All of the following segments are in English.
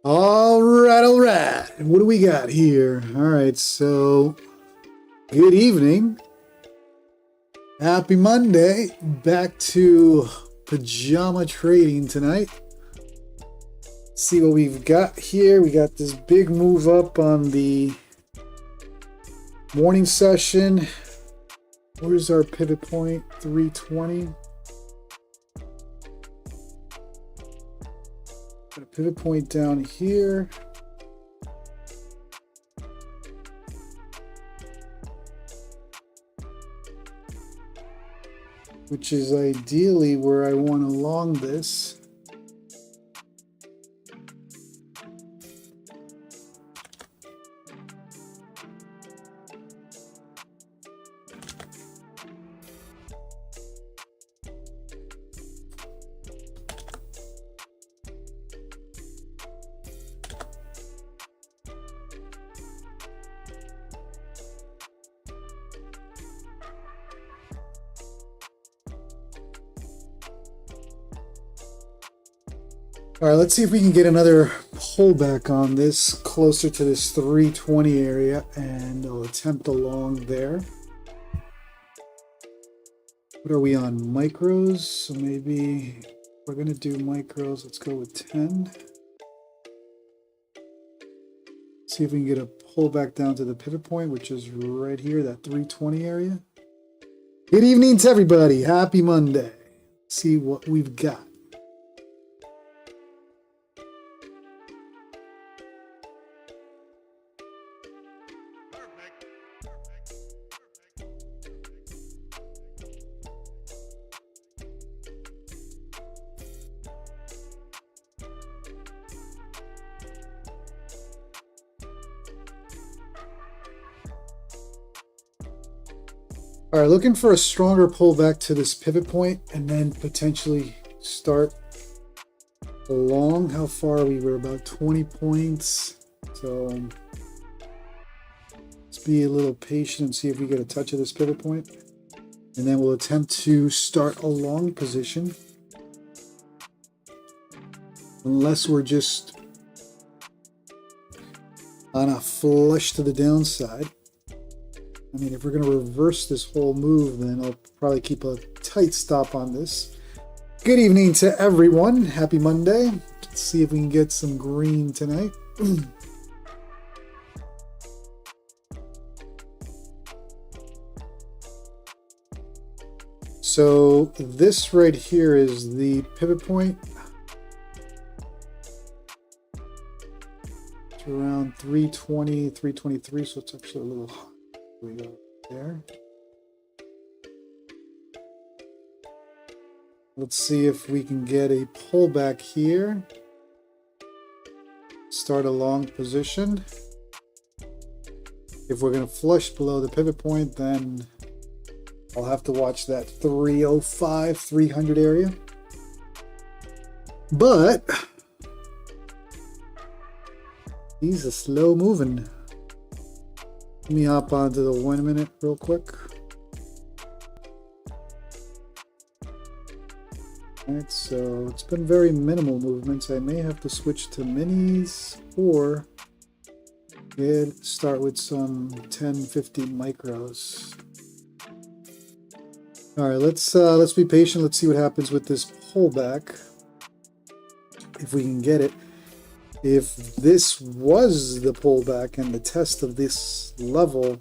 All right, all right. What do we got here? All right, so good evening. Happy Monday. Back to pajama trading tonight. Let's see what we've got here. We got this big move up on the morning session. Where's our pivot point? 320. Got a pivot point down here. Which is ideally where I want to long this. All right, let's see if we can get another pullback on this closer to this 320 area, and I'll attempt a long there. What are we on? Micros? So maybe we're going to do micros. Let's go with 10. See if we can get a pullback down to the pivot point, which is right here, that 320 area. Good evening to everybody. Happy Monday. See what we've got. All right, looking for a stronger pullback to this pivot point and then potentially start along. How far are we? We're about 20 points. So let's be a little patient and see if we get a touch of this pivot point. And then we'll attempt to start a long position. Unless we're just on a flush to the downside. I mean, if we're going to reverse this whole move, then I'll probably keep a tight stop on this. Good evening to everyone. Happy Monday. Let's see if we can get some green tonight. So this right here is the pivot point. It's around 320, 323, so it's actually a little high. We go there. Let's see if we can get a pullback here. Start a long position. If we're going to flush below the pivot point, then I'll have to watch that 305, 300 area. But he's a slow moving. Let me hop onto the 1 minute real quick. Alright, so it's been very minimal movements. I may have to switch to minis or start with some 10-50 micros. Alright, let's be patient. Let's see what happens with this pullback. If we can get it. If this was the pullback and the test of this level,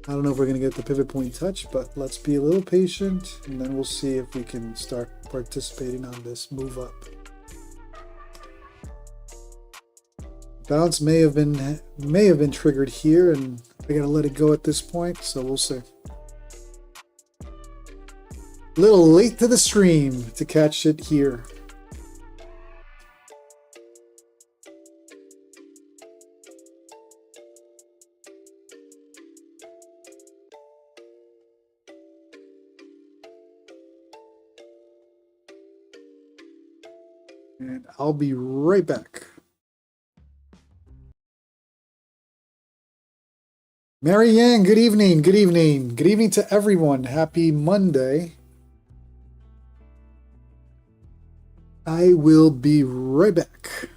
I don't know if we're going to get the pivot point touch, but let's be a little patient, and then we'll see if we can start participating on this move up. Bounce may have been triggered here, and I got to let it go at this point, so we'll see. A little late to the stream to catch it here. And I'll be right back. Mary Yang, good evening, good evening. Good evening to everyone. Happy Monday. I will be right back.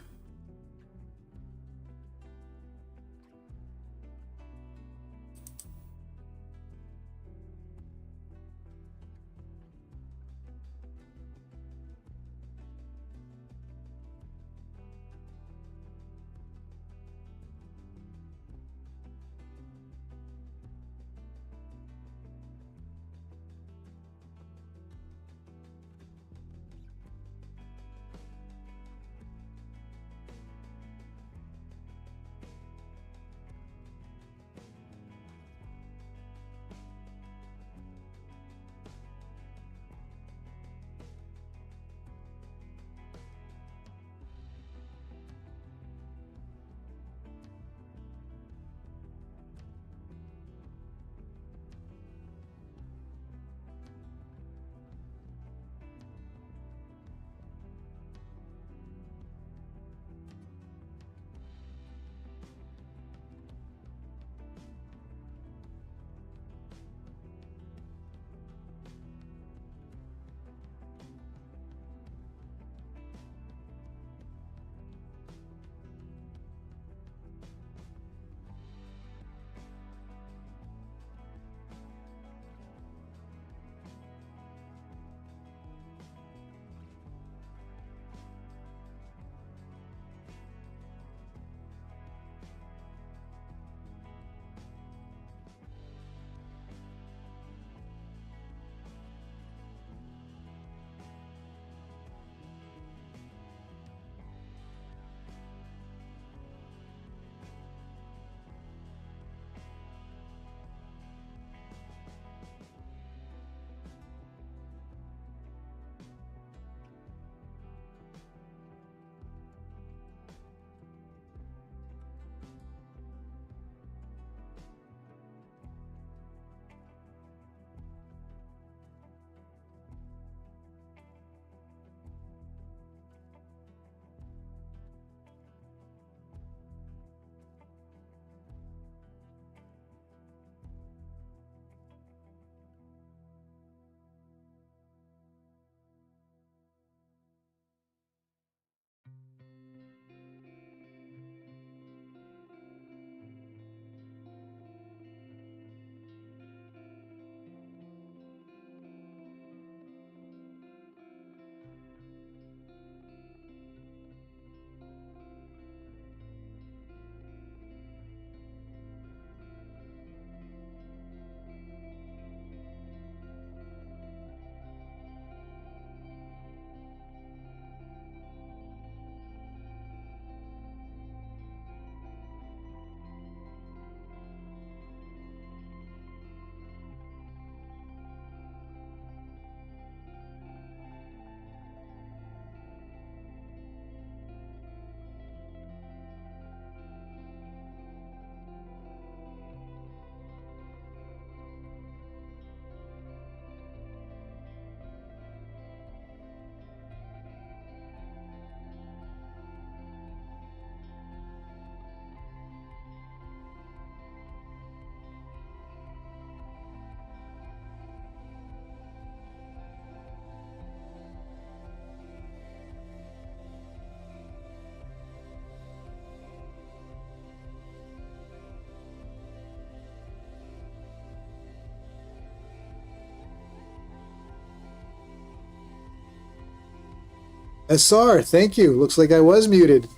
SR, thank you. Looks like I was muted.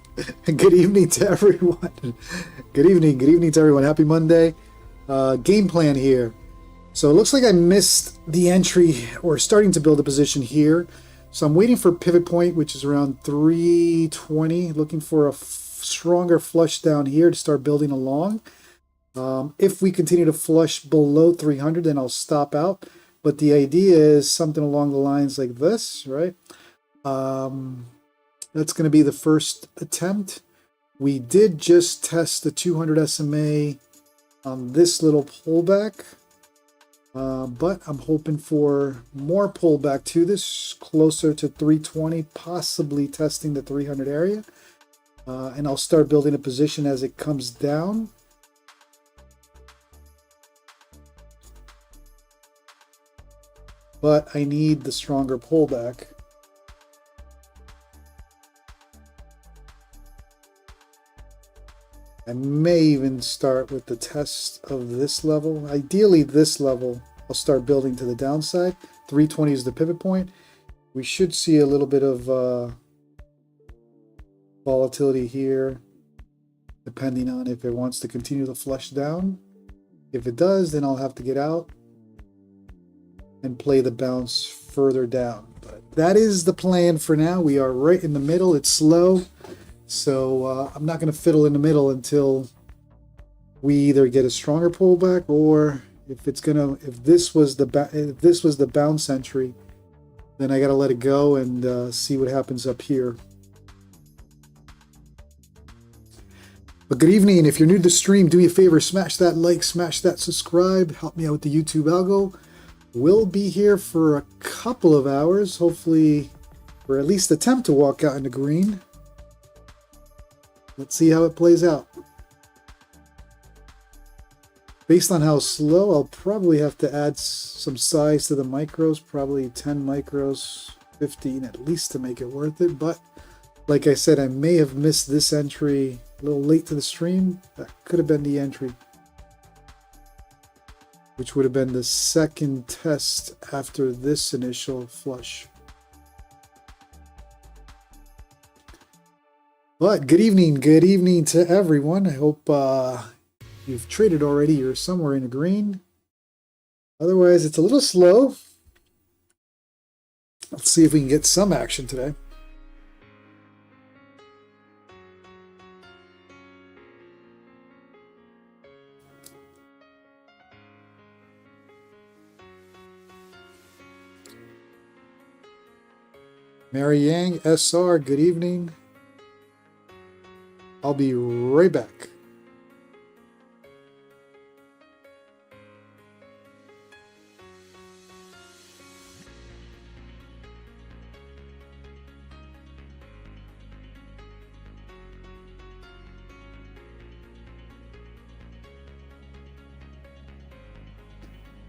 Good evening to everyone. Good evening to everyone. Happy Monday. game plan here. So it looks like I missed the entry or starting to build a position here. So I'm waiting for pivot point, which is around 320, looking for a stronger flush down here to start building along. If we continue to flush below 300, then I'll stop out. But the idea is something along the lines like this, right? That's going to be the first attempt. We did just test the 200 SMA on this little pullback. But I'm hoping for more pullback to this, closer to 320, possibly testing the 300 area. And I'll start building a position as it comes down. But I need the stronger pullback. I may even start with the test of this level. Ideally, this level, I'll start building to the downside. 320 is the pivot point. We should see a little bit of volatility here, depending on if it wants to continue to flush down. If it does, then I'll have to get out and play the bounce further down. But that is the plan for now. We are right in the middle. It's slow. So I'm not going to fiddle in the middle until we either get a stronger pullback, or if this was the bounce entry, then I got to let it go and see what happens up here. But good evening. If you're new to the stream, do me a favor, smash that like, smash that subscribe, help me out with the YouTube algo. We'll be here for a couple of hours, hopefully, or at least attempt to walk out in the green. Let's see how it plays out. Based on how slow, I'll probably have to add some size to the micros, probably 10 micros, 15 at least to make it worth it. But like I said, I may have missed this entry a little late to the stream. That could have been the entry, which would have been the second test after this initial flush. But good evening to everyone. I hope you've traded already. You're somewhere in the green. Otherwise, it's a little slow. Let's see if we can get some action today. Mary Yang, SR, good evening. I'll be right back.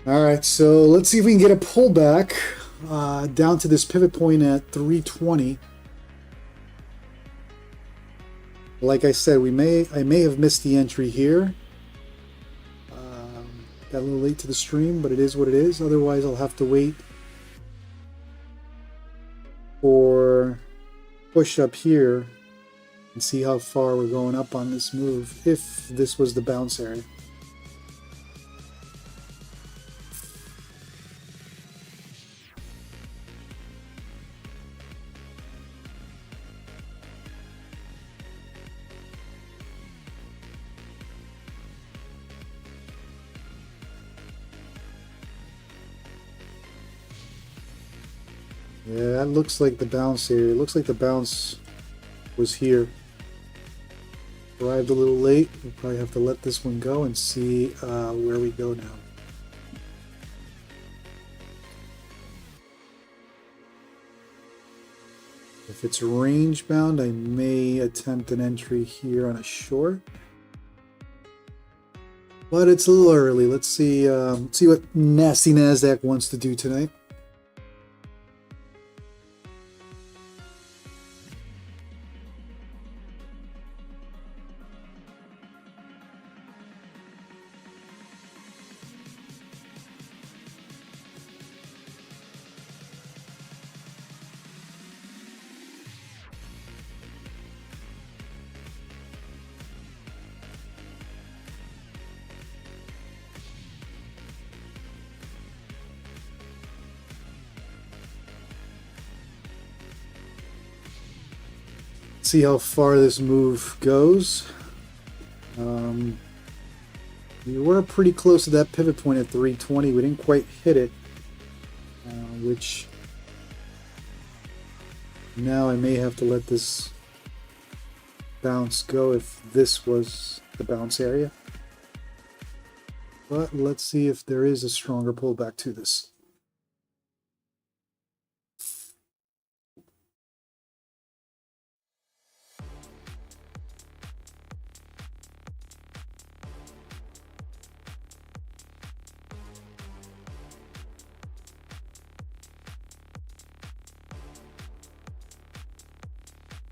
All right, so let's see if we can get a pullback down to this pivot point at 320. Like I said, I may have missed the entry here. Got a little late to the stream, but it is what it is. Otherwise, I'll have to wait for push up here and see how far we're going up on this move, if this was the bounce area. Yeah, that looks like the bounce area. It looks like the bounce was here. Arrived a little late. We'll probably have to let this one go and see where we go now. If it's range bound, I may attempt an entry here on a short. But it's a little early. Let's see what nasty NASDAQ wants to do tonight. see how far this move goes. We were pretty close to that pivot point at 320. We didn't quite hit it, which now I may have to let this bounce go if this was the bounce area. But let's see if there is a stronger pullback to this.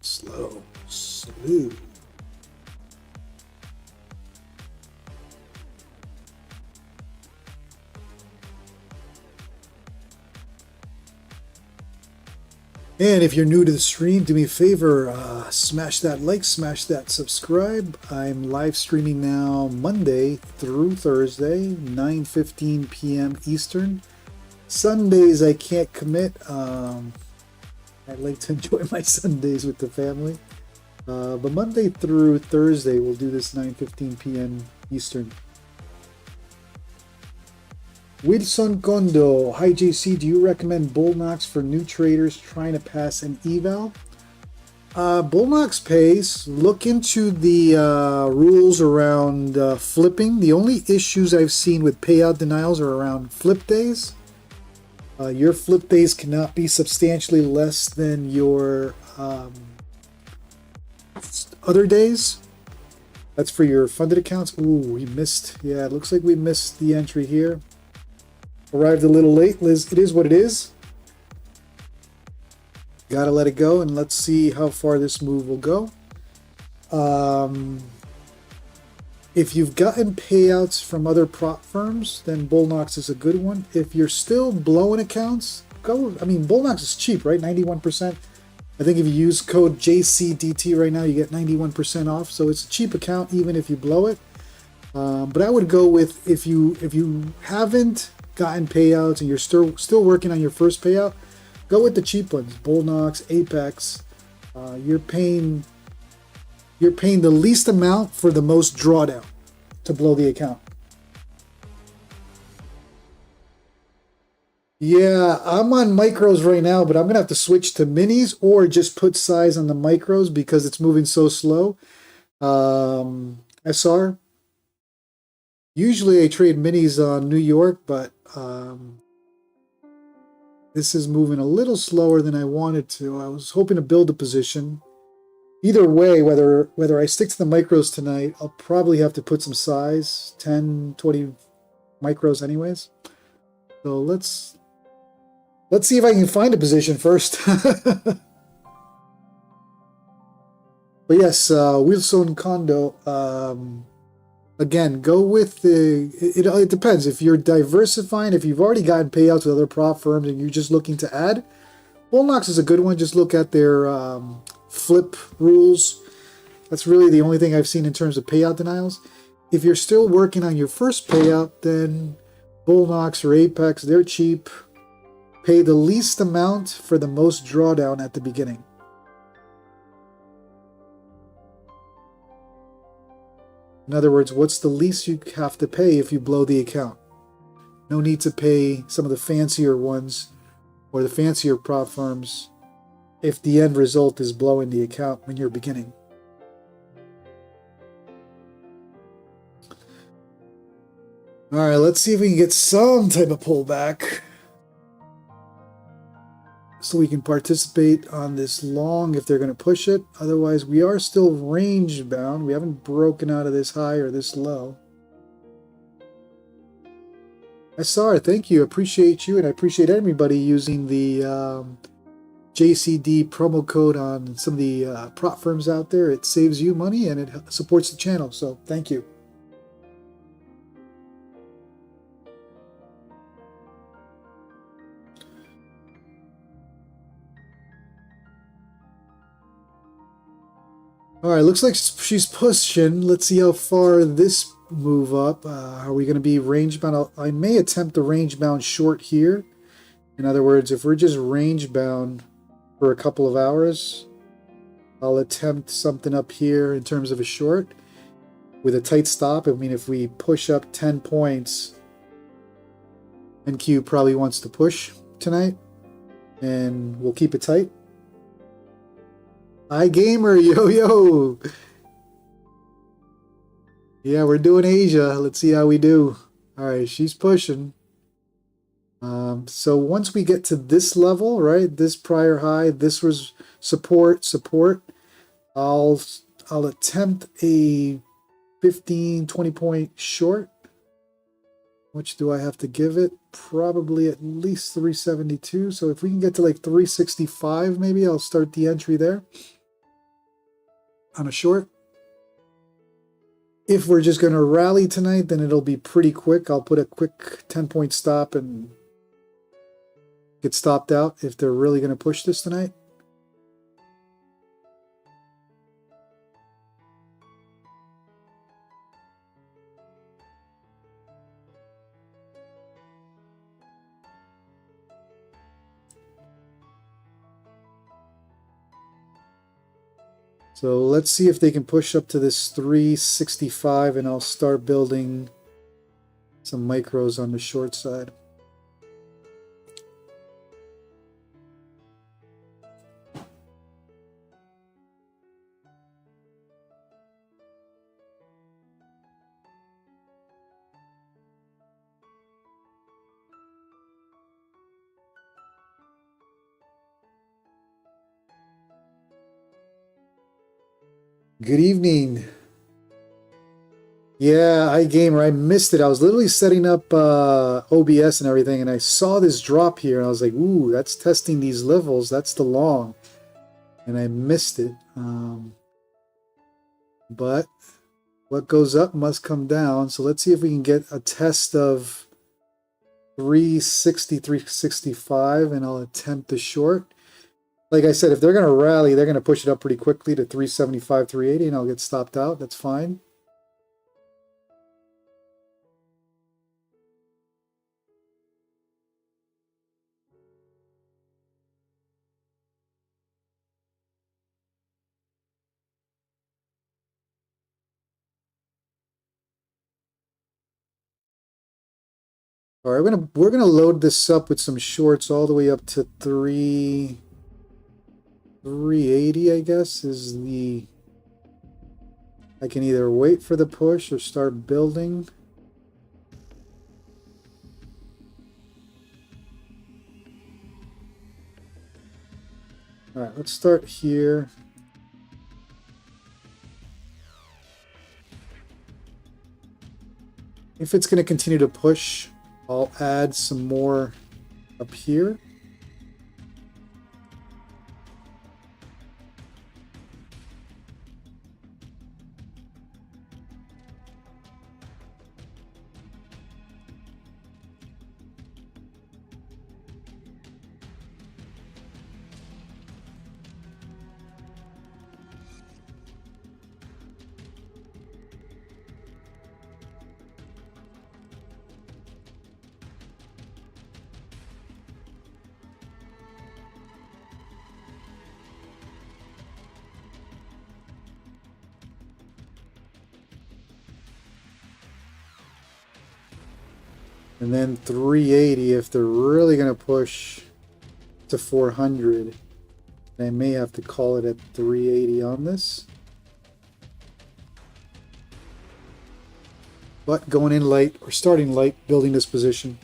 Slow. And if you're new to the stream, do me a favor, smash that like, smash that subscribe. I'm live streaming now Monday through Thursday, 9:15 p.m. Eastern. Sundays I can't commit. I like to enjoy my Sundays with the family. But Monday through Thursday, we'll do this 9:15 p.m. Eastern. Wilson Kondo, hi JC, do you recommend Bulenox for new traders trying to pass an eval? Bulenox pays. Look into the rules around flipping. The only issues I've seen with payout denials are around flip days. Your flip days cannot be substantially less than your other days. That's for your funded accounts. Ooh, we missed. Yeah, it looks like we missed the entry here. Arrived a little late, Liz. It is what it is. Gotta let it go, and let's see how far this move will go. If you've gotten payouts from other prop firms, then Bulenox is a good one. If you're still blowing accounts, go. I mean, Bulenox is cheap, right? 91%. I think if you use code JCDT right now, you get 91% off. So it's a cheap account, even if you blow it. But I would go with if you haven't gotten payouts and you're still working on your first payout, go with the cheap ones. Bulenox, Apex. You're paying the least amount for the most drawdown to blow the account. Yeah, I'm on micros right now, but I'm gonna have to switch to minis or just put size on the micros because it's moving so slow. SR. Usually I trade minis on New York, but this is moving a little slower than I wanted to. I was hoping to build a position. Either way, whether I stick to the micros tonight, I'll probably have to put some size, 10, 20 micros anyways. So let's see if I can find a position first. But yes, Wilson Kondo, again, go with it depends. If you're diversifying, if you've already gotten payouts with other prop firms and you're just looking to add, Bulenox is a good one. Just look at their flip rules. That's really the only thing I've seen in terms of payout denials. If you're still working on your first payout, then Bulenox or Apex, they're cheap. Pay the least amount for the most drawdown at the beginning. In other words, what's the least you have to pay if you blow the account? No need to pay some of the fancier ones or the fancier prop firms if the end result is blowing the account when you're beginning. All right, let's see if we can get some type of pullback so we can participate on this long if they're going to push it. Otherwise, we are still range bound. We haven't broken out of this high or this low. SR, thank you. Appreciate you, and I appreciate everybody using the JCD promo code on some of the prop firms out there. It saves you money and it supports the channel, so thank you. All right, looks like she's pushing. Let's see how far this move up. Are we going to be range bound? I may attempt the range bound short here. In other words, if we're just range bound for a couple of hours, I'll attempt something up here in terms of a short with a tight stop. I mean, if we push up 10 points, NQ probably wants to push tonight, and we'll keep it tight. Hi, gamer, yo. Yeah, we're doing Asia. Let's see how we do. All right, she's pushing. So once we get to this level, right, this prior high, this was support, I'll attempt a 15, 20 point short. Which do I have to give it? Probably at least 372. So if we can get to like 365, maybe I'll start the entry there on a short. If we're just going to rally tonight, then it'll be pretty quick. I'll put a quick 10-point stop and get stopped out if they're really going to push this tonight. So let's see if they can push up to this 365, and I'll start building some micros on the short side. Good evening. Yeah, iGamer, I missed it. I was literally setting up OBS and everything, and I saw this drop here, and I was like, ooh, that's testing these levels. That's the long. And I missed it. But what goes up must come down. So let's see if we can get a test of 360, 365, and I'll attempt the short. Like I said, if they're going to rally, they're going to push it up pretty quickly to 375, 380, and I'll get stopped out. That's fine. All right, we're gonna load this up with some shorts all the way up to 380, I guess, is the... I can either wait for the push or start building. All right, let's start here. If it's going to continue to push, I'll add some more up here. And then 380 if they're really going to push to 400. I may have to call it at 380 on this. But going in light, or starting light, building this position.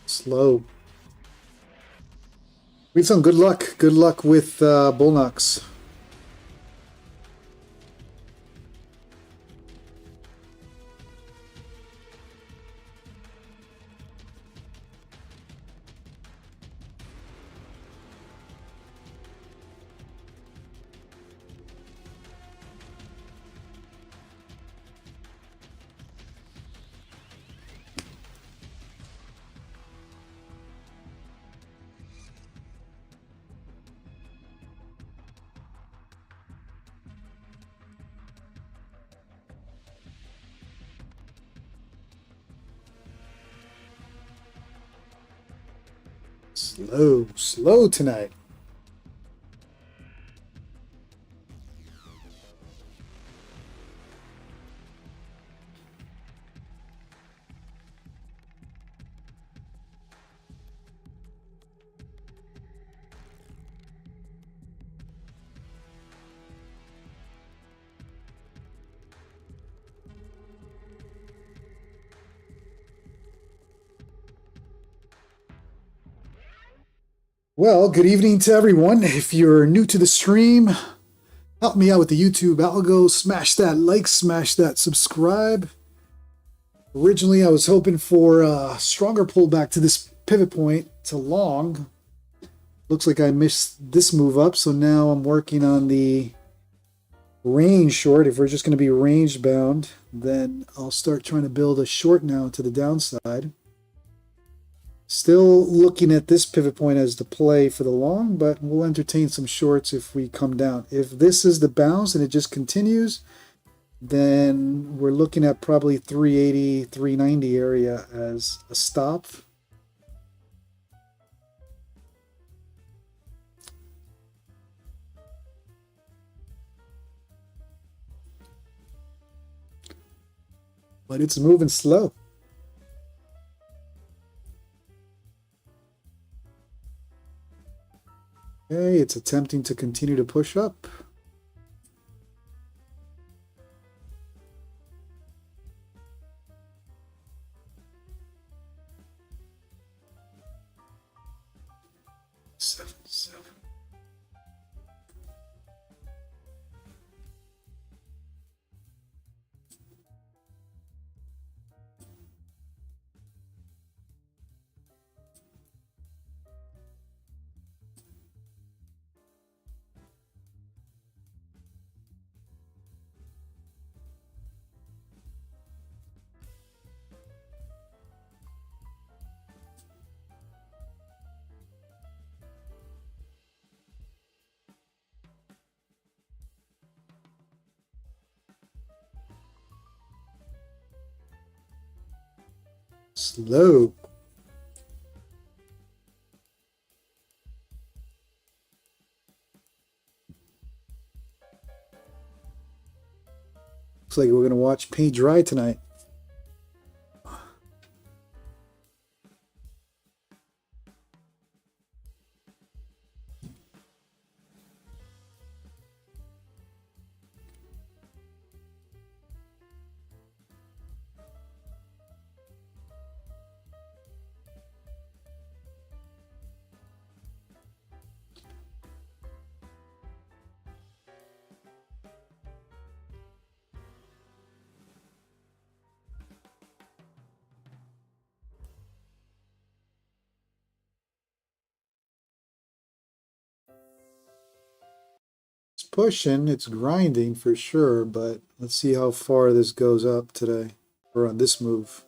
Slow. We had some good luck. Good luck with Bulenox. Slow tonight. Well, good evening to everyone. If you're new to the stream, help me out with the YouTube algo. Smash that like, smash that subscribe. Originally, I was hoping for a stronger pullback to this pivot point to long. Looks like I missed this move up, so now I'm working on the range short. If we're just going to be range bound, then I'll start trying to build a short now to the downside. Still looking at this pivot point as the play for the long, but we'll entertain some shorts if we come down. If this is the bounce and it just continues, then we're looking at probably 380, 390 area as a stop. But it's moving slow. Okay, it's attempting to continue to push up. Seven. Slow. Looks like we're going to watch paint dry tonight. Pushing, it's grinding for sure, but let's see how far this goes up today or on this move.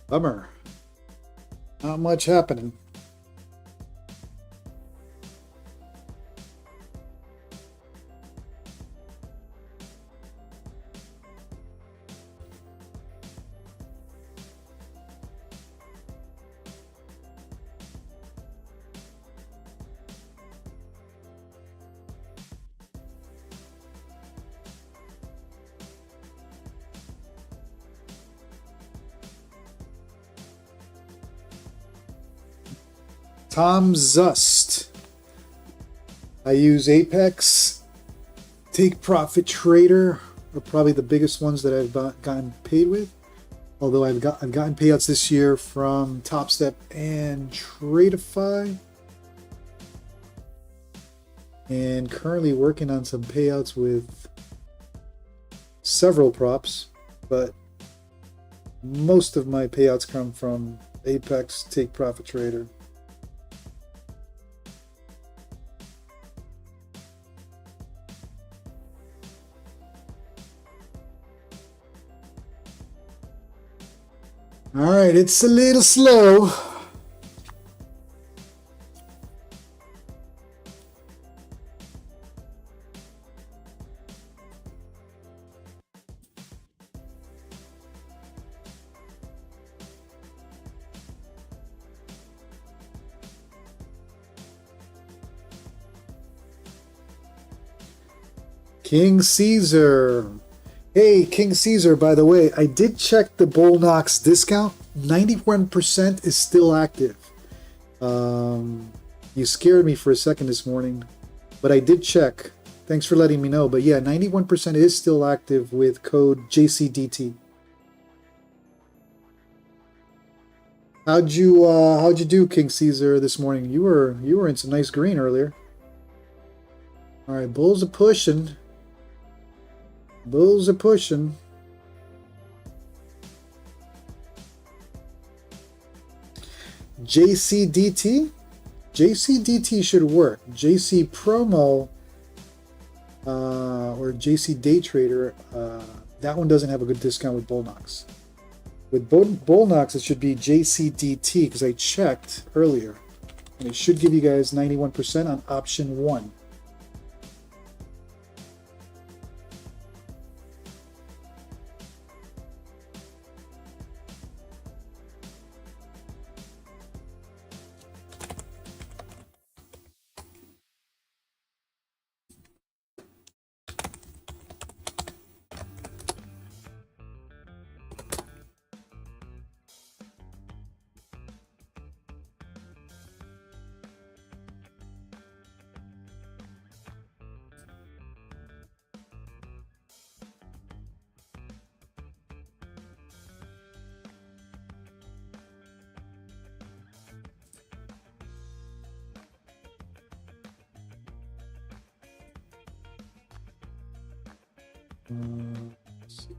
Bummer. Not much happening. Tom Zust. I use Apex, Take Profit Trader are probably the biggest ones that I've gotten paid with. Although I've gotten payouts this year from Topstep and Tradeify. And currently working on some payouts with several props, but most of my payouts come from Apex, Take Profit Trader. All right, it's a little slow. King Caesar. Hey, King Caesar, by the way, I did check the Bulenox discount. 91% is still active. You scared me for a second this morning, but I did check. Thanks for letting me know. But yeah, 91% is still active with code JCDT. How'd you do, King Caesar, this morning? You were in some nice green earlier. All right, bulls are pushing. Bulls are pushing. JCDT? JCDT should work. JC Promo or JC Day Trader, that one doesn't have a good discount with Bulenox. With Bulenox, it should be JCDT because I checked earlier. And it should give you guys 91% on option 1. Let's see.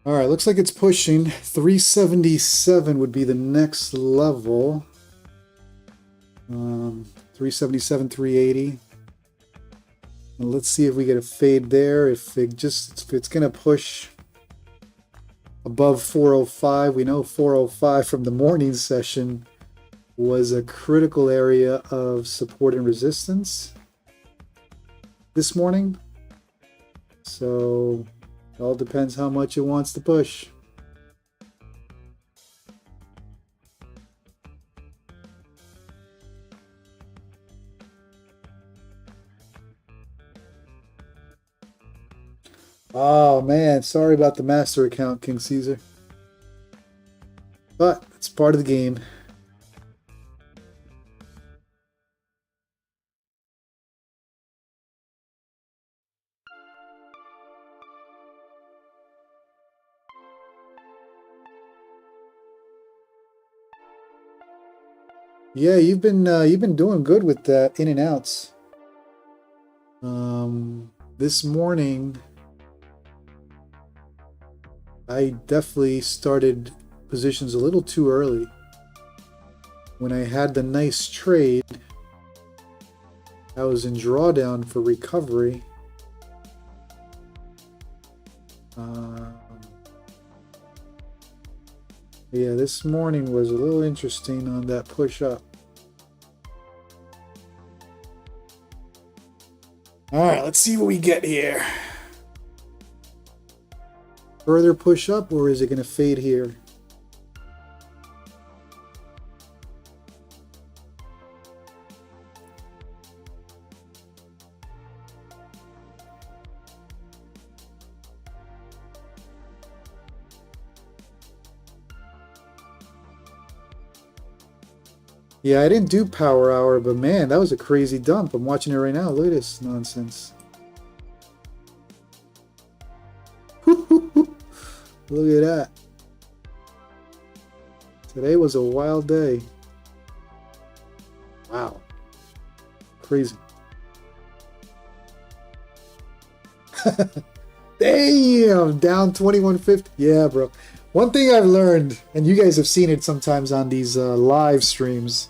All right, looks like it's pushing. 377 would be the next level. 377, 380. And let's see if we get a fade there. If it's gonna push above 405, we know 405 from the morning session was a critical area of support and resistance this morning. So it all depends how much it wants to push. Oh man, sorry about the master account, King Caesar. But it's part of the game. Yeah, you've been doing good with that in and outs. This morning I definitely started positions a little too early. When I had the nice trade, I was in drawdown for recovery. Yeah, this morning was a little interesting on that push up. All right, let's see what we get here. Further push up, or is it going to fade here? Yeah, I didn't do power hour, but man, that was a crazy dump. I'm watching it right now. Look at this nonsense. Look at that. Today was a wild day. Wow. Crazy. Damn, down 21.50. Yeah, bro. One thing I've learned, and you guys have seen it sometimes on these live streams,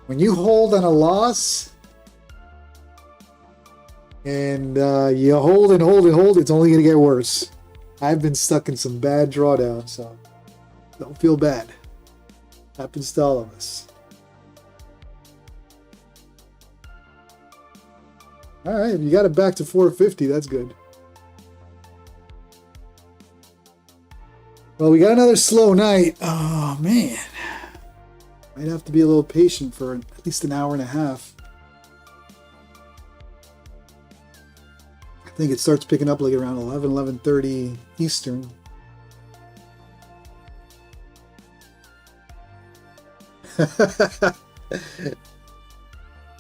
when you hold on a loss and you hold and hold and hold, it's only going to get worse. I've been stuck in some bad drawdown, so don't feel bad. Happens to all of us. All right, you got it back to 450. That's good. Well, we got another slow night. Oh, man. Might have to be a little patient for at least an hour and a half. I think it starts picking up like around 11:30 Eastern.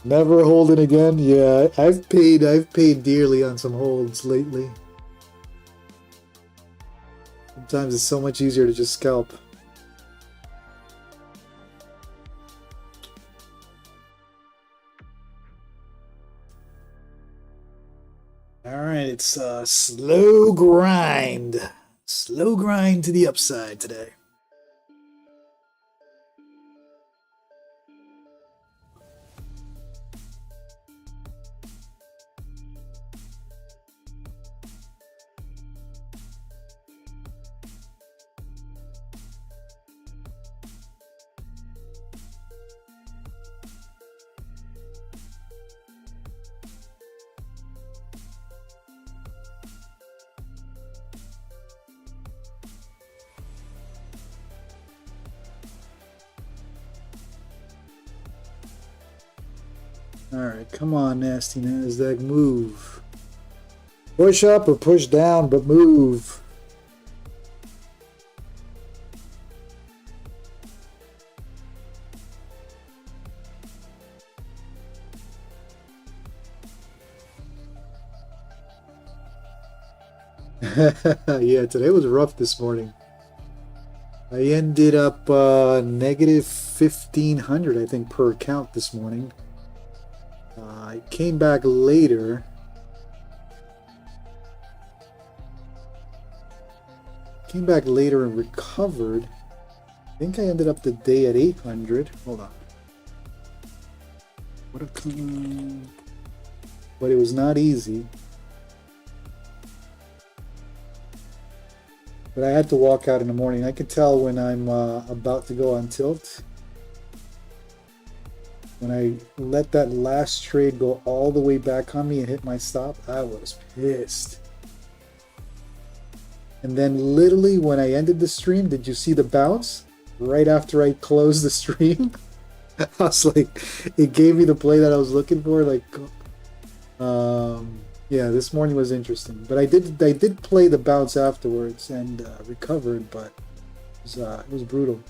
Never holding again. Yeah, I've paid dearly on some holds lately. Sometimes it's so much easier to just scalp. All right, it's a slow grind. Slow grind to the upside today. All right, come on, nasty NASDAQ, move. Push up or push down, but move. Yeah, today was rough this morning. I ended up negative 1,500, I think, per account this morning. I came back later. And recovered. I think I ended up the day at 800. Hold on. What a con. But it was not easy. But I had to walk out in the morning. I could tell when I'm about to go on tilt. When I let that last trade go all the way back on me and hit my stop, I was pissed. And then literally when I ended the stream, did you see the bounce? Right after I closed the stream? I was like, it gave me the play that I was looking for. Like, yeah, this morning was interesting. But I did play the bounce afterwards and recovered, but it was brutal.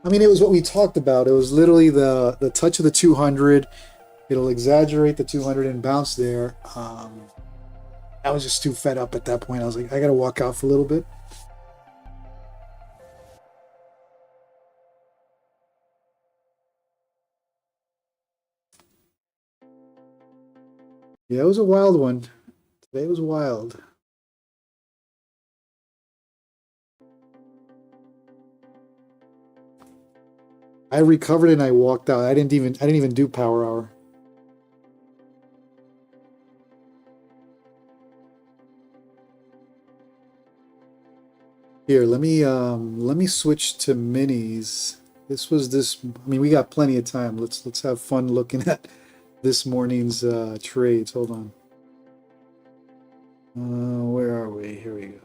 I mean, it was what we talked about. It was literally the touch of the 200. It'll exaggerate the 200 and bounce there. I was just too fed up at that point. I was like, I got to walk out for a little bit. Yeah, it was a wild one. Today was wild. I recovered and I walked out. I didn't even do power hour. Here, let me switch to minis. I mean, we got plenty of time. Let's have fun looking at this morning's trades. Hold on. Where are we? Here we go.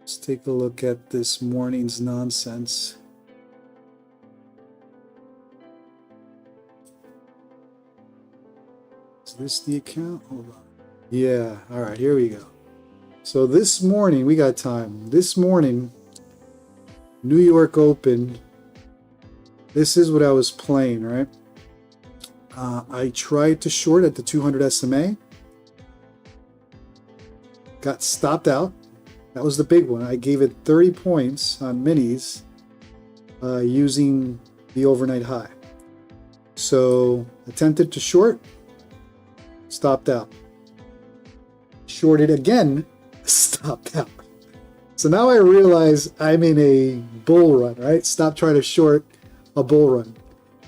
Let's take a look at this morning's nonsense. Is this the account? Hold on. Yeah, all right, here we go. So this morning, we got time. This morning, New York Open, this is what I was playing, right? I tried to short at the 200 SMA. Got stopped out. That was the big one. I gave it 30 points on minis using the overnight high. So attempted to short, stopped out. Shorted again, stopped out. So now I realize I'm in a bull run, right? Stop trying to short a bull run.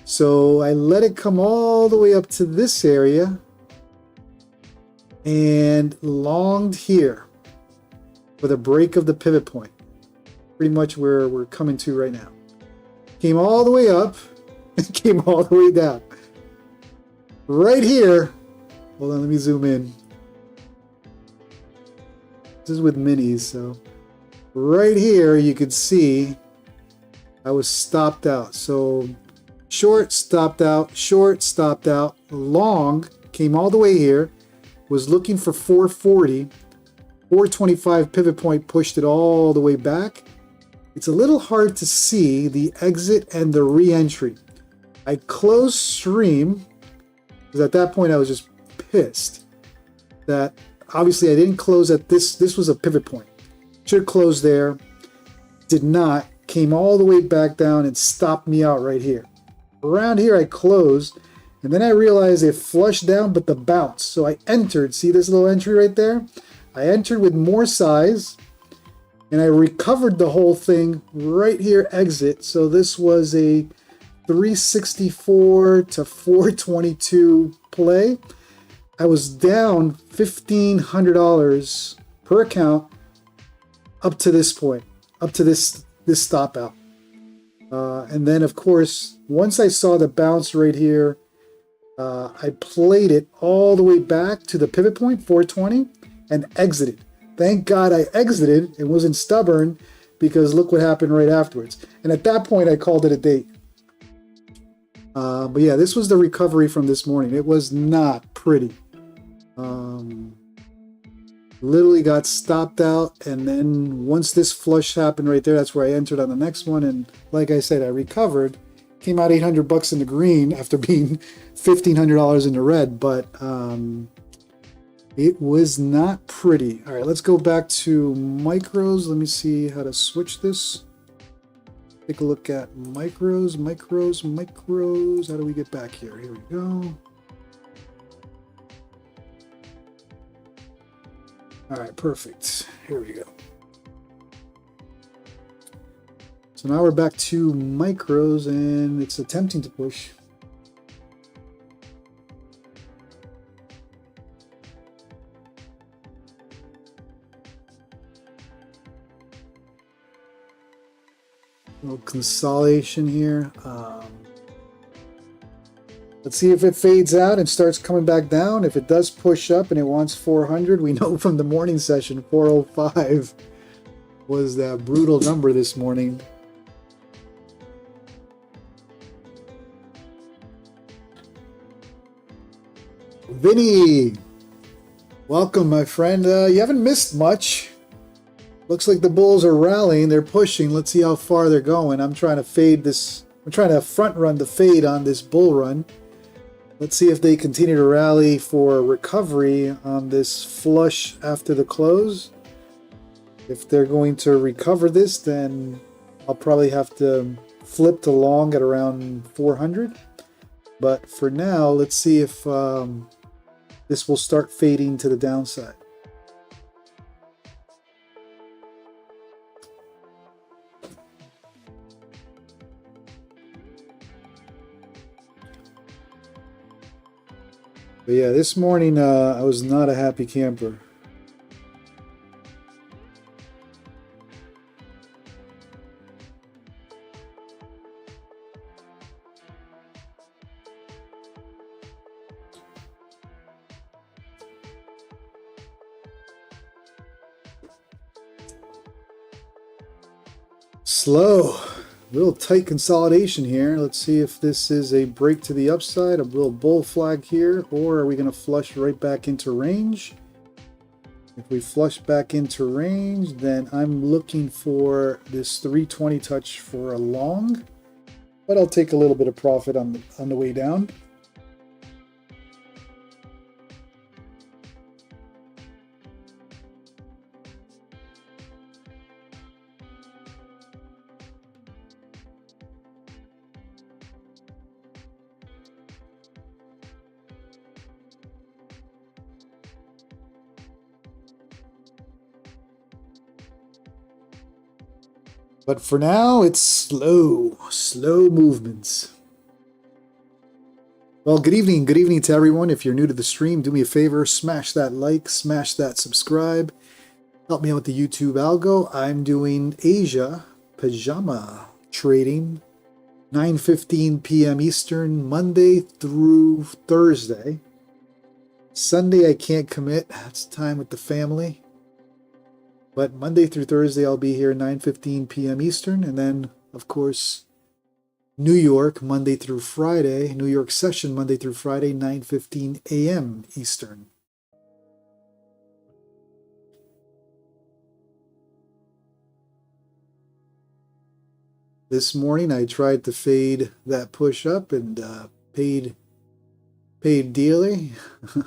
So I let it come all the way up to this area and longed here with a break of the pivot point. Pretty much where we're coming to right now. Came all the way up and came all the way down. Right here, hold on, let me zoom in. This is with minis, so right here you could see I was stopped out. So short, stopped out, short, stopped out, long, came all the way here, was looking for 440, 425 pivot point, pushed it all the way back. It's a little hard to see the exit and the re-entry. I closed stream because at that point I was just pissed that obviously I didn't close at this. This was a pivot point. Should have closed there. Did not. Came all the way back down and stopped me out right here. Around here I closed, and then I realized it flushed down but the bounce. So I entered. See this little entry right there? I entered with more size, and I recovered the whole thing right here, exit. So this was a 364 to 422 play. I was down $1,500 per account up to this point, up to this stop out. And then, of course, once I saw the bounce right here, I played it all the way back to the pivot point, 420, and exited. Thank God I exited and wasn't stubborn, because look what happened right afterwards. And at that point, I called it a day. But yeah, this was the recovery from this morning. It was not pretty. Literally got stopped out, and then once this flush happened right there, that's where I entered on the next one. And like I said, I recovered, came out $800 in the green after being $1,500 in the red, but it was not pretty. All right, let's go back to micros. Let me see how to switch this. Take a look at micros. How do we get back here? Here we go. All right, perfect. Here we go. So now we're back to micros, and it's attempting to push. A little consolidation here. Let's see if it fades out and starts coming back down. If it does push up and it wants 400, we know from the morning session 405 was that brutal number this morning. Vinny, welcome, my friend. You haven't missed much. Looks like the bulls are rallying. They're pushing. Let's see how far they're going. I'm trying to fade this. I'm trying to front run the fade on this bull run. Let's see if they continue to rally for recovery on this flush after the close. If they're going to recover this, then I'll probably have to flip to long at around 400. But for now, let's see if this will start fading to the downside. But yeah, this morning I was not a happy camper. Slow. Little tight consolidation here. Let's see if this is a break to the upside, a little bull flag here, or are we going to flush right back into range? If we flush back into range, then I'm looking for this 320 touch for a long, but I'll take a little bit of profit on the way down. But for now, it's slow movements. Well, good evening to everyone. If you're new to the stream, do me a favor, smash that like, smash that subscribe. Help me out with the YouTube algo. I'm doing Asia pajama trading, 9:15 p.m. Eastern, Monday through Thursday. Sunday I can't commit. That's time with the family. But Monday through Thursday, I'll be here 9:15 p.m. Eastern. And then, of course, New York, Monday through Friday. New York session, Monday through Friday, 9:15 a.m. Eastern. This morning, I tried to fade that push up and paid dearly. It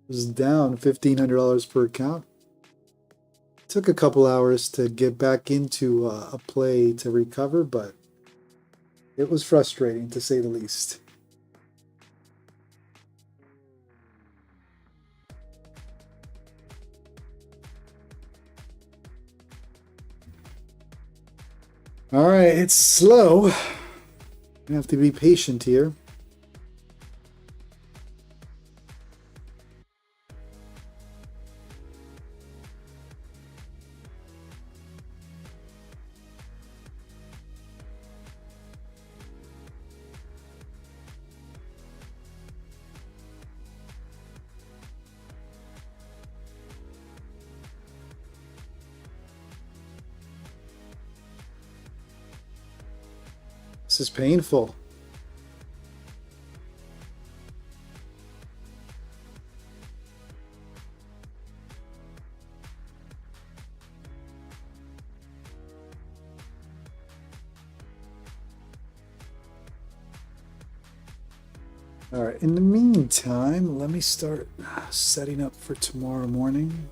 was down $1,500 per account. Took a couple hours to get back into a play to recover, but it was frustrating to say the least. All right, it's slow. You have to be patient here. This is painful. All right, in the meantime, let me start setting up for tomorrow morning.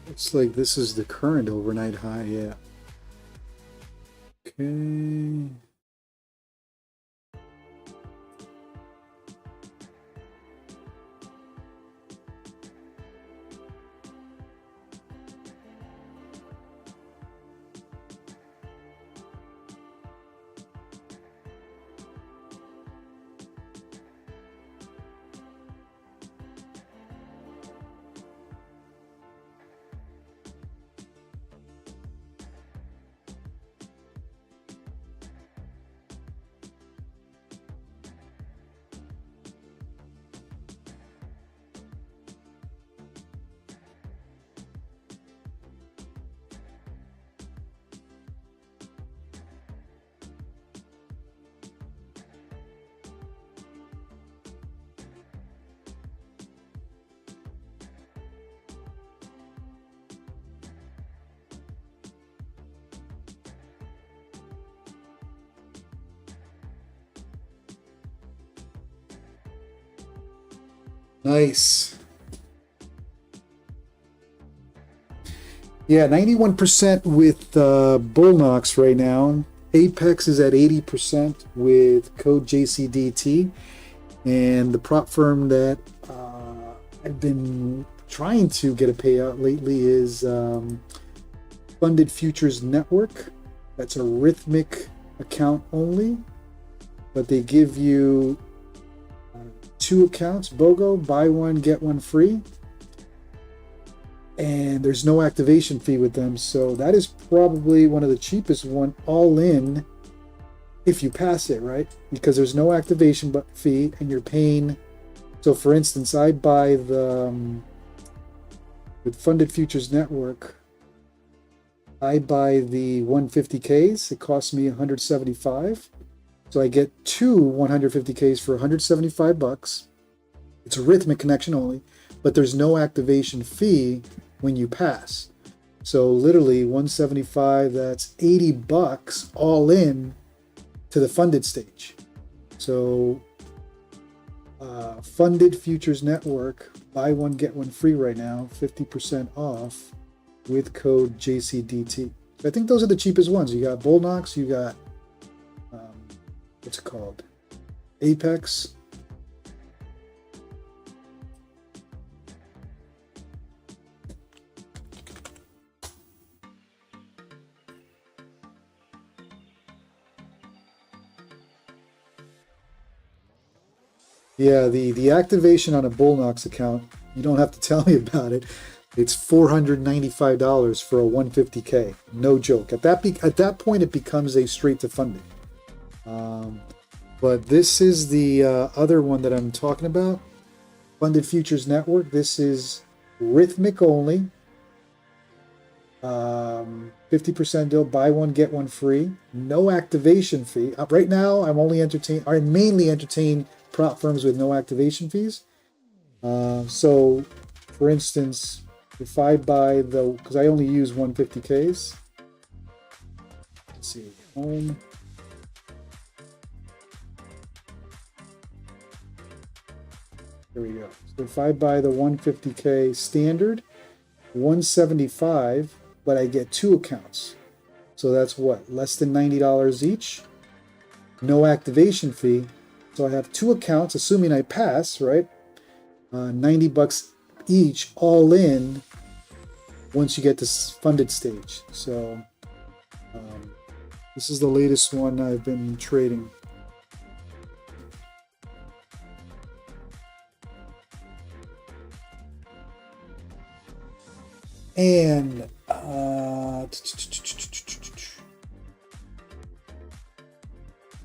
Looks like this is the current overnight high, yeah. Okay. Nice. Yeah, 91% with Bulenox right now. Apex is at 80% with code JCDT. And the prop firm that I've been trying to get a payout lately is Funded Futures Network. That's a rhythmic account only, but they give you 2 accounts, BOGO, buy one, get one free. And there's no activation fee with them. So that is probably one of the cheapest one all in if you pass it, right? Because there's no activation fee and you're paying. So for instance, I buy the, with Funded Futures Network, I buy the 150Ks. It costs me 175. So I get 2 150Ks for 175 bucks. It's a rhythmic connection only, but there's no activation fee when you pass. So literally 175, that's 80 bucks all in to the funded stage. So Funded Futures Network, buy one, get one free right now, 50% off with code JCDT. I think those are the cheapest ones. You got Bulenox, you got, what's it called? Apex. Yeah, the activation on a Bulenox account, you don't have to tell me about it. It's $495 for a 150K. No joke. At that point, it becomes a straight to funding. But this is the other one that I'm talking about, Funded Futures Network. This is rhythmic only. 50% deal, buy one, get one free. No activation fee. Right now, I mainly entertain prop firms with no activation fees. So, for instance, if I buy because I only use 150Ks. Let's see, home. There we go. So if I buy the 150K standard, 175, but I get 2 accounts. So that's what? Less than $90 each. No activation fee. So I have 2 accounts, assuming I pass, right? 90 bucks each, all in, once you get this funded stage. So this is the latest one I've been trading. And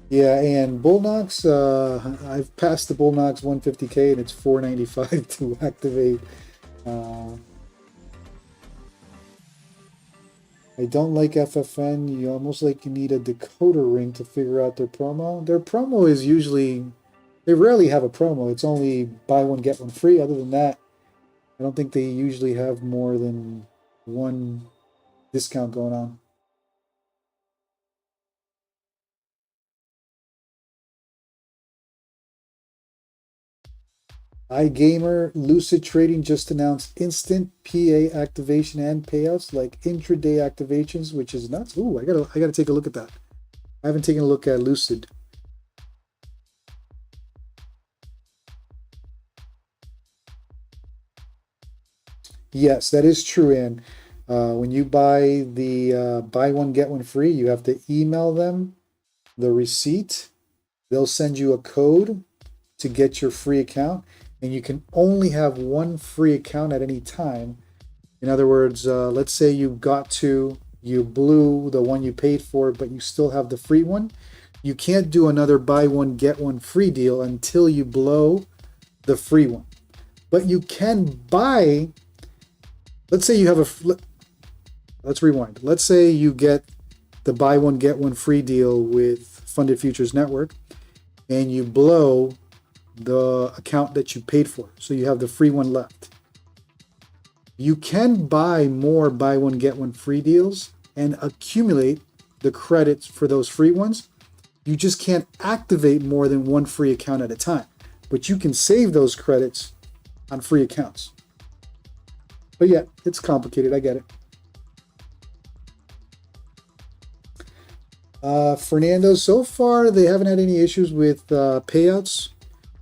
yeah, and Bulenox, I've passed the Bulenox 150K and it's $495 to activate. I don't like FFN. You almost like you need a decoder ring to figure out their promo. Their promo is usually, they rarely have a promo. It's only buy one, get one free. Other than that, I don't think they usually have more than one discount going on. iGamer, Lucid Trading just announced instant PA activation and payouts like intraday activations, which is nuts. Ooh, I gotta take a look at that. I haven't taken a look at Lucid. Yes, that is true. And when you buy the buy one, get one free, you have to email them the receipt. They'll send you a code to get your free account. And you can only have one free account at any time. In other words, let's say you blew the one you paid for, but you still have the free one. You can't do another buy one, get one free deal until you blow the free one. But you can buy, let's say you have let's rewind. Let's say you get the buy one, get one free deal with Funded Futures Network, and you blow the account that you paid for. So you have the free one left. You can buy more buy one, get one free deals and accumulate the credits for those free ones. You just can't activate more than one free account at a time, but you can save those credits on free accounts. But yeah, it's complicated. I get it. Fernando, so far they haven't had any issues with payouts.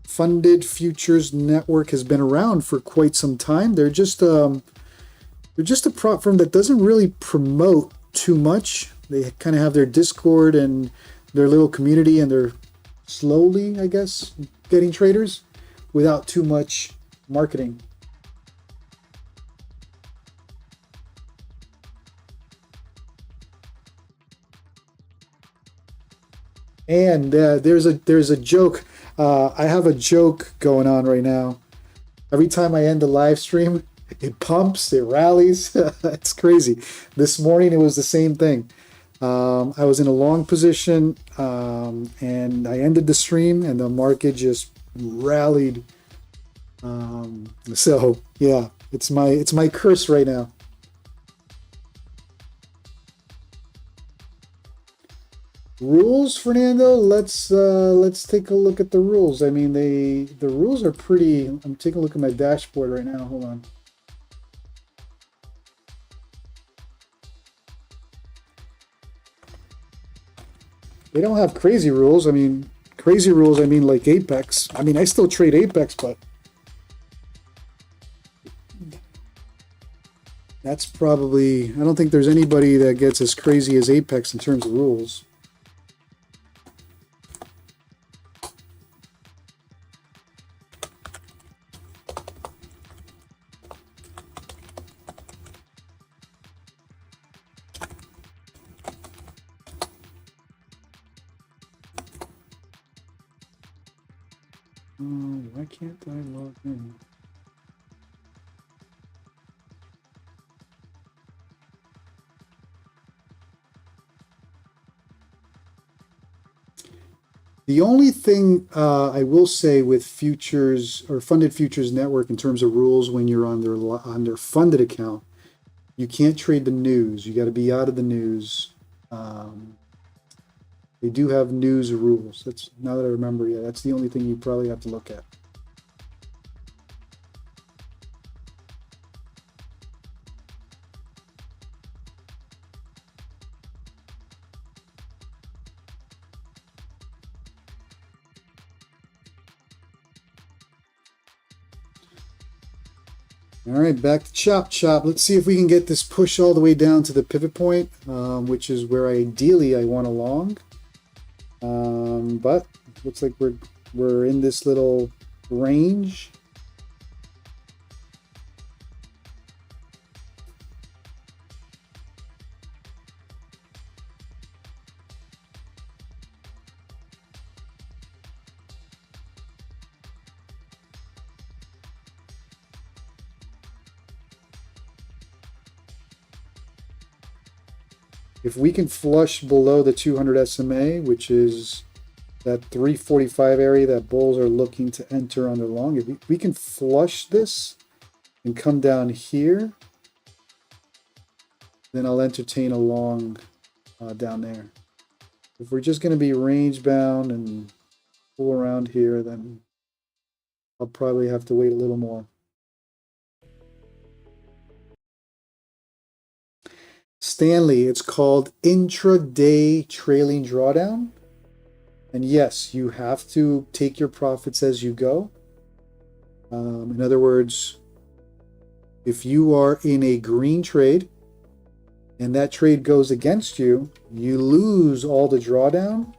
Funded Futures Network has been around for quite some time. They're just a prop firm that doesn't really promote too much. They kind of have their Discord and their little community, and they're slowly, I guess, getting traders without too much marketing. And there's a joke. I have a joke going on right now. Every time I end the live stream, it pumps, it rallies. It's crazy. This morning it was the same thing. I was in a long position, and I ended the stream, and the market just rallied. So yeah, it's my curse right now. Rules, Fernando. Let's take a look at the rules. I mean, the rules are pretty. I'm taking a look at my dashboard right now. Hold on. They don't have crazy rules. I mean, crazy rules. I mean, like Apex. I mean, I still trade Apex, but that's probably. I don't think there's anybody that gets as crazy as Apex in terms of rules. Why can't I log in? The only thing I will say with futures or funded futures network in terms of rules when you're on their funded account, you can't trade the news. You got to be out of the news. They do have news rules. That's now that I remember. Yeah, that's the only thing you probably have to look at. All right, back to chop chop. Let's see if we can get this push all the way down to the pivot point, which is where ideally I want a long. But looks like we're in this little range. If we can flush below the 200 SMA, which is that 345 area that bulls are looking to enter on their long, if we can flush this and come down here, then I'll entertain a long down there. If we're just going to be range bound and pull around here, then I'll probably have to wait a little more. Stanley, it's called intraday trailing drawdown. And yes, you have to take your profits as you go. In other words, if you are in a green trade and that trade goes against you, you lose all the drawdown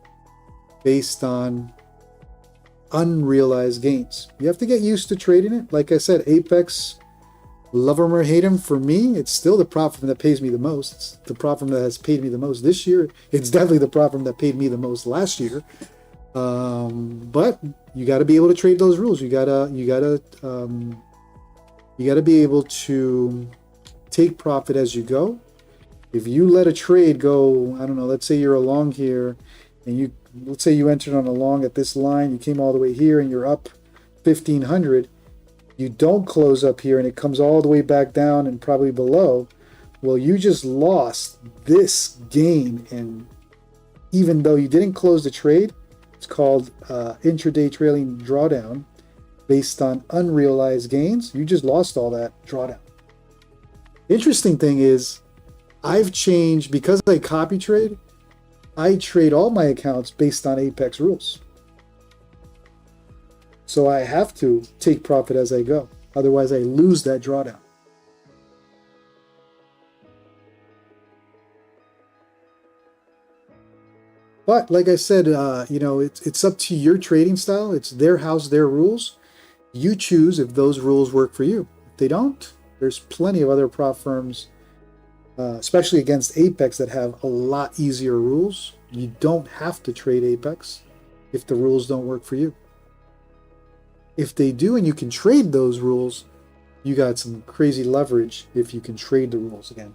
based on unrealized gains. You have to get used to trading it. Like I said, Apex, love him or hate him, for me, it's still the prop firm that pays me the most. It's the prop firm that has paid me the most this year. It's definitely the prop firm that paid me the most last year. But you got to be able to trade those rules. You gotta be able to take profit as you go. If you let a trade go, I don't know, let's say you're along here, and let's say you entered on a long at this line, you came all the way here, and you're up 1,500. You don't close up here and it comes all the way back down and probably below, well, you just lost this gain. And even though you didn't close the trade, it's called intraday trailing drawdown based on unrealized gains. You just lost all that drawdown. Interesting thing is, I've changed, because I copy trade, I trade all my accounts based on Apex rules. So I have to take profit as I go. Otherwise, I lose that drawdown. But like I said, it's up to your trading style. It's their house, their rules. You choose if those rules work for you. If they don't, there's plenty of other prop firms, especially against Apex, that have a lot easier rules. You don't have to trade Apex if the rules don't work for you. If they do and you can trade those rules, you got some crazy leverage if you can trade the rules again.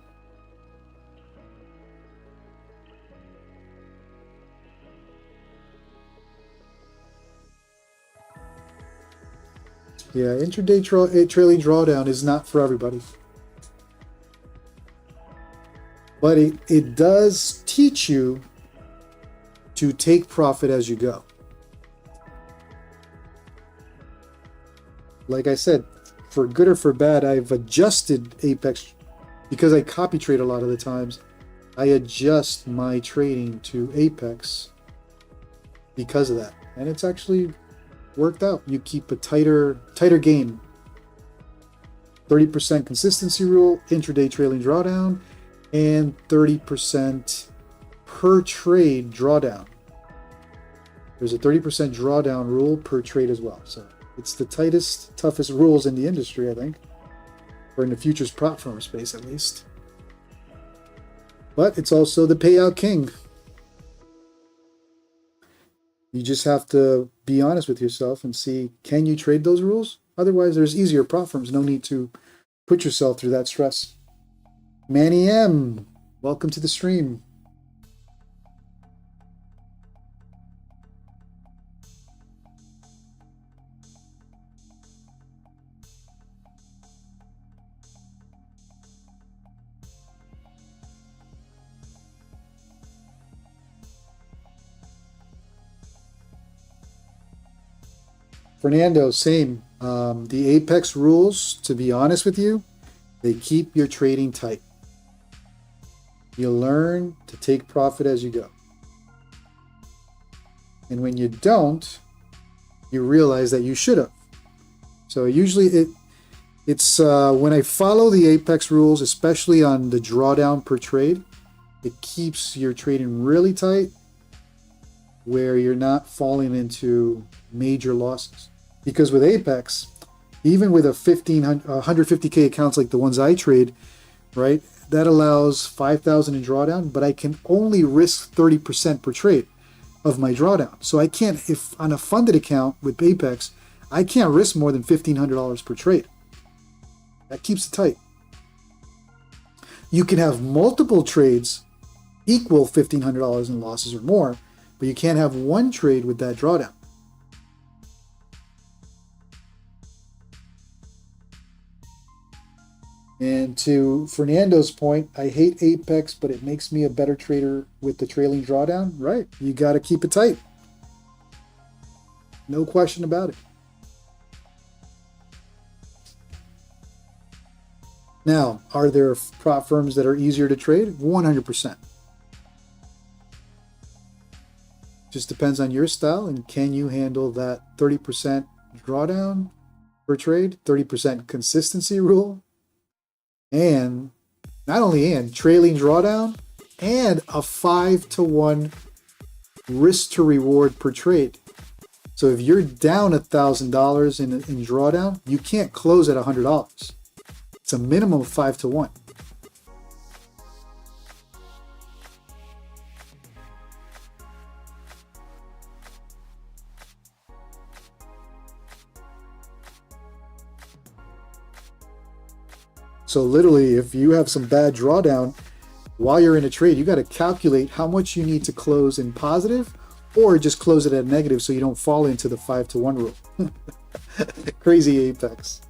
Yeah, intraday trailing drawdown is not for everybody. But it does teach you to take profit as you go. Like I said, for good or for bad, I've adjusted Apex because I copy trade a lot of the times. I adjust my trading to Apex because of that. And it's actually worked out. You keep a tighter game. 30% consistency rule, intraday trailing drawdown, and 30% per trade drawdown. There's a 30% drawdown rule per trade as well. So it's the tightest, toughest rules in the industry, I think, or in the futures prop firm space at least. But it's also the payout king. You just have to be honest with yourself and see, can you trade those rules? Otherwise, there's easier prop firms. No need to put yourself through that stress. Manny M, welcome to the stream. Fernando, same. The Apex rules, to be honest with you, they keep your trading tight. You learn to take profit as you go. And when you don't, you realize that you should have. So usually it's when I follow the Apex rules, especially on the drawdown per trade, it keeps your trading really tight where you're not falling into major losses. Because with Apex, even with 150K accounts like the ones I trade, right, that allows 5,000 in drawdown, but I can only risk 30% per trade of my drawdown. So I can't, if on a funded account with Apex, I can't risk more than $1,500 per trade. That keeps it tight. You can have multiple trades equal $1,500 in losses or more, but you can't have one trade with that drawdown. And to Fernando's point, I hate Apex, but it makes me a better trader with the trailing drawdown. Right. You got to keep it tight. No question about it. Now, are there prop firms that are easier to trade? 100%. Just depends on your style and can you handle that 30% drawdown per trade, 30% consistency rule. And not only trailing drawdown and a 5-to-1 risk to reward per trade. So if you're down $1,000 in drawdown, you can't close at $100. It's a minimum of 5-to-1. So literally, if you have some bad drawdown while you're in a trade, you got to calculate how much you need to close in positive or just close it at negative so you don't fall into the 5-to-1 rule. Crazy Apex.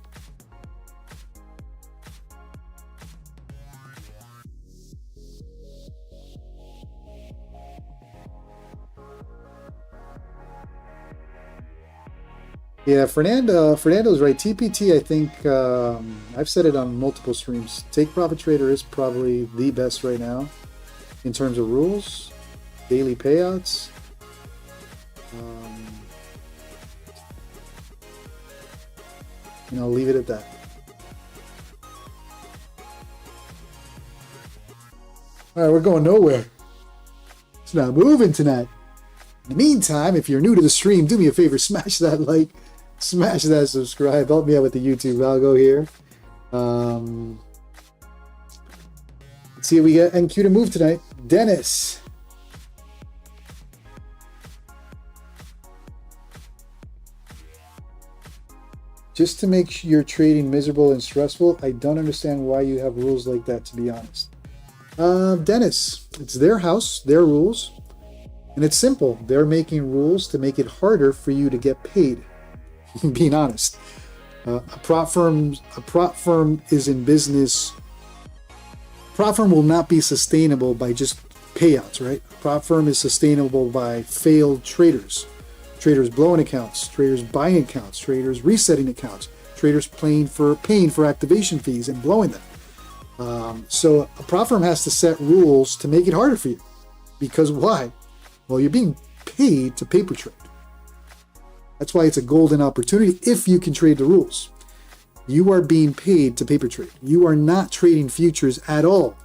Yeah, Fernando's right. TPT, I think, I've said it on multiple streams. Take Profit Trader is probably the best right now in terms of rules. daily payouts. And I'll leave it at that. All right, we're going nowhere. It's not moving tonight. In the meantime, if you're new to the stream, do me a favor, smash that like, smash that subscribe, help me out with the YouTube algo here. Let's see what we get NQ to move tonight. Dennis. Just to make your trading miserable and stressful, I don't understand why you have rules like that, to be honest. Dennis, it's their house, their rules, and it's simple. They're making rules to make it harder for you to get paid. Being honest, a prop firm is in business. Prop firm will not be sustainable by just payouts, right? A prop firm is sustainable by failed traders. Traders blowing accounts, traders buying accounts, traders resetting accounts, traders paying for activation fees and blowing them. So a prop firm has to set rules to make it harder for you. Because why? Well, you're being paid to paper trade. That's why it's a golden opportunity if you can trade the rules. You are being paid to paper trade. You are not trading futures at all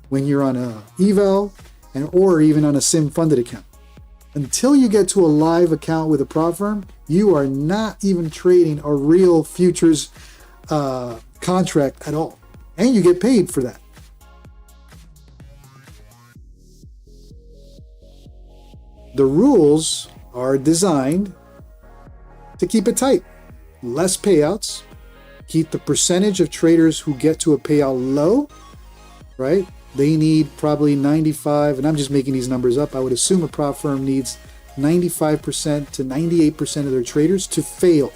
when you're on a eval or even on a sim funded account. Until you get to a live account with a prop firm, you are not even trading a real futures contract at all. And you get paid for that. The rules are designed to keep it tight. Less payouts, keep the percentage of traders who get to a payout low, right? They need probably 95, and I'm just making these numbers up. I would assume a prop firm needs 95% to 98% of their traders to fail.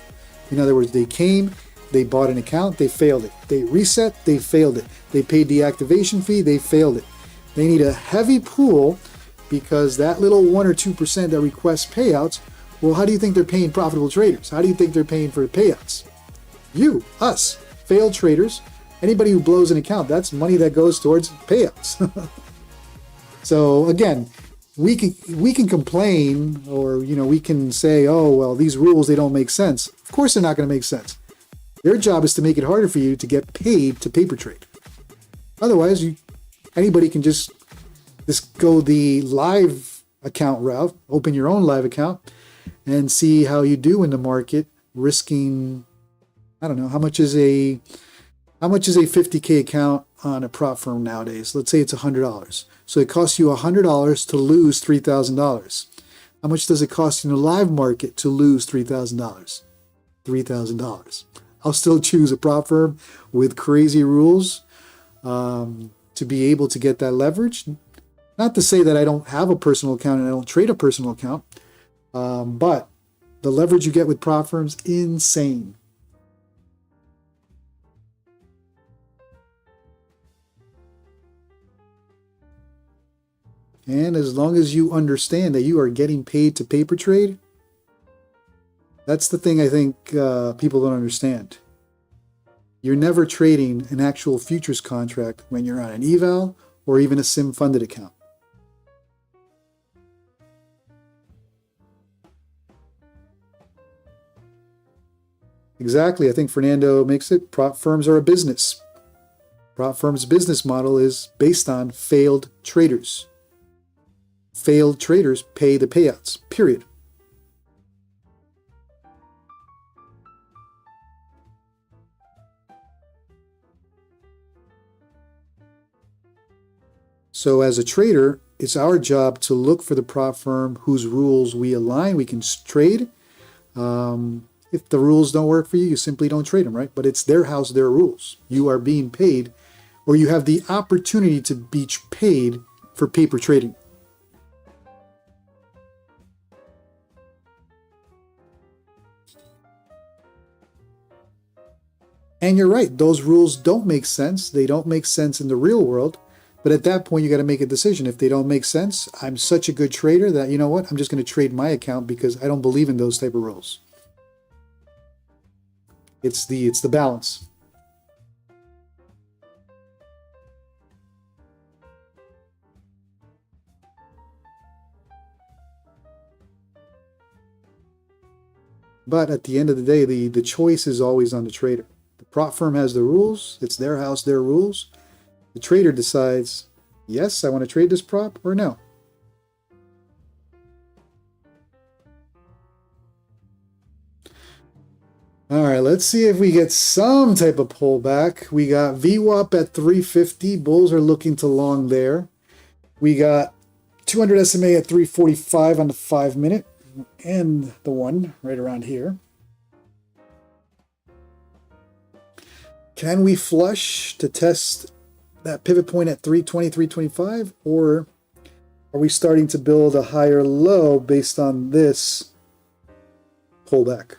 In other words, they came, they bought an account, they failed it. They reset, they failed it. They paid the activation fee, they failed it. They need a heavy pool because that little 1 or 2% that requests payouts, well, how do you think they're paying profitable traders? How do you think they're paying for payouts? You, us, failed traders. Anybody who blows an account, that's money that goes towards payouts. So again, we can complain, or we can say, oh well, these rules, they don't make sense. Of course they're not going to make sense. Their job is to make it harder for you to get paid to paper trade. Otherwise, anybody can just go the live account route, open your own live account, and see how you do in the market, risking, I don't know, how much is a 50K account on a prop firm nowadays? Let's say it's $100. So it costs you $100 to lose $3,000. How much does it cost you in the live market to lose $3,000? $3,000. I'll still choose a prop firm with crazy rules to be able to get that leverage. Not to say that I don't have a personal account and I don't trade a personal account, but the leverage you get with prop firms, insane. And as long as you understand that you are getting paid to paper trade, that's the thing I think people don't understand. You're never trading an actual futures contract when you're on an eval or even a sim funded account. Exactly. I think Fernando makes it. Prop firms are a business. Prop firms' business model is based on failed traders. Failed traders pay the payouts, period. So as a trader, it's our job to look for the prop firm whose rules we align. We can trade. If the rules don't work for you, you simply don't trade them, right? But it's their house, their rules. You are being paid, or you have the opportunity to be paid for paper trading. And you're right, those rules don't make sense. They don't make sense in the real world. But at that point, you got to make a decision. If they don't make sense, I'm such a good trader that, you know what, I'm just going to trade my account because I don't believe in those type of rules. It's the balance. But at the end of the day, the choice is always on the trader. The prop firm has the rules. It's their house, their rules. The trader decides, yes, I want to trade this prop, or no. All right, let's see if we get some type of pullback. We got VWAP at 350. Bulls are looking to long there. We got 200 SMA at 345 on the 5-minute and the one right around here. Can we flush to test that pivot point at 320, 325, or are we starting to build a higher low based on this pullback?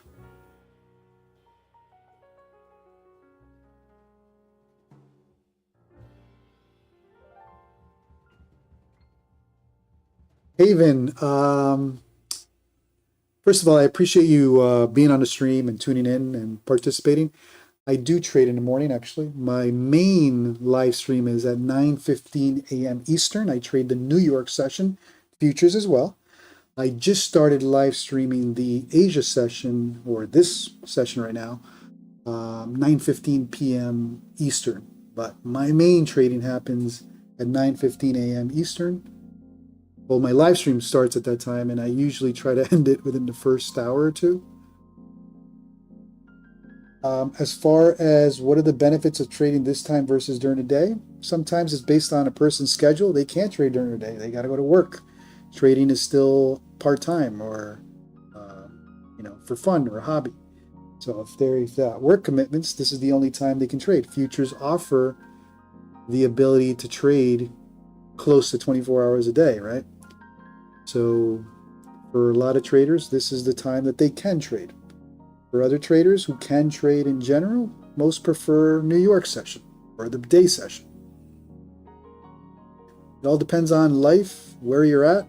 Haven, first of all, I appreciate you being on the stream and tuning in and participating. I do trade in the morning, actually. My main live stream is at 9:15 a.m. Eastern. I trade the New York session, futures as well. I just started live streaming the Asia session, or this session right now, 9:15 p.m. Eastern. But my main trading happens at 9:15 a.m. Eastern. Well, my live stream starts at that time, and I usually try to end it within the first hour or two. As far as what are the benefits of trading this time versus during the day, sometimes it's based on a person's schedule. They can't trade during the day. They got to go to work. Trading is still part-time or, for fun or a hobby. So if they've got work commitments, this is the only time they can trade. Futures offer the ability to trade close to 24 hours a day, right? So for a lot of traders, this is the time that they can trade. For other traders who can trade in general, most prefer New York session or the day session. It all depends on life, where you're at.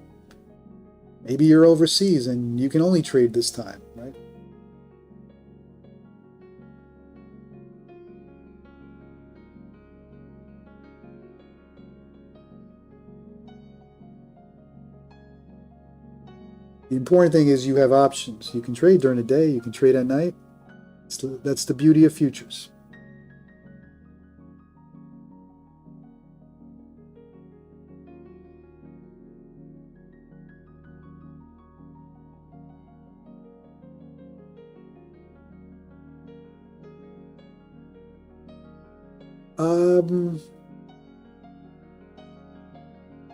Maybe you're overseas and you can only trade this time, right? The important thing is you have options. You can trade during the day, you can trade at night. That's the beauty of futures.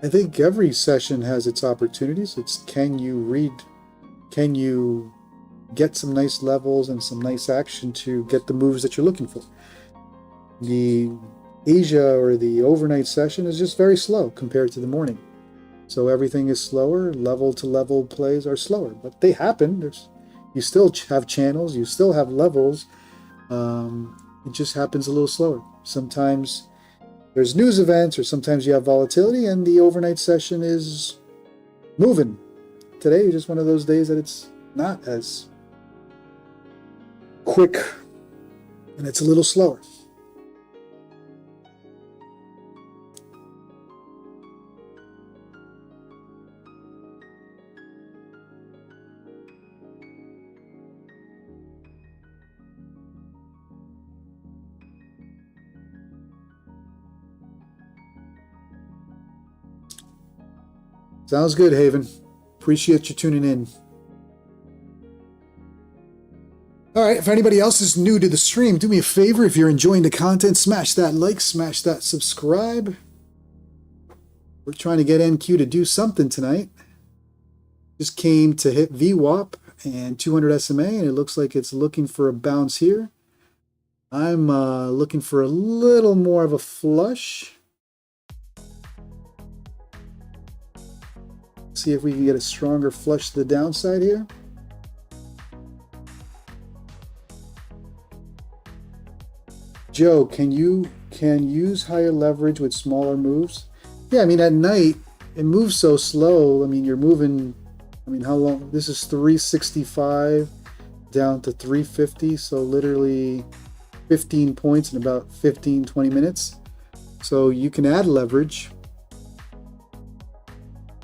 I think every session has its opportunities. It's can you get some nice levels and some nice action to get the moves that you're looking for. The Asia or the overnight session is just very slow compared to the morning. So everything is slower. Level to level plays are slower, but they happen. You still have channels, you still have levels. It just happens a little slower. Sometimes there's news events, or sometimes you have volatility, and the overnight session is moving. Today is just one of those days that it's not as quick, and it's a little slower. Sounds good, Haven. Appreciate you tuning in. All right, if anybody else is new to the stream, do me a favor. If you're enjoying the content, smash that like, smash that subscribe. We're trying to get NQ to do something tonight. Just came to hit VWAP and 200 SMA, and it looks like it's looking for a bounce here. I'm looking for a little more of a flush. See if we can get a stronger flush to the downside here. Joe, can you use higher leverage with smaller moves? Yeah, I mean at night it moves so slow. I mean you're moving. I mean how long? This is 365 down to 350, so literally 15 points in about 15-20 minutes. So you can add leverage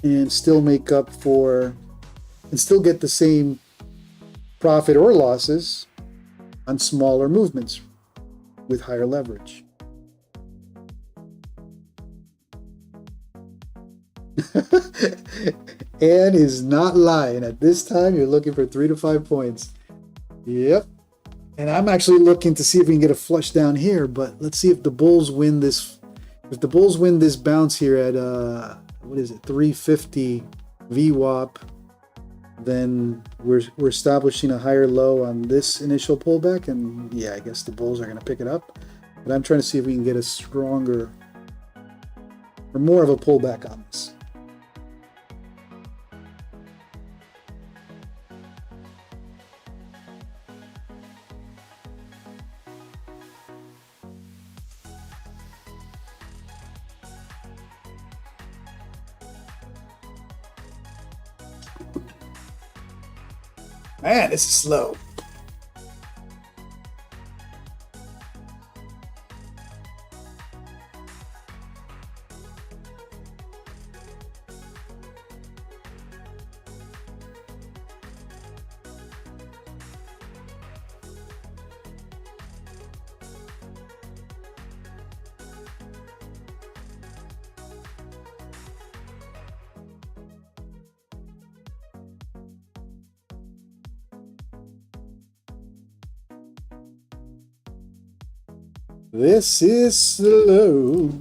and still make up for, and still get the same profit or losses on smaller movements with higher leverage. Ann is not lying. At this time, you're looking for 3 to 5 points. Yep. And I'm actually looking to see if we can get a flush down here, but let's see if the Bulls win this. If the Bulls win this bounce here at, what is it, 350 VWAP, then we're establishing a higher low on this initial pullback. And yeah, I guess the Bulls are going to pick it up. But I'm trying to see if we can get a stronger or more of a pullback on this. Man, this is slow. This is slow.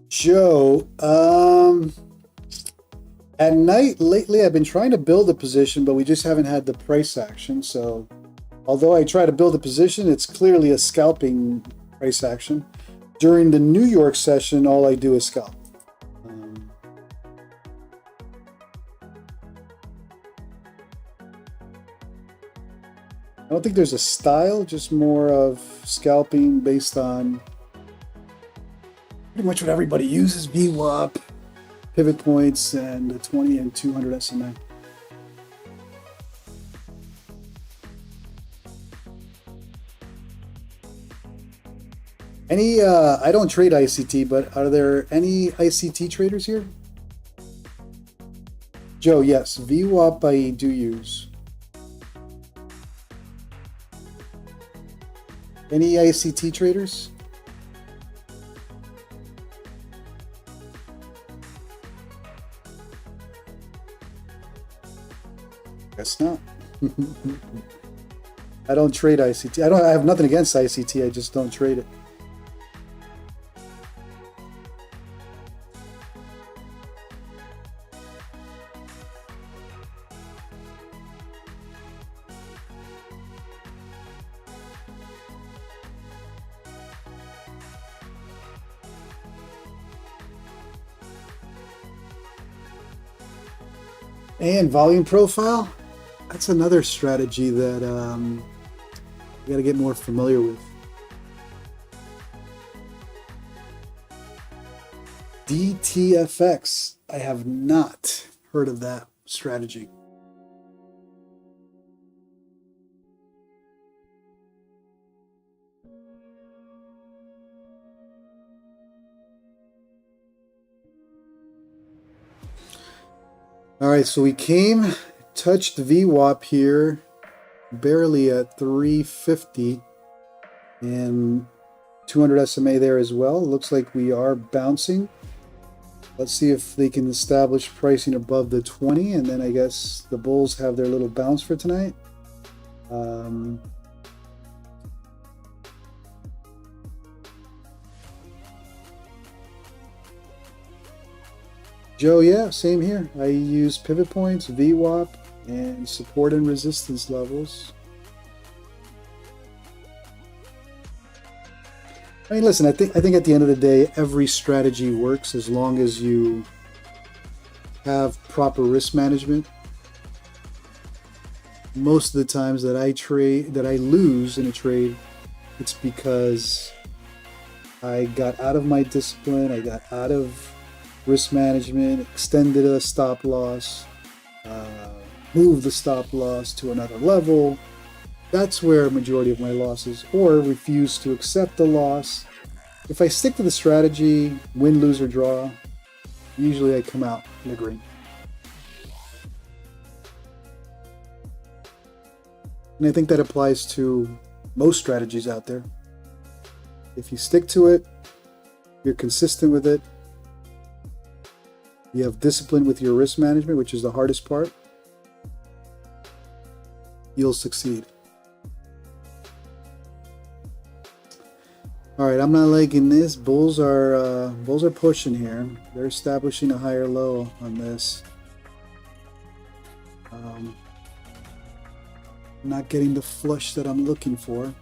Joe, at night lately I've been trying to build a position, but we just haven't had the price action. So although I try to build a position, it's clearly a scalping price action. During the New York session, all I do is scalp. I don't think there's a style, just more of scalping based on pretty much what everybody uses, VWAP, pivot points, and the 20 and 200 SMA. Any, I don't trade ICT, but are there any ICT traders here? Joe, yes, VWAP I do use. Any ICT traders? Guess not. I don't trade ICT. I have nothing against ICT, I just don't trade it. And volume profile, that's another strategy that you got to get more familiar with. DTFX, I have not heard of that strategy. All right, so we touched VWAP here, barely at 350, and 200 SMA there as well. Looks like we are bouncing. Let's see if they can establish pricing above the 20, and then I guess the Bulls have their little bounce for tonight. Joe, yeah, same here. I use pivot points, VWAP, and support and resistance levels. I mean, listen, I think at the end of the day, every strategy works as long as you have proper risk management. Most of the times that I lose in a trade, it's because I got out of my discipline, I got out of risk management, extended a stop loss, moved the stop loss to another level. That's where a majority of my losses, or refuse to accept the loss. If I stick to the strategy, win, lose, or draw, usually I come out in the green. And I think that applies to most strategies out there. If you stick to it, you're consistent with it, you have discipline with your risk management, which is the hardest part, you'll succeed. All right, I'm not liking this. Bulls are pushing here. They're establishing a higher low on this. Not getting the flush that I'm looking for.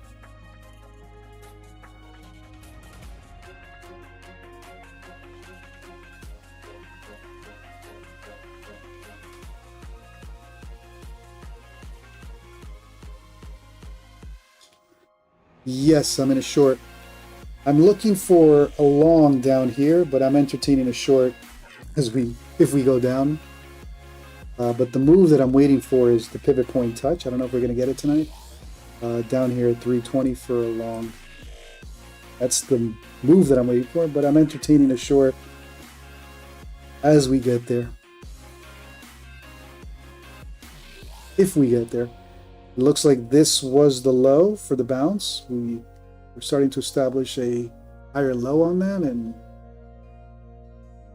Yes, I'm in a short. I'm looking for a long down here, but I'm entertaining a short if we go down. But the move that I'm waiting for is the pivot point touch. I don't know if we're going to get it tonight. Down here at 320 for a long. That's the move that I'm waiting for, but I'm entertaining a short as we get there. If we get there. It looks like this was the low for the bounce. We're starting to establish a higher low on that, and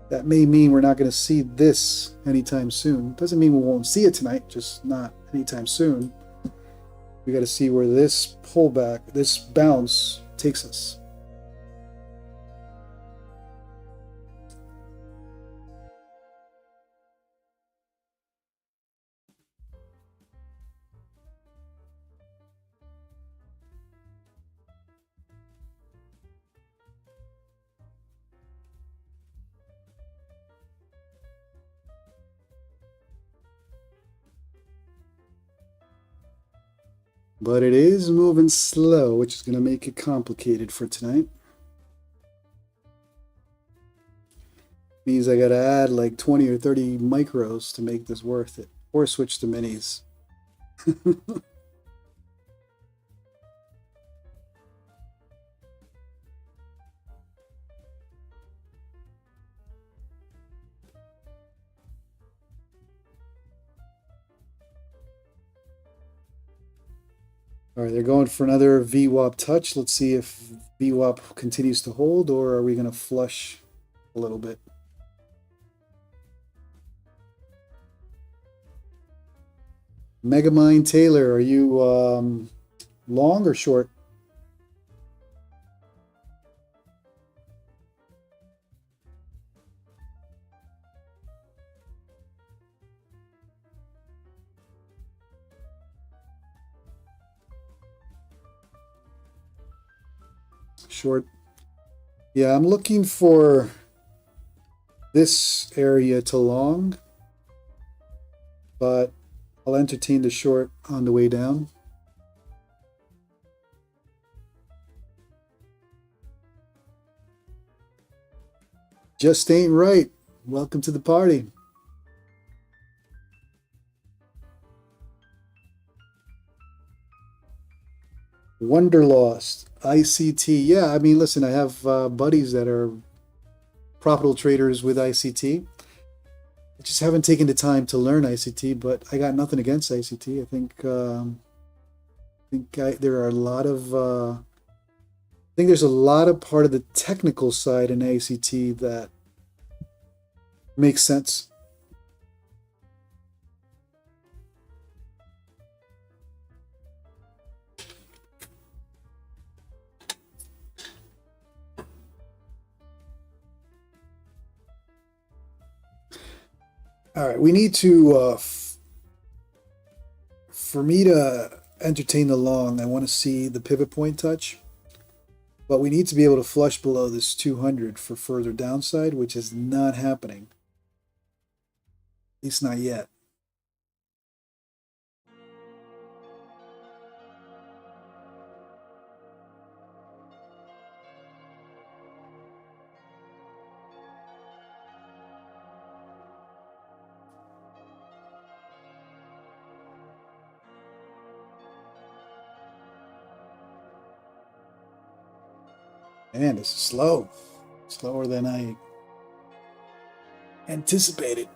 that may mean we're not going to see this anytime soon. Doesn't mean we won't see it tonight, just not anytime soon. We got to see where this pullback, this bounce takes us. But it is moving slow, which is going to make it complicated for tonight. Means I got to add like 20 or 30 micros to make this worth it. Or switch to minis. All right, they're going for another VWAP touch. Let's see if VWAP continues to hold, or are we going to flush a little bit? Megamind Taylor, are you long or short? Short. Yeah, I'm looking for this area to long, but I'll entertain the short on the way down. Just ain't right. Welcome to the party. Wonderlost, ICT. Yeah, I mean, listen, I have buddies that are profitable traders with ICT. I just haven't taken the time to learn ICT, but I got nothing against ICT. I think there are a lot of I think there's a lot of part of the technical side in ICT that makes sense. All right, we need to, for me to entertain the long, I want to see the pivot point touch, but we need to be able to flush below this 200 for further downside, which is not happening. At least not yet. Man, this is slow. Slower than I anticipated.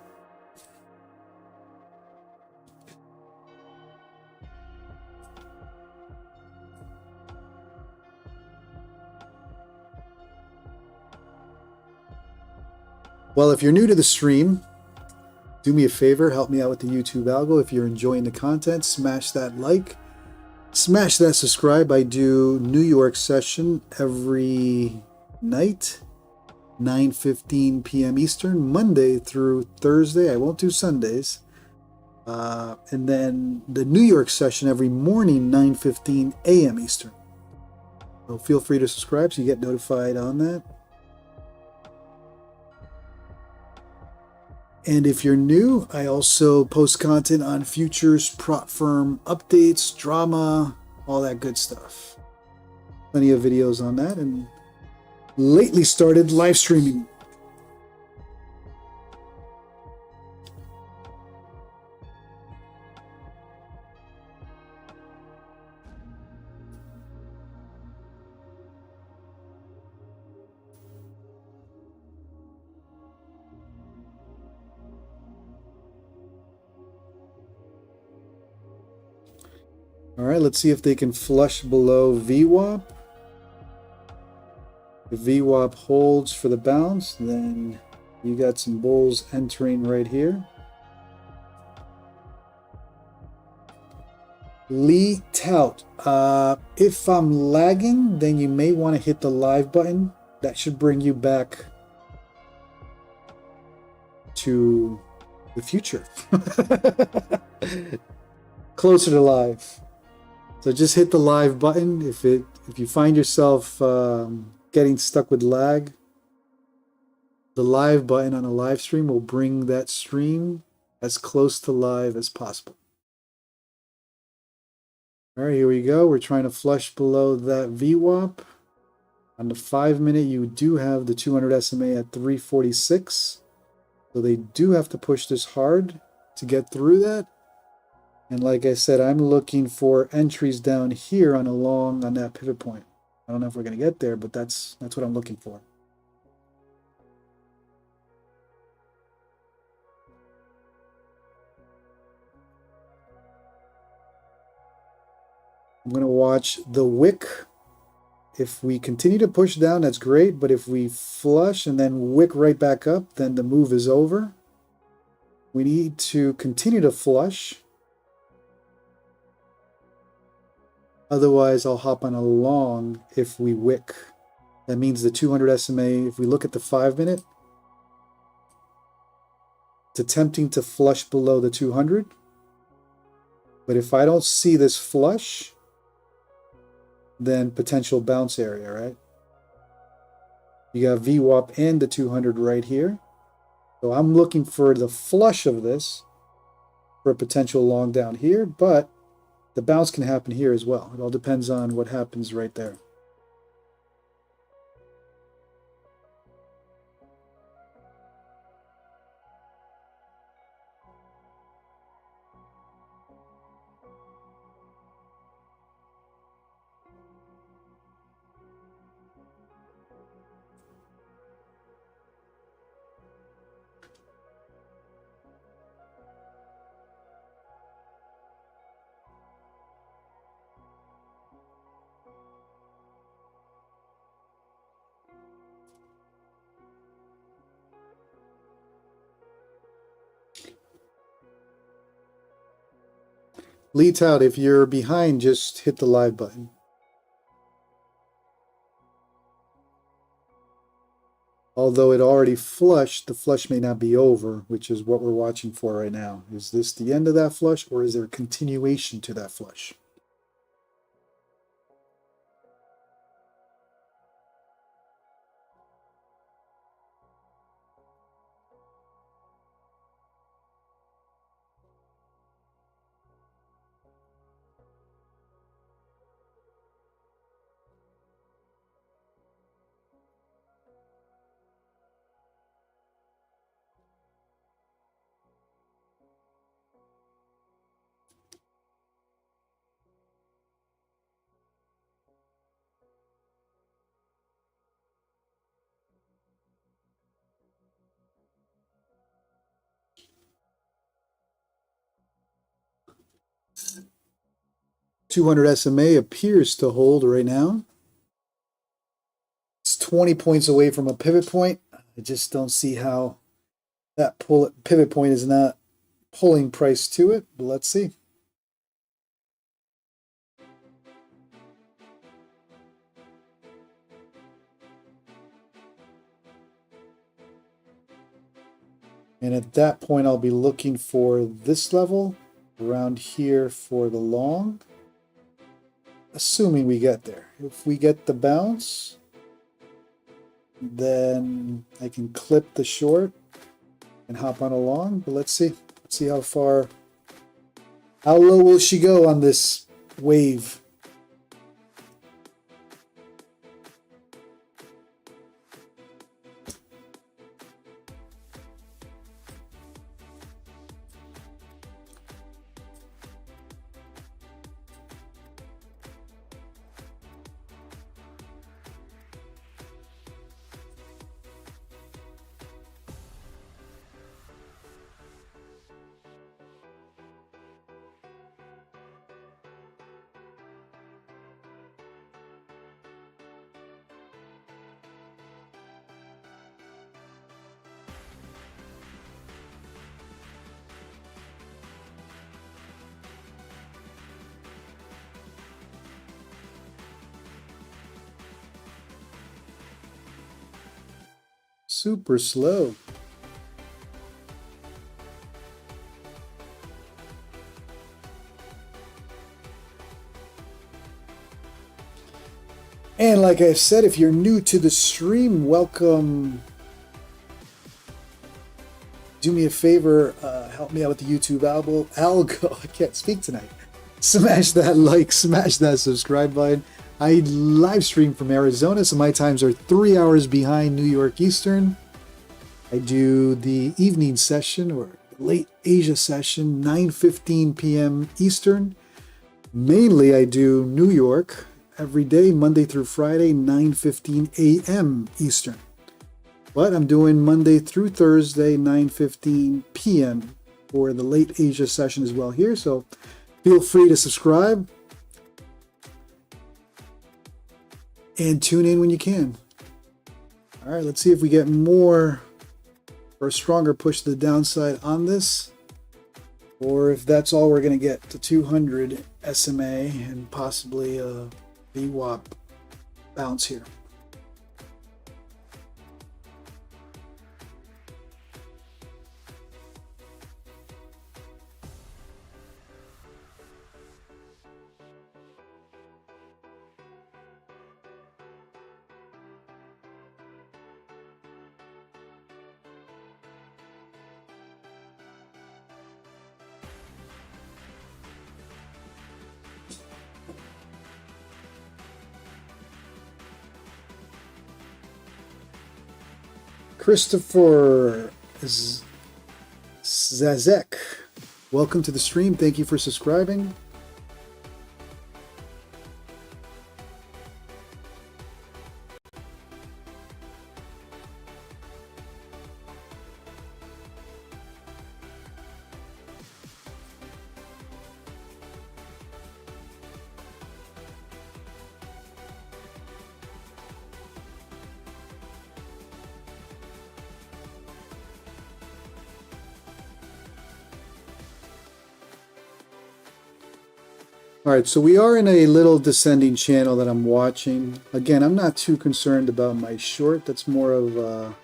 Well, if you're new to the stream, do me a favor, help me out with the YouTube algo. If you're enjoying the content, smash that like, smash that subscribe. I do New York session every night, 9:15 p.m. Eastern, Monday through Thursday. I won't do Sundays. And then the New York session every morning, 9:15 a.m. Eastern. So feel free to subscribe so you get notified on that. And if you're new, I also post content on futures, prop firm updates, drama, all that good stuff. Plenty of videos on that, and lately started live streaming. All right, let's see if they can flush below VWAP. If VWAP holds for the bounce, then you got some bulls entering right here. Lee Tout. If I'm lagging, then you may want to hit the live button. That should bring you back to the future. Closer to live. So just hit the live button. If you find yourself getting stuck with lag, the live button on a live stream will bring that stream as close to live as possible. All right, here we go. We're trying to flush below that VWAP. On the 5-minute, you do have the 200 SMA at 346. So they do have to push this hard to get through that. And like I said, I'm looking for entries down here on a long on that pivot point. I don't know if we're going to get there, but that's what I'm looking for. I'm going to watch the wick. If we continue to push down, that's great. But if we flush and then wick right back up, then the move is over. We need to continue to flush. Otherwise, I'll hop on a long if we wick. That means the 200 SMA, if we look at the 5-minute, it's attempting to flush below the 200. But if I don't see this flush, then potential bounce area, right? You got VWAP and the 200 right here. So I'm looking for the flush of this for a potential long down here, but the bounce can happen here as well. It all depends on what happens right there. Leads out. If you're behind, just hit the live button. Although it already flushed, the flush may not be over, which is what we're watching for right now. Is this the end of that flush, or is there a continuation to that flush? $200 SMA appears to hold right now. It's 20 points away from a pivot point. I just don't see how That pivot point is not pulling price to it, but let's see. And at that point, I'll be looking for this level around here for the long, assuming we get there. If we get the bounce, then I can clip the short and hop on a long. But let's see. Let's see how low will she go on this wave. Super slow. And like I said, if you're new to the stream, welcome. Do me a favor, help me out with the YouTube algo. I can't speak tonight. Smash that like, smash that subscribe button. I live stream from Arizona, so my times are 3 hours behind New York Eastern. I do the evening session or late Asia session, 9:15 p.m. Eastern. Mainly I do New York every day, Monday through Friday, 9:15 a.m. Eastern. But I'm doing Monday through Thursday, 9:15 p.m. for the late Asia session as well here. So feel free to subscribe and tune in when you can. All right, let's see if we get more or a stronger push to the downside on this, or if that's all we're going to get, to 200 SMA and possibly a VWAP bounce here. Christopher Zazek, welcome to the stream. Thank you for subscribing. All right, so we are in a little descending channel that I'm watching. Again, I'm not too concerned about my short. That's more of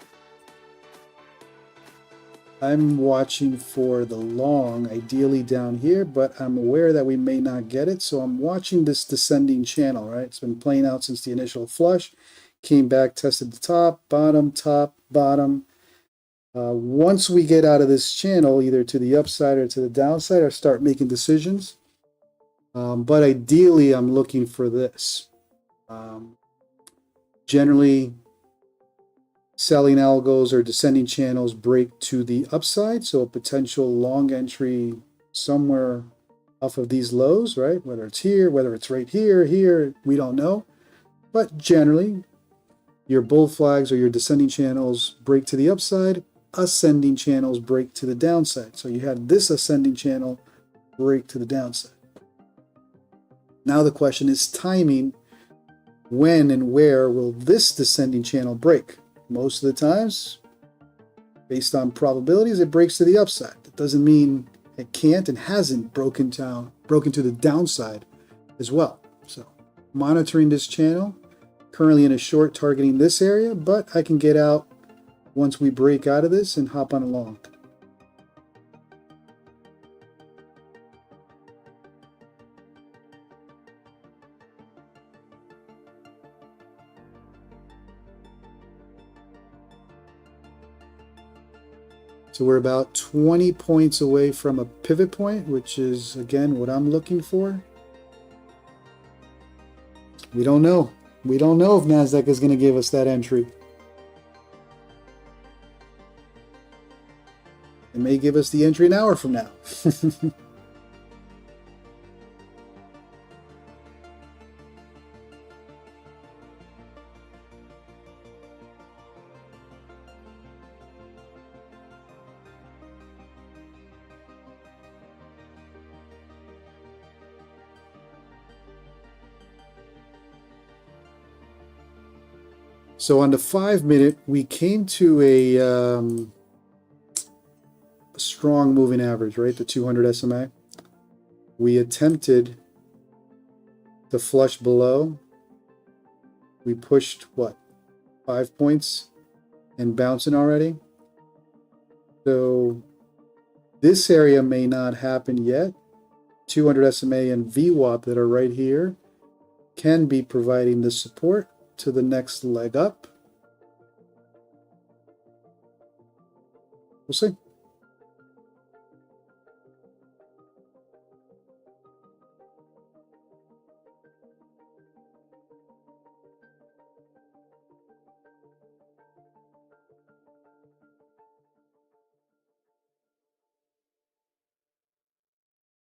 I'm watching for the long, ideally down here, but I'm aware that we may not get it. So I'm watching this descending channel, right? It's been playing out since the initial flush. Came back, tested the top, bottom. Once we get out of this channel, either to the upside or to the downside, I start making decisions. But ideally, I'm looking for this. Generally, selling algos or descending channels break to the upside, so a potential long entry somewhere off of these lows, right? Whether it's here, whether it's right here, we don't know. But generally, your bull flags or your descending channels break to the upside, ascending channels break to the downside. So you had this ascending channel break to the downside. Now the question is timing. When and where will this descending channel break? Most of the times, Based on probabilities, it breaks to the upside. That doesn't mean it can't and hasn't broken to the downside as well. So monitoring this channel, currently in a short targeting this area, but I can get out once we break out of this and hop on a long. So we're about 20 points away from a pivot point, which is, again, what I'm looking for. We don't know. We don't know if NASDAQ is going to give us that entry. It may give us the entry an hour from now. So on the 5-minute, we came to a strong moving average, right? The 200 SMA. We attempted to flush below. We pushed, what, 5 points and bouncing already. So this area may not happen yet. 200 SMA and VWAP that are right here can be providing the support to the next leg up. We'll see.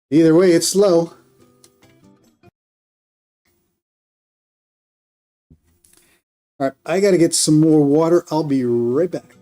Either way, it's slow. All right, I got to get some more water. I'll be right back.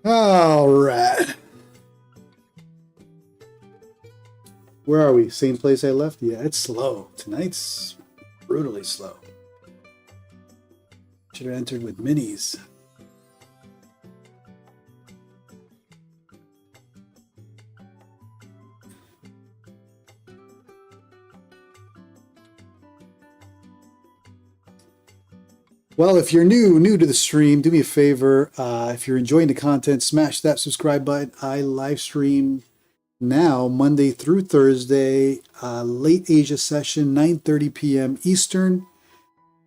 All right. Where are we? Same place I left? Yeah, it's slow. Tonight's brutally slow. Should have entered with minis. Well, if you're new to the stream, do me a favor. If you're enjoying the content, smash that subscribe button. I live stream now, Monday through Thursday, late Asia session, 9:30 p.m. Eastern.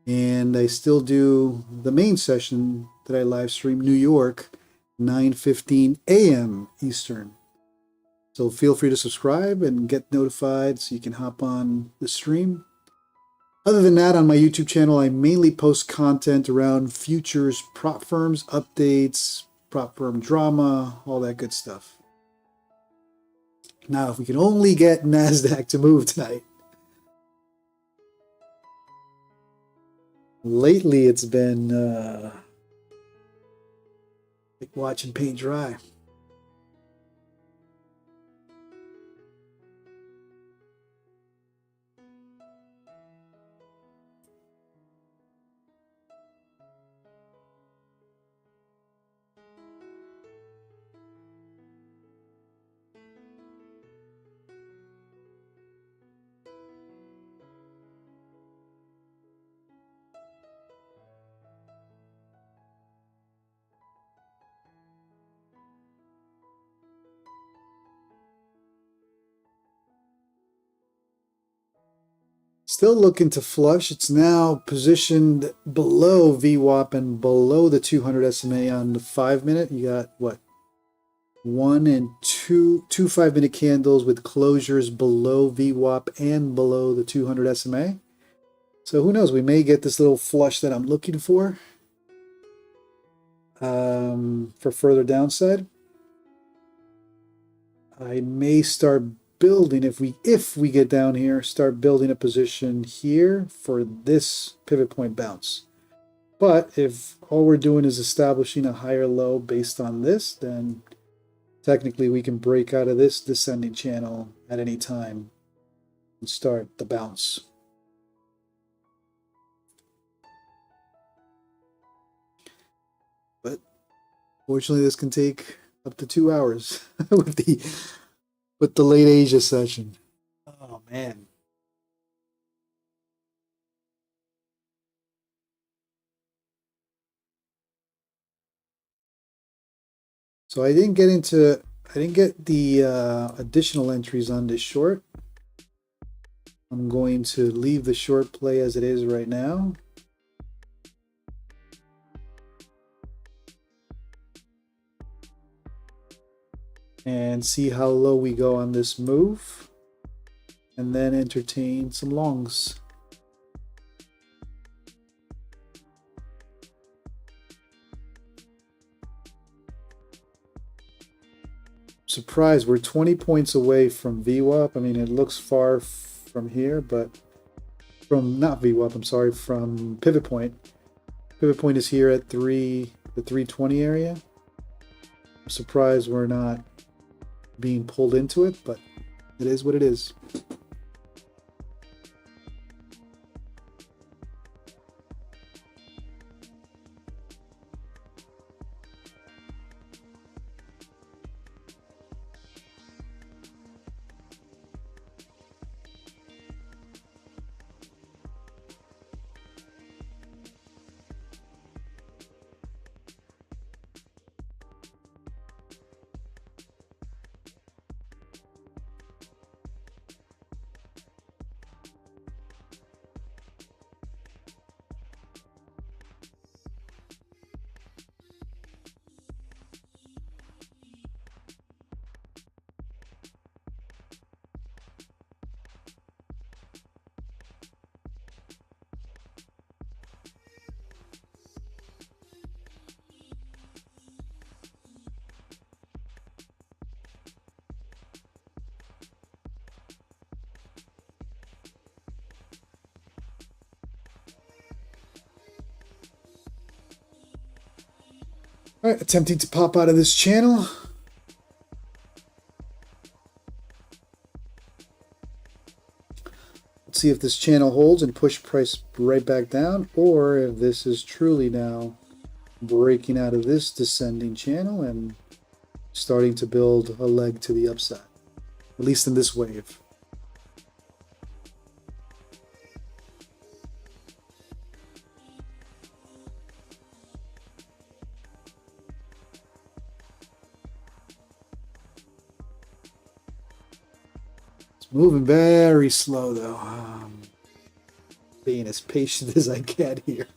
And I still do the main session that I live stream, New York, 9:15 a.m. Eastern. So feel free to subscribe and get notified so you can hop on the stream. Other than that, on my YouTube channel, I mainly post content around futures, prop firms, updates, prop firm drama, all that good stuff. Now, if we can only get NASDAQ to move tonight. Lately, it's been like watching paint dry. Still looking to flush. It's now positioned below VWAP and below the 200 SMA on the 5-minute. You got what? 1 and 2 5-minute candles with closures below VWAP and below the 200 SMA. So who knows? We may get this little flush that I'm looking for further downside. I may start building if we get down here, start building a position here for this pivot point bounce. But if all we're doing is establishing a higher low based on this, then technically we can break out of this descending channel at any time and start the bounce. But fortunately, this can take up to 2 hours with the late Asia session. Oh man. So I didn't get the additional entries on this short. I'm going to leave the short play as it is right now. And see how low we go on this move. And then entertain some longs. Surprised we're 20 points away from VWAP. I mean, it looks far from here, but from not VWAP, I'm sorry, from pivot point. Pivot point is here at the 320 area. I'm surprised we're not being pulled into it, but it is what it is. All right, attempting to pop out of this channel. Let's see if this channel holds and push price right back down, or if this is truly now breaking out of this descending channel and starting to build a leg to the upside, at least in this wave. Moving very slow though. Being as patient as I can here.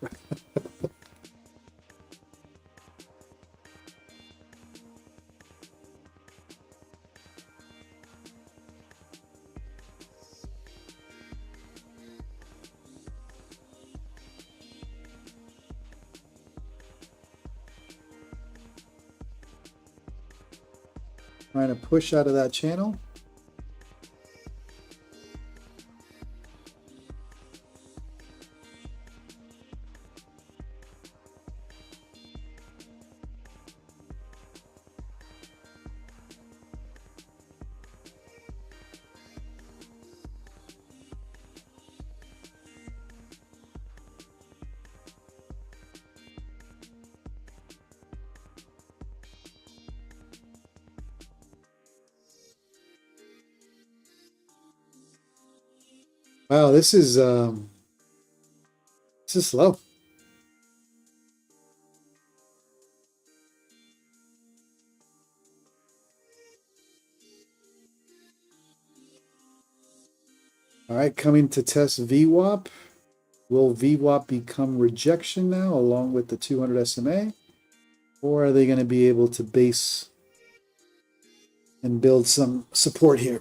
Trying to push out of that channel. Wow, this is slow. All right, coming to test VWAP. Will VWAP become rejection now along with the 200 SMA? Or are they going to be able to base and build some support here?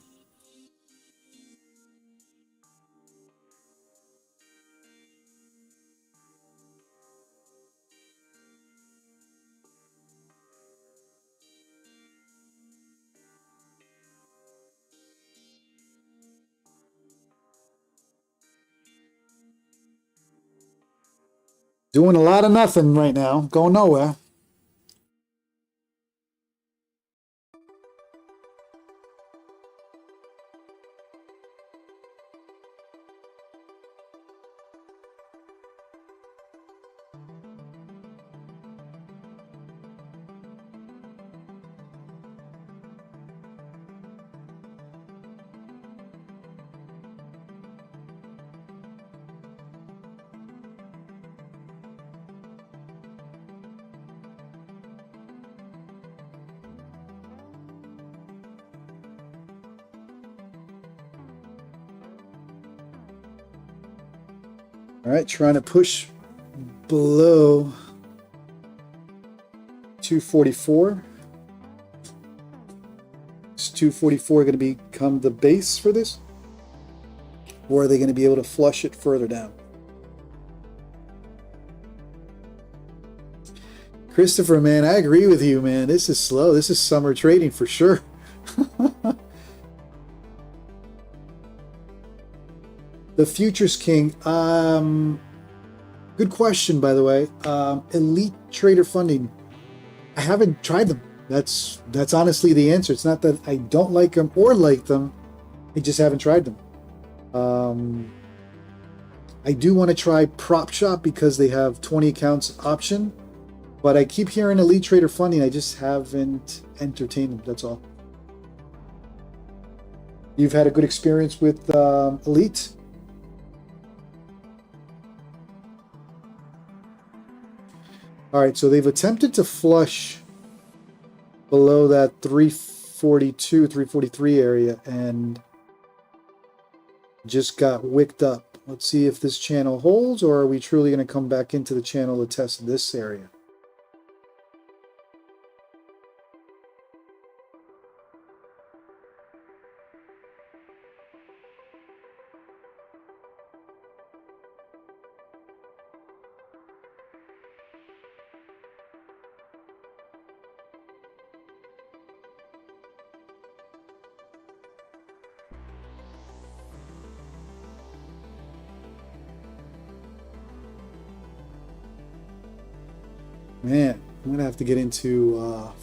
Doing a lot of nothing right now, going nowhere. All right, trying to push below 244. Is 244 going to become the base for this? Or are they going to be able to flush it further down? Christopher, man, I agree with you, man. This is slow. This is summer trading for sure. The Futures King. Good question, by the way. Elite Trader Funding. I haven't tried them. That's honestly the answer. It's not that I don't like them or like them. I just haven't tried them. I do want to try Prop Shop because they have 20 accounts option. But I keep hearing Elite Trader Funding. I just haven't entertained them. That's all. You've had a good experience with Elite? All right, so they've attempted to flush below that 342, 343 area and just got wicked up. Let's see if this channel holds, or are we truly going to come back into the channel to test this area? Man, I'm gonna have to get into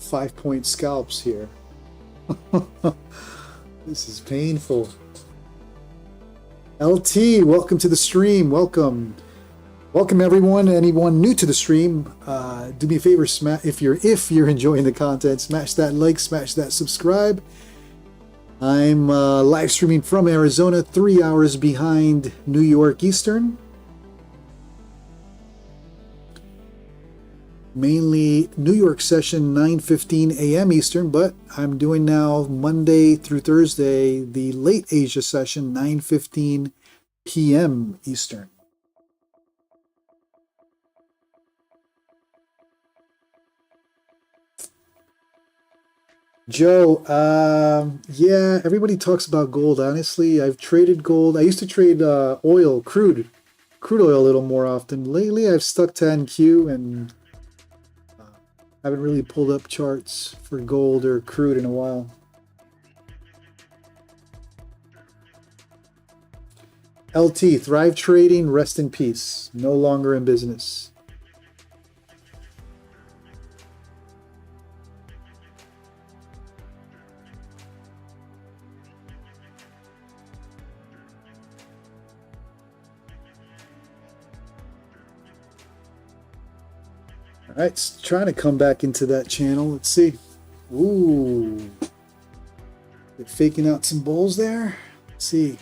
5-point scalps here. This is painful. LT, welcome to the stream. Welcome everyone. Anyone new to the stream, do me a favor, if you're enjoying the content, smash that like, smash that subscribe. I'm live streaming from Arizona, 3 hours behind New York Eastern. Mainly New York session 9:15 a.m. Eastern, but I'm doing now Monday through Thursday the late Asia session 9:15 p.m. Eastern. Joe, yeah, everybody talks about gold. Honestly, I've traded gold. I used to trade oil, crude oil a little more often. Lately, I've stuck to NQ and haven't really pulled up charts for gold or crude in a while. LT, Thrive Trading, rest in peace. No longer in business. All right, it's trying to come back into that channel. Let's see. Ooh. They're faking out some bulls there. Let's see.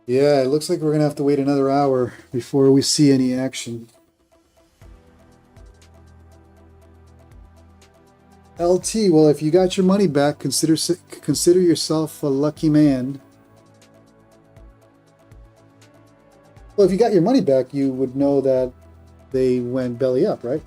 Yeah, it looks like we're going to have to wait another hour before we see any action. LT, well, if you got your money back, consider yourself a lucky man. Well, if you got your money back, you would know that they went belly up, right?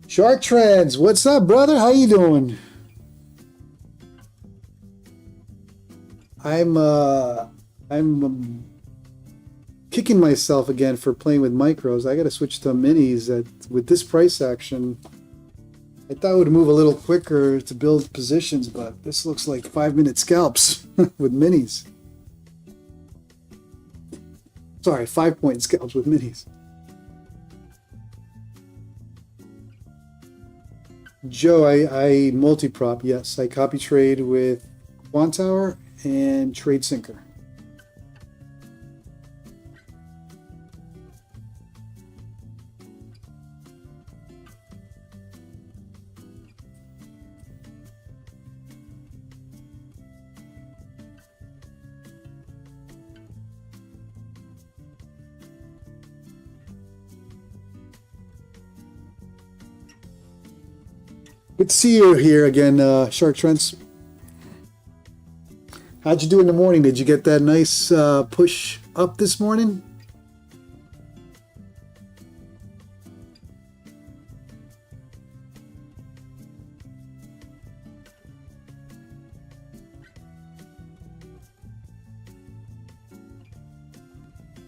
Shark Trends, what's up, brother? How you doing? I'm kicking myself again for playing with micros. I got to switch to minis. With this price action, I thought it would move a little quicker to build positions, but this looks like 5-minute scalps with minis. Sorry, 5-point scalps with minis. Joe, I multi-prop, yes. I copy trade with Quantower and Tradesyncer. Good to see you here again, Shark Trends. How'd you do in the morning? Did you get that nice push up this morning?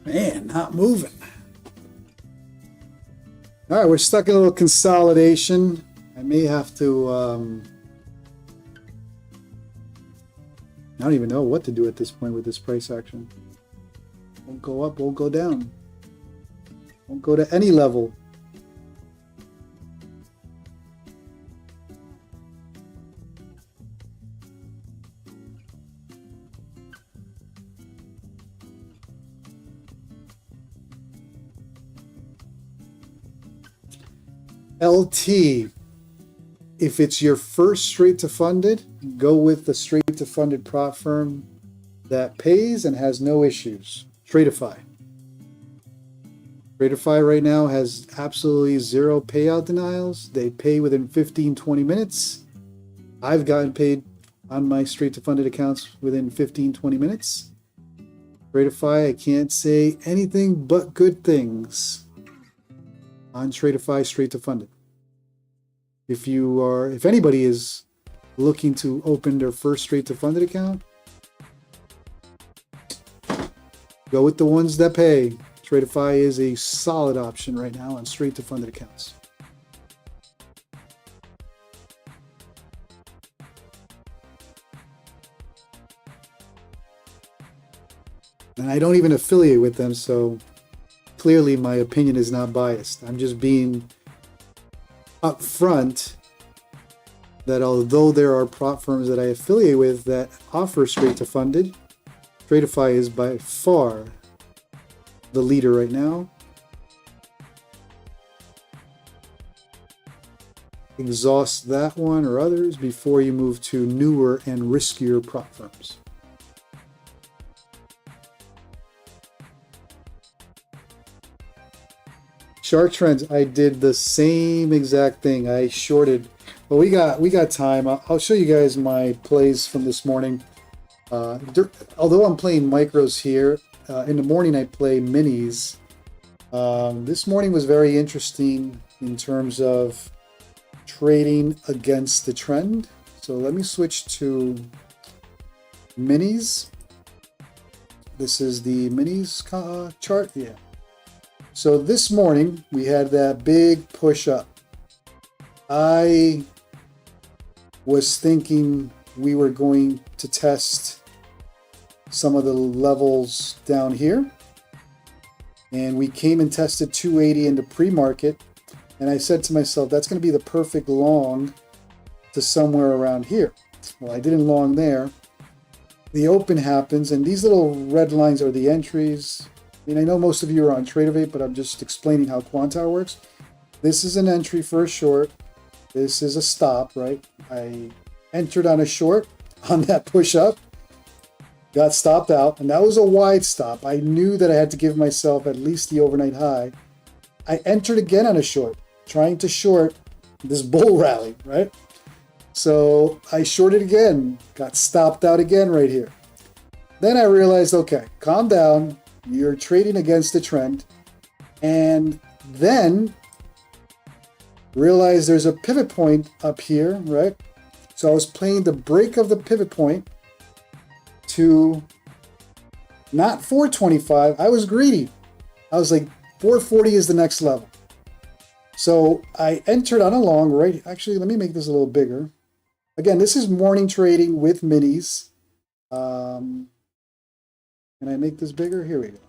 Man, not moving. All right, we're stuck in a little consolidation. I may have to, I don't even know what to do at this point with this price action. Won't go up, won't go down. Won't go to any level. LT. If it's your first straight to funded, go with the straight to funded prop firm that pays and has no issues. Tradeify. Tradeify right now has absolutely zero payout denials. They pay within 15-20 minutes. I've gotten paid on my straight to funded accounts within 15-20 minutes. Tradeify, I can't say anything but good things on Tradeify straight to funded. If anybody is looking to open their first straight to funded account, go with the ones that pay. Tradeify is a solid option right now on straight to funded accounts. And I don't even affiliate with them, so clearly my opinion is not biased. I'm just being upfront that although there are prop firms that I affiliate with that offer straight to funded, Tradeify is by far the leader right now. Exhaust that one or others before you move to newer and riskier prop firms. Shark Trends, I did the same exact thing. I shorted, but we got time. I'll show you guys my plays from this morning. Although I'm playing micros here, in the morning I play minis. This morning was very interesting in terms of trading against the trend. So let me switch to minis. This is the minis chart. Yeah. So this morning we had that big push up. I was thinking we were going to test some of the levels down here. And we came and tested 280 into pre-market. And I said to myself, that's going to be the perfect long to somewhere around here. Well, I didn't long there. The open happens, and these little red lines are the entries. I mean, I know most of you are on Tradeify, but I'm just explaining how Quantower works. This is an entry for a short. This is a stop, right? I entered on a short on that push up, got stopped out, and that was a wide stop. I knew that I had to give myself at least the overnight high. I entered again on a short, trying to short this bull rally, right? So I shorted again, got stopped out again right here. Then I realized, okay, calm down. You're trading against the trend. And then realized there's a pivot point up here, right? So I was playing the break of the pivot point to not 425. I was greedy. I was like, 440 is the next level. So I entered on a long, right? Actually, let me make this a little bigger. Again, this is morning trading with minis. Can I make this bigger? Here we go.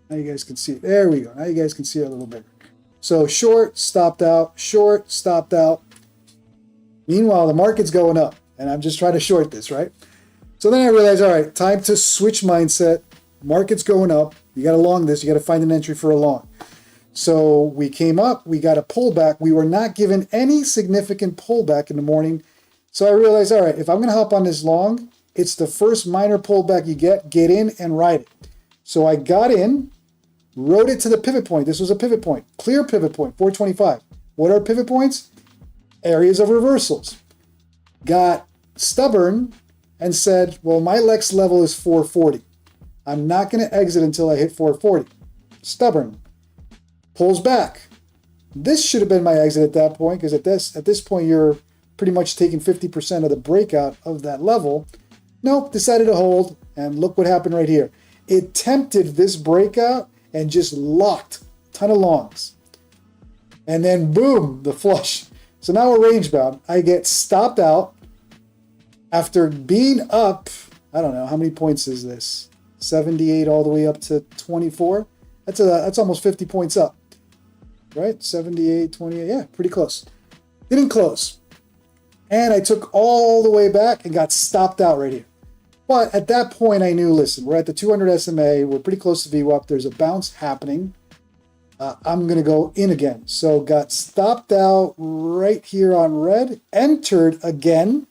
Now you guys can see it. There we go. Now you guys can see it a little bigger. So short, stopped out, short, stopped out. Meanwhile, the market's going up, and I'm just trying to short this, right? So then I realized, all right, time to switch mindset. Market's going up. You got to long this. You got to find an entry for a long. So we came up. We got a pullback. We were not given any significant pullback in the morning. So I realized, all right, if I'm going to hop on this long, it's the first minor pullback you get in and ride it. So I got in, rode it to the pivot point. This was a pivot point, clear pivot point, 425. What are pivot points? Areas of reversals. Got stubborn and said, well, my next level is 440. I'm not going to exit until I hit 440. Stubborn. Pulls back. This should have been my exit at that point, because at this point, you're pretty much taking 50% of the breakout of that level. Nope, decided to hold, and look what happened right here. It tempted this breakout and just locked a ton of longs. And then boom, the flush. So now we're range bound. I get stopped out after being up, I don't know, how many points is this? 78 all the way up to 24? That's almost 50 points up, right? 78, 28, yeah, pretty close. Didn't close. And I took all the way back and got stopped out right here. But at that point, I knew, listen, we're at the 200 SMA. We're pretty close to VWAP. There's a bounce happening. I'm going to go in again. So got stopped out right here on red. Entered again,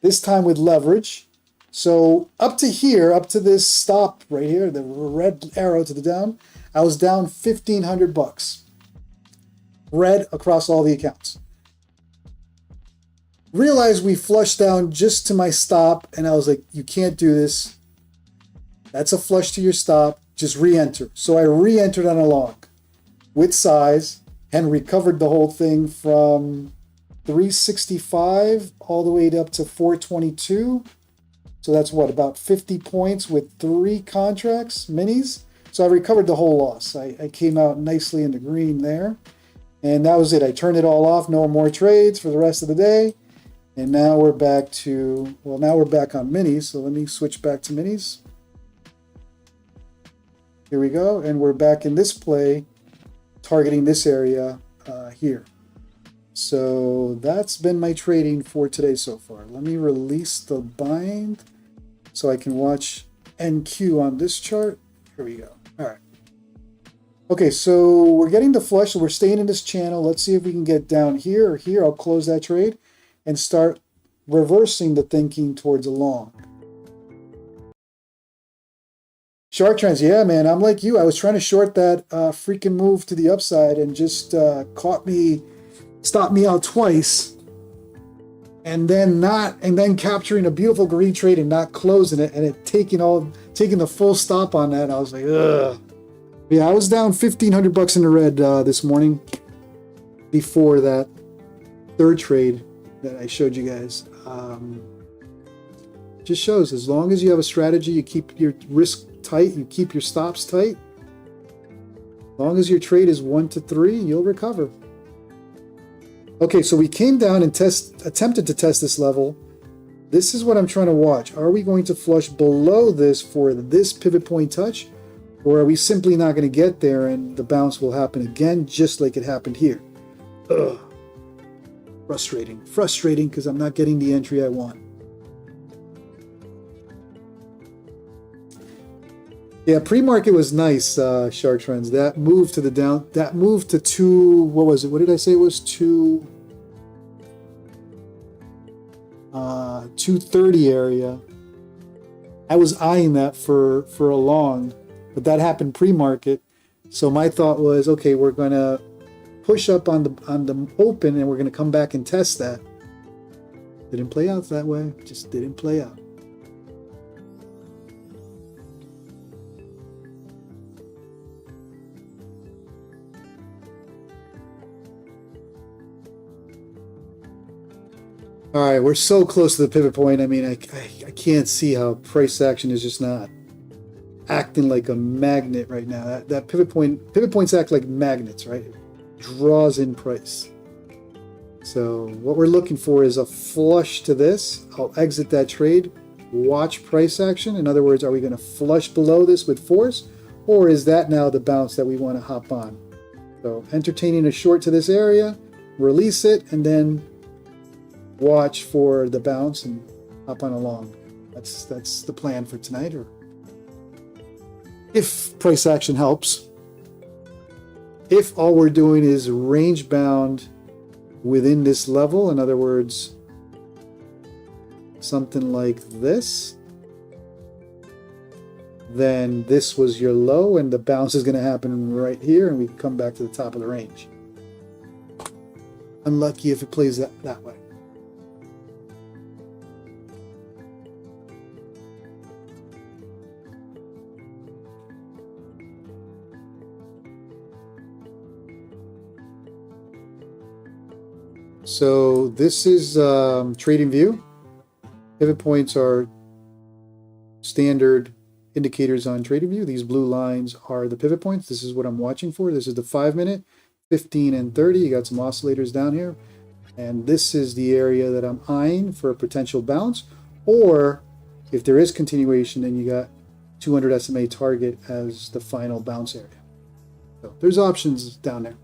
this time with leverage. So up to here, up to this stop right here, the red arrow to the down, I was down 1,500 bucks. Red across all the accounts. Realized we flushed down just to my stop, and I was like, you can't do this. That's a flush to your stop. Just re-enter. So I re-entered on a long with size and recovered the whole thing from 365 all the way up to 422. So that's what, about 50 points with 3 contracts, minis. So I recovered the whole loss. I came out nicely in the green there. And that was it. I turned it all off. No more trades for the rest of the day. And now we're back to, well, now we're back on minis. So let me switch back to minis. Here we go. And we're back in this play, targeting this area here. So that's been my trading for today so far. Let me release the bind so I can watch NQ on this chart. Here we go. All right. Okay, so we're getting the flush. So we're staying in this channel. Let's see if we can get down here or here. I'll close that trade and start reversing the thinking towards a long. Short trends, yeah, man. I'm like you. I was trying to short that freaking move to the upside and just stopped me out twice, and then capturing a beautiful green trade and not closing it, and it taking the full stop on that. I was like, ugh. Yeah, I was down 1,500 bucks in the red this morning before that third trade that I showed you guys. just shows as long as you have a strategy, you keep your risk tight, you keep your stops tight. As long as your trade is 1 to 3, you'll recover. Okay, so we came down and attempted to test this level. This is what I'm trying to watch. Are we going to flush below this for this pivot point touch? Or are we simply not going to get there and the bounce will happen again, just like it happened here? Ugh. Frustrating. Frustrating because I'm not getting the entry I want. Yeah, pre-market was nice, Shark Trends. That move to the down, that move to 2, what was it? What did I say it was? 230 area. I was eyeing that for a long, but that happened pre-market. So my thought was, okay, we're going to push up on the open and we're going to come back and test that. Didn't play out that way. Just didn't play out. All right, we're so close to the pivot point. I mean, I can't see how price action is just not acting like a magnet right now. That pivot points act like magnets, right? It draws in price. So what we're looking for is a flush to this. I'll exit that trade, watch price action. In other words, are we going to flush below this with force, or is that now the bounce that we want to hop on? So entertaining a short to this area, release it, and then watch for the bounce and hop on along. That's the plan for tonight, or if price action helps. If all we're doing is range bound within this level, in other words, something like this, then this was your low and the bounce is going to happen right here and we come back to the top of the range. Unlucky if it plays that way. So this is Trading View. Pivot points are standard indicators on Trading View. These blue lines are the pivot points. This is what I'm watching for. This is the 5-minute, 15 and 30. You got some oscillators down here. And this is the area that I'm eyeing for a potential bounce. Or if there is continuation, then you got 200 SMA target as the final bounce area. So there's options down there.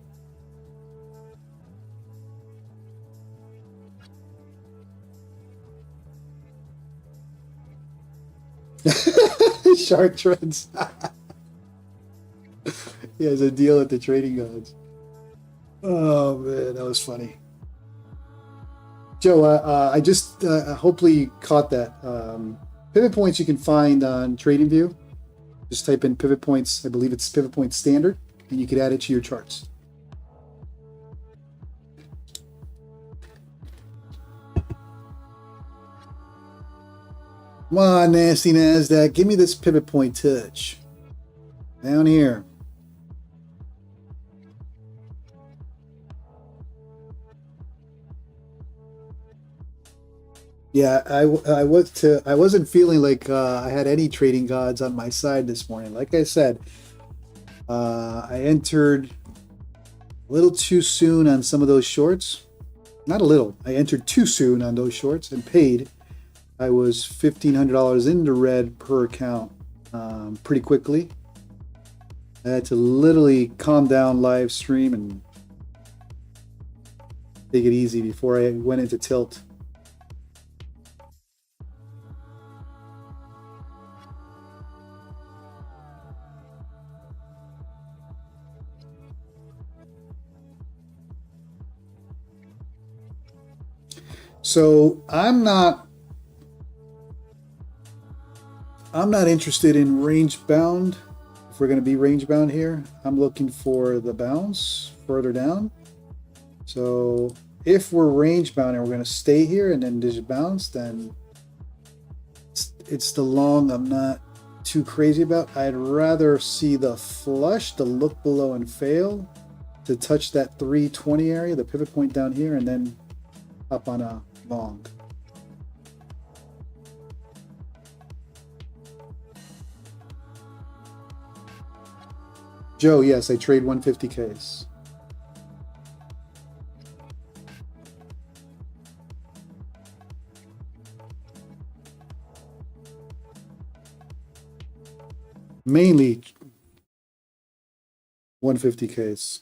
Shark Trends. He has a deal at the Trading Gods. Oh man, that was funny. Joe, I just hopefully you caught that. Pivot points you can find on TradingView. Just type in pivot points. I believe it's pivot point standard, and you could add it to your charts. Come on, nasty NASDAQ. Give me this pivot point touch. Down here. Yeah, I wasn't feeling like I had any trading gods on my side this morning. Like I said, I entered a little too soon on some of those shorts. Not a little. I entered too soon on those shorts and paid. I was $1,500 in the red per account pretty quickly. I had to literally calm down live stream and take it easy before I went into tilt. So I'm not interested in range bound. If we're going to be range bound here, I'm looking for the bounce further down. So if we're range bound and we're going to stay here and then just bounce, then it's the long I'm not too crazy about. I'd rather see the flush, the look below and fail to touch that 320 area, the pivot point down here, and then up on a long. Joe, yes, I trade 150Ks. Mainly 150Ks.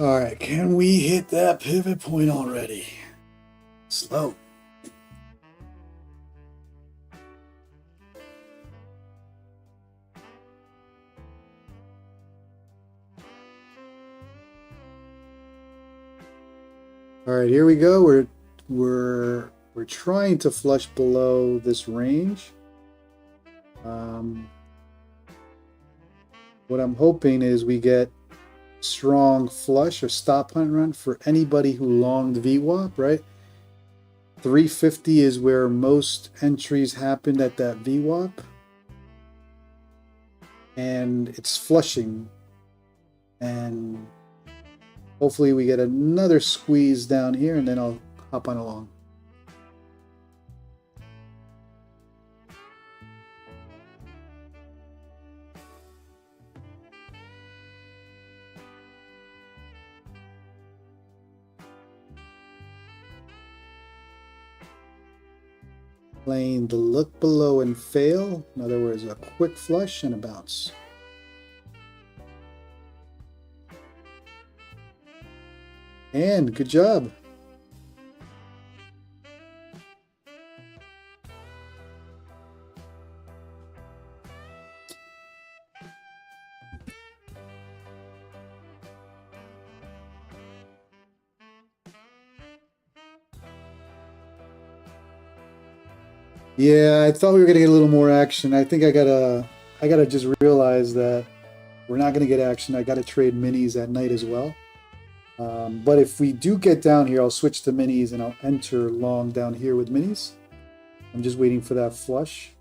All right, can we hit that pivot point already? Slow. All right, here we go. We're trying to flush below this range. What I'm hoping is we get strong flush or stop hunt run for anybody who longed VWAP, right? 350 is where most entries happened at that VWAP. And it's flushing. And hopefully we get another squeeze down here and then I'll hop on along. Playing the look below and fail. In other words, a quick flush and a bounce. And good job. Yeah, I thought we were gonna get a little more action. I think I gotta just realize that we're not gonna get action. I gotta trade minis at night as well. But if we do get down here, I'll switch to minis and I'll enter long down here with minis. I'm just waiting for that flush.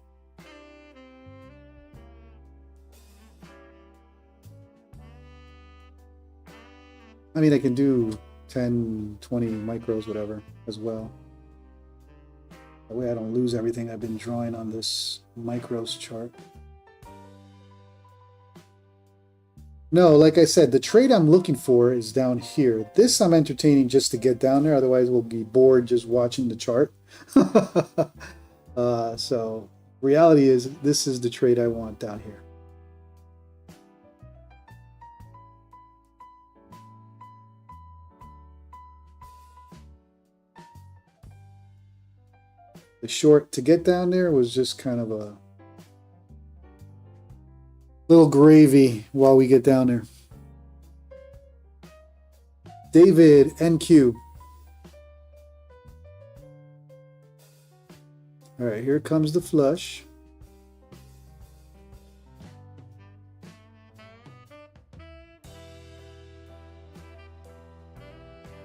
I mean, I can do 10, 20 micros, whatever, as well. That way I don't lose everything I've been drawing on this micros chart. No, like I said, the trade I'm looking for is down here. This I'm entertaining just to get down there. Otherwise, we'll be bored just watching the chart. So reality is this is the trade I want down here. The short to get down there was just kind of a little gravy while we get down there. David NQ. All right, here comes the flush.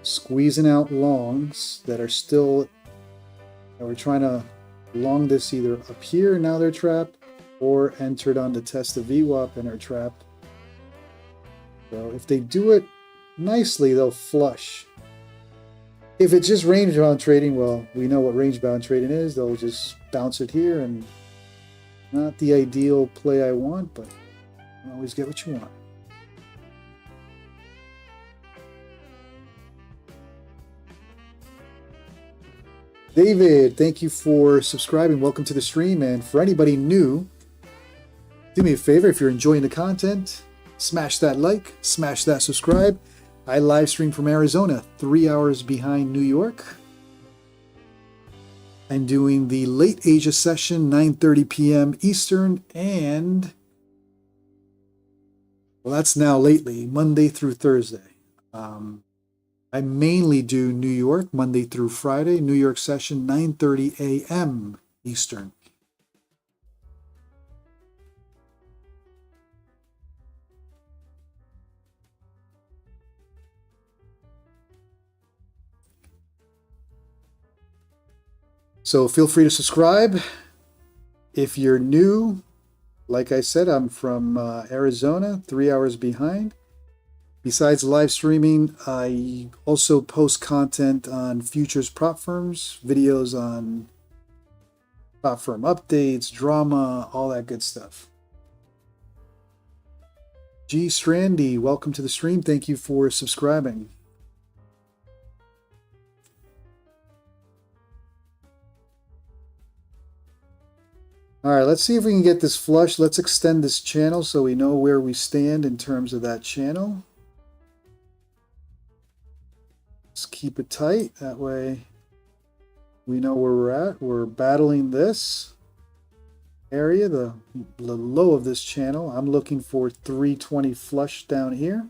Squeezing out longs that are still, and we're trying to long this either up here, now they're trapped, or entered on the test of VWAP and are trapped. So if they do it nicely, they'll flush. If it's just range bound trading, well, we know what range bound trading is. They'll just bounce it here, and not the ideal play I want, but you always get what you want. David, thank you for subscribing. Welcome to the stream. And for anybody new, do me a favor, if you're enjoying the content, smash that like, smash that subscribe. I live stream from Arizona, 3 hours behind New York. I'm doing the late Asia session, 9:30 p.m. Eastern, and well, that's now lately, Monday through Thursday. I mainly do New York, Monday through Friday, New York session, 9:30 a.m. Eastern. So feel free to subscribe. If you're new, Like I said, I'm from Arizona, 3 hours behind. Besides live streaming, I also post content on futures prop firms, videos on prop firm updates, drama, all that good stuff. G Strandy, welcome to the stream. Thank you for subscribing. All right, let's see if we can get this flush. Let's extend this channel so we know where we stand in terms of that channel. Let's keep it tight. That way we know where we're at. We're battling this area, the low of this channel. I'm looking for 320 flush down here.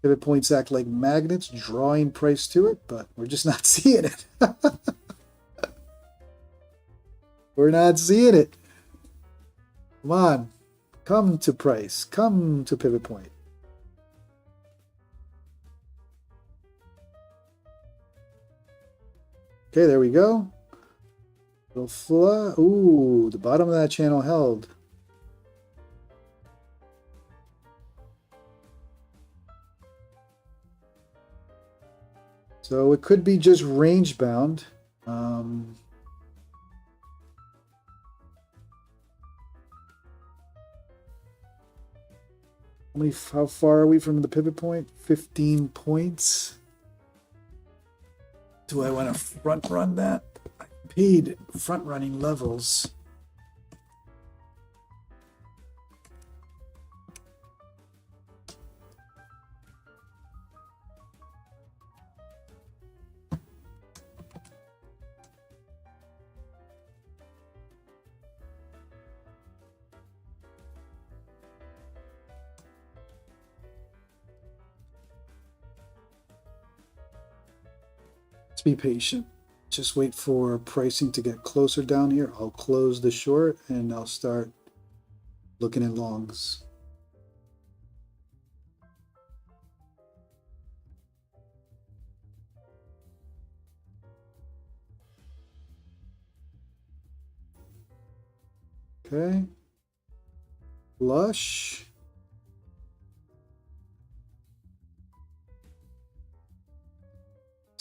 Pivot points act like magnets, drawing price to it, but we're just not seeing it. We're not seeing it. Come on. Come to price. Come to pivot point. Okay, there we go. Ooh, the bottom of that channel held. So it could be just range bound. How far are we from the pivot point? 15 points. Do I want to front run that? I paid front running levels. Let's be patient. Just wait for pricing to get closer down here. I'll close the short and I'll start looking at longs. Okay. Flush.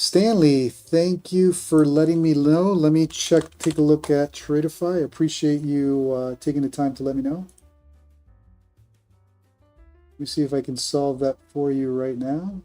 Stanley, thank you for letting me know. Let me take a look at Tradeify. I appreciate you taking the time to let me know. Let me see if I can solve that for you right now.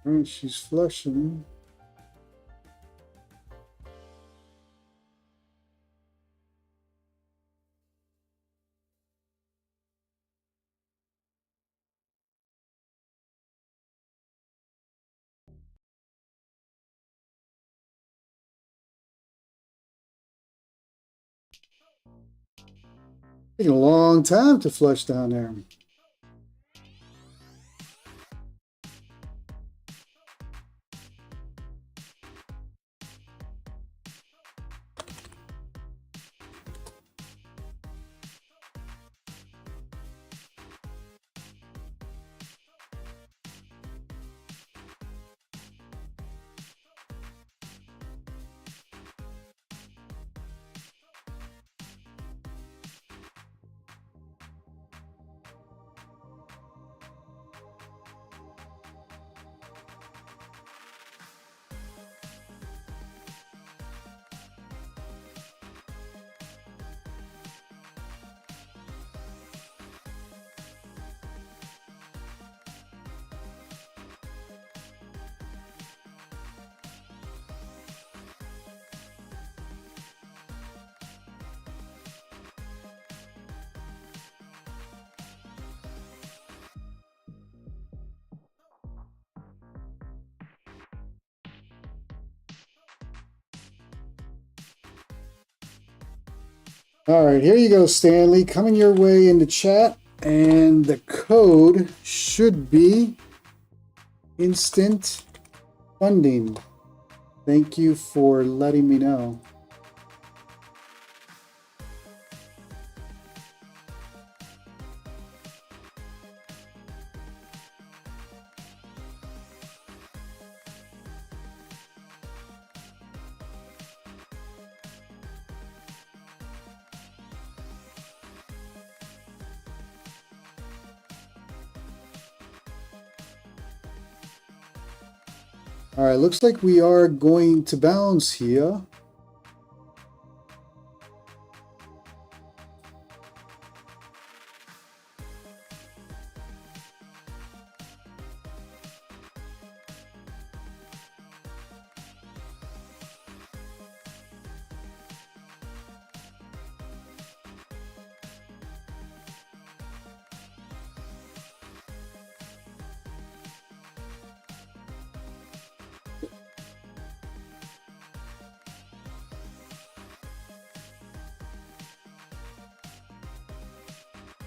All right, she's flushing. Taking a long time to flush down there. All right, here you go, Stanley. Coming your way in the chat. And the code should be instant funding. Thank you for letting me know. All right, looks like we are going to bounce here.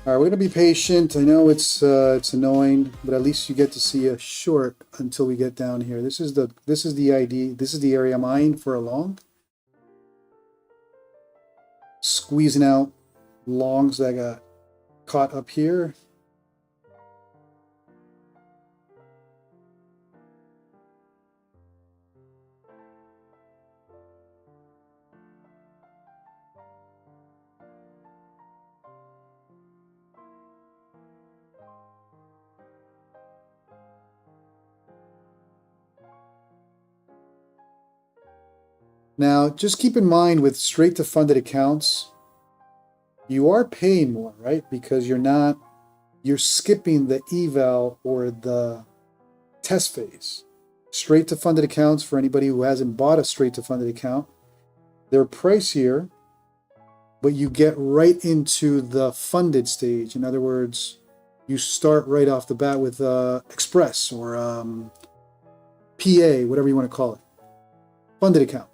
All right, we're gonna be patient. I know it's annoying, but at least you get to see a short until we get down here. This is the ID. This is the area I'm eyeing for a long. Squeezing out longs that got caught up here. Now, just keep in mind with straight to funded accounts, you are paying more, right? Because you're skipping the eval or the test phase. Straight to funded accounts, for anybody who hasn't bought a straight to funded account, they're pricier, but you get right into the funded stage. In other words, you start right off the bat with Express or PA, whatever you want to call it, funded account.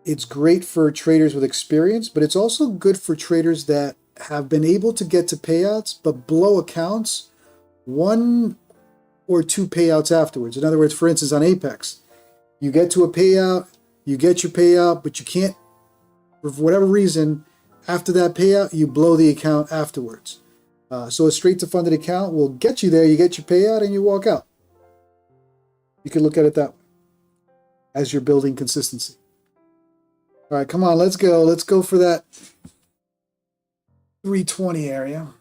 It's great for traders with experience, but it's also good for traders that have been able to get to payouts, but blow accounts 1 or 2 payouts afterwards. In other words, for instance, on Apex, you get to a payout, you get your payout, but you can't, for whatever reason, after that payout, you blow the account afterwards. So a straight to funded account will get you there, you get your payout, and you walk out. You can look at it that way as you're building consistency. All right, come on, let's go. Let's go for that 320 area.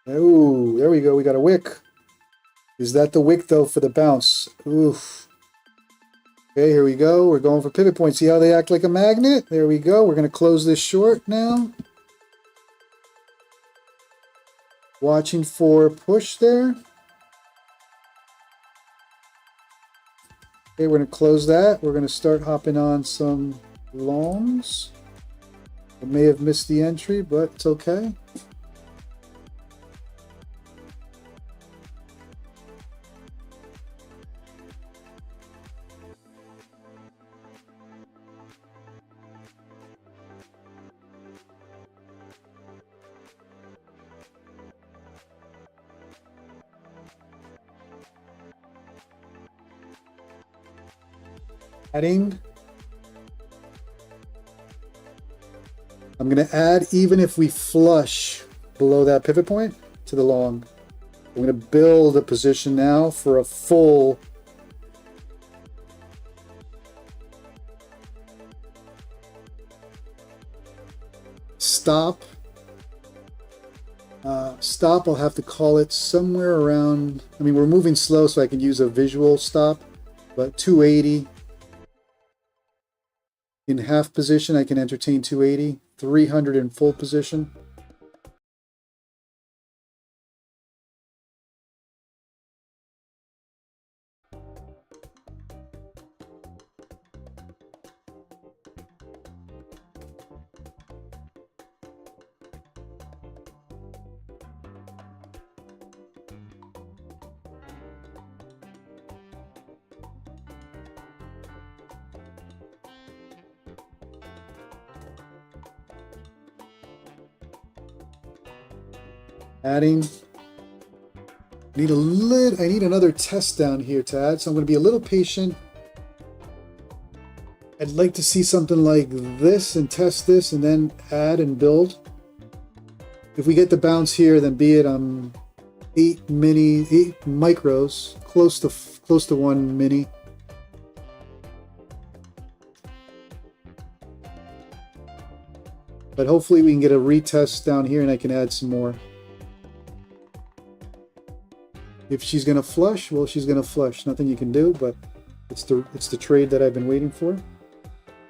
Oh, there we go. We got a wick. Is that the wick, though, for the bounce? Oof. Okay, here we go. We're going for pivot points. See how they act like a magnet? There we go. We're going to close this short now. Watching for push there. Okay, we're going to close that. We're going to start hopping on some longs. I may have missed the entry, but it's okay. Adding. I'm going to add even if we flush below that pivot point to the long. I'm going to build a position now for a full stop. Stop, I'll have to call it somewhere around, I mean, we're moving slow so I can use a visual stop, but 280. In half position, I can entertain 280, 300 in full position. Adding. I need another test down here to add, so I'm going to be a little patient. I'd like to see something like this and test this and then add and build. If we get the bounce here, then be it 8 micros, close to 1 mini. But hopefully we can get a retest down here and I can add some more. If she's gonna flush, well, she's gonna flush. Nothing you can do, but it's the trade that I've been waiting for.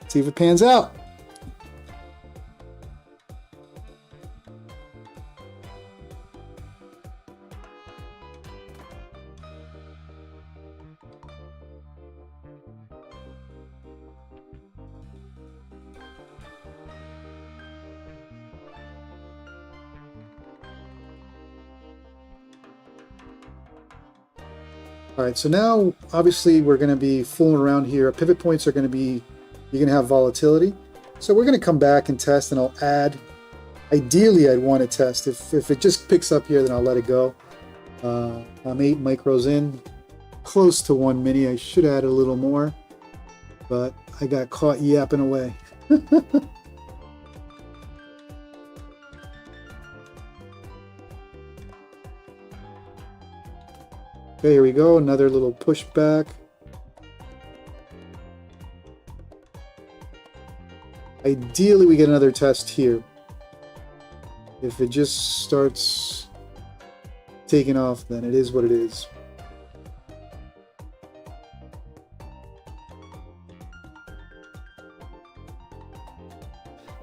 Let's see if it pans out. All right, so now obviously we're going to be fooling around here. Pivot points are going to be, you're going to have volatility. So we're going to come back and test, and I'll add. Ideally, I'd want to test. If it just picks up here, then I'll let it go. I'm 8 micros in, close to 1 mini. I should add a little more, but I got caught yapping away. Okay, here we go. Another little pushback. Ideally, we get another test here. If it just starts taking off, then it is what it is.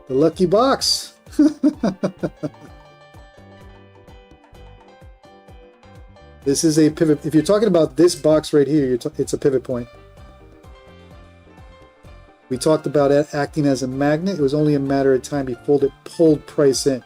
The lucky box. This is a pivot. If you're talking about this box right here, it's a pivot point. We talked about it acting as a magnet. It was only a matter of time before it pulled price in.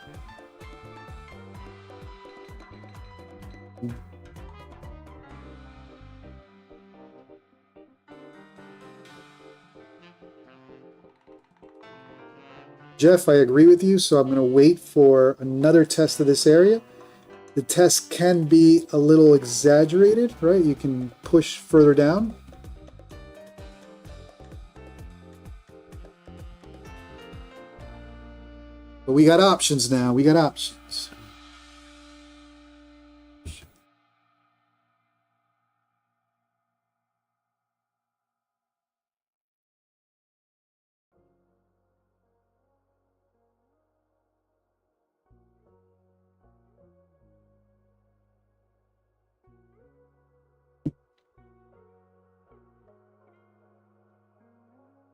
Jeff, I agree with you, so I'm going to wait for another test of this area. The test can be a little exaggerated, right? You can push further down. But we got options now. We got options.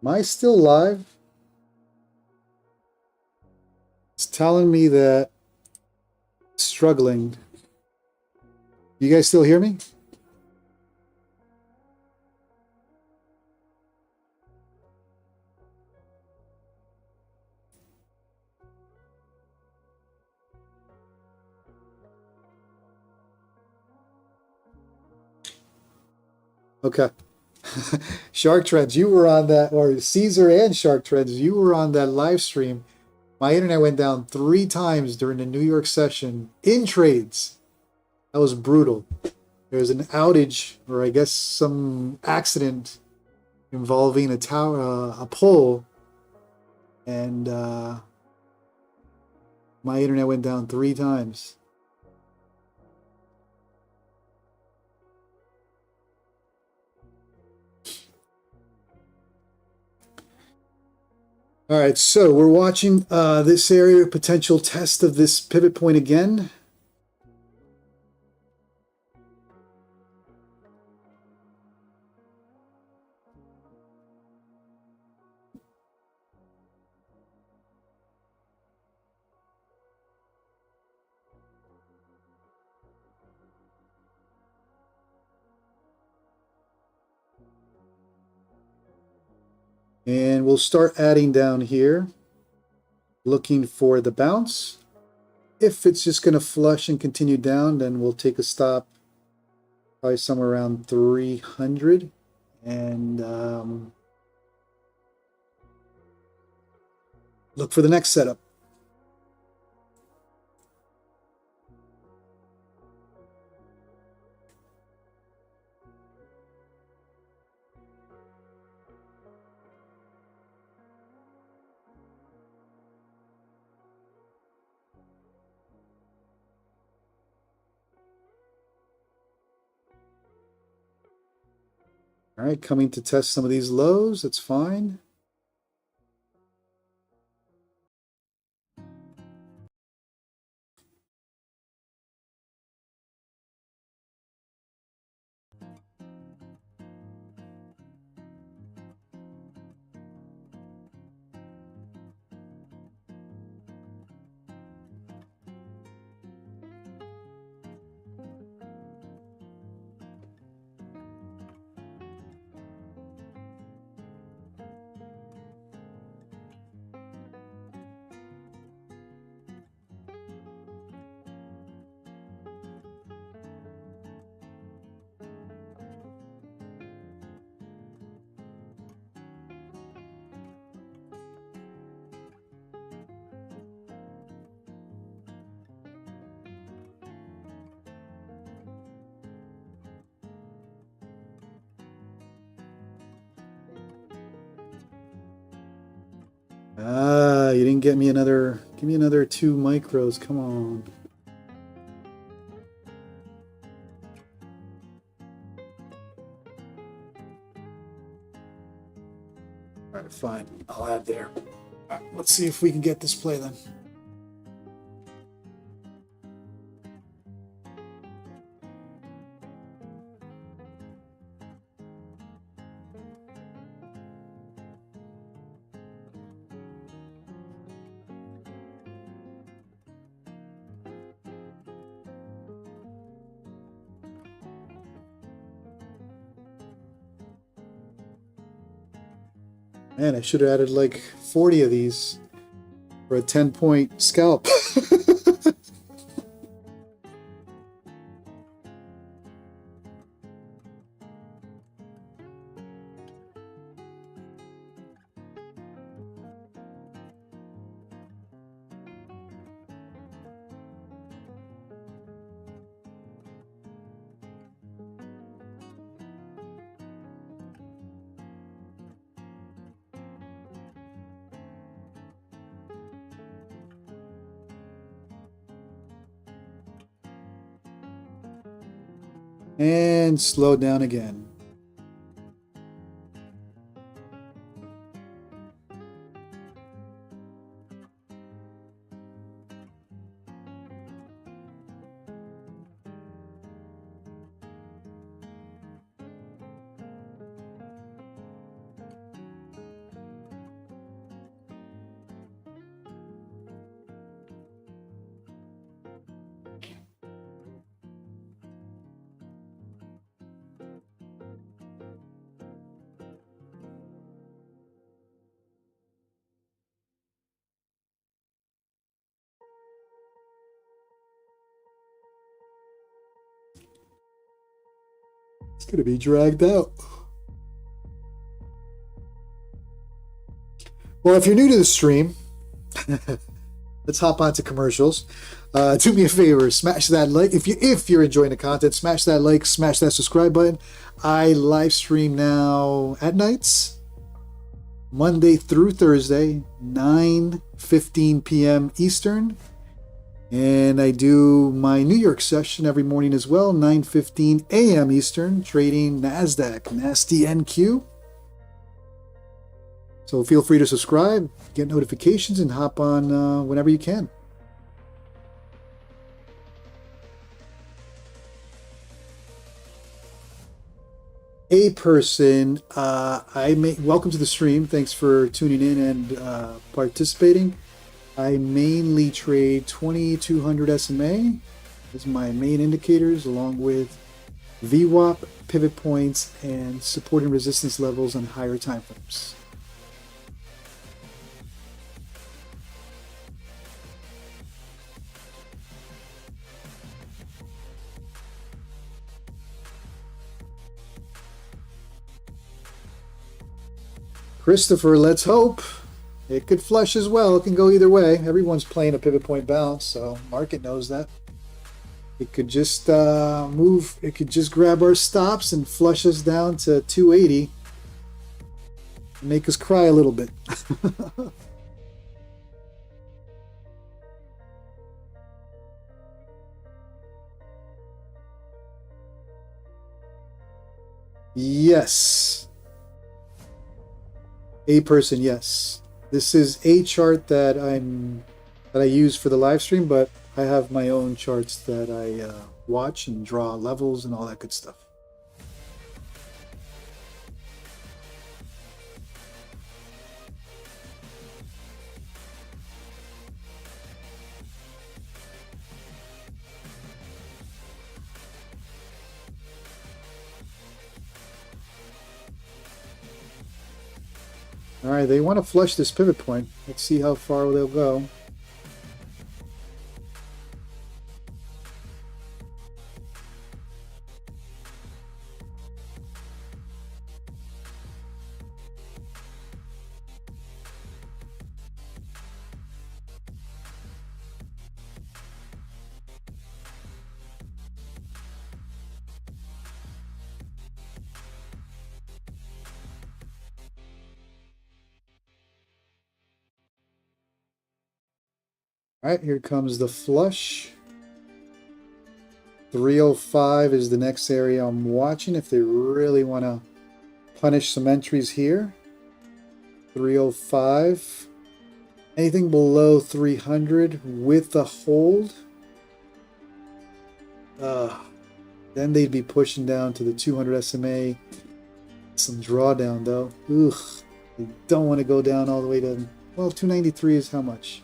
Am I still live? It's telling me that it's struggling. You guys still hear me? Okay. Shark Trends, you were on that, or Caesar and Shark Trends, you were on that live stream. My internet went down 3 times during the New York session in trades. That was brutal. There was an outage, or I guess some accident involving a tower, a pole, and my internet went down 3 times. All right, so we're watching this area, potential test of this pivot point again. And we'll start adding down here, looking for the bounce. If it's just going to flush and continue down, then we'll take a stop probably somewhere around 300. And look for the next setup. All right, coming to test some of these lows. That's fine. Ah, you didn't get me another. Give me another 2 micros. Come on. All right, fine. I'll add there. All right, let's see if we can get this play then. Man, I should have added like 40 of these for a 10-point scalp. And slow down again. It's going to be dragged out. Well, if you're new to the stream, let's hop on to commercials. Do me a favor, smash that like. If you're enjoying the content, smash that like, smash that subscribe button. I live stream now at nights, Monday through Thursday, 9:15 p.m. Eastern. And I do my New York session every morning as well, 9:15 a.m. Eastern, trading NASDAQ, NASDQ. So feel free to subscribe, get notifications, and hop on whenever you can. A person, welcome to the stream. Thanks for tuning in and participating. I mainly trade 2200 SMA as my main indicators, along with VWAP, pivot points, and support and resistance levels on higher time frames. Christopher, let's hope. It could flush as well. It can go either way. Everyone's playing a pivot point bounce, so market knows that. It could just move. It could just grab our stops and flush us down to 280. Make us cry a little bit. Yes. A person, yes. This is a chart that I use for the live stream, but I have my own charts that I watch and draw levels and all that good stuff. All right, they want to flush this pivot point. Let's see how far they'll go. All right, here comes the flush. 305 is the next area I'm watching if they really want to punish some entries here. 305. Anything below 300 with a hold, then they'd be pushing down to the 200 SMA. Some drawdown though. Ugh, they don't want to go down all the way to, well, 293 is how much?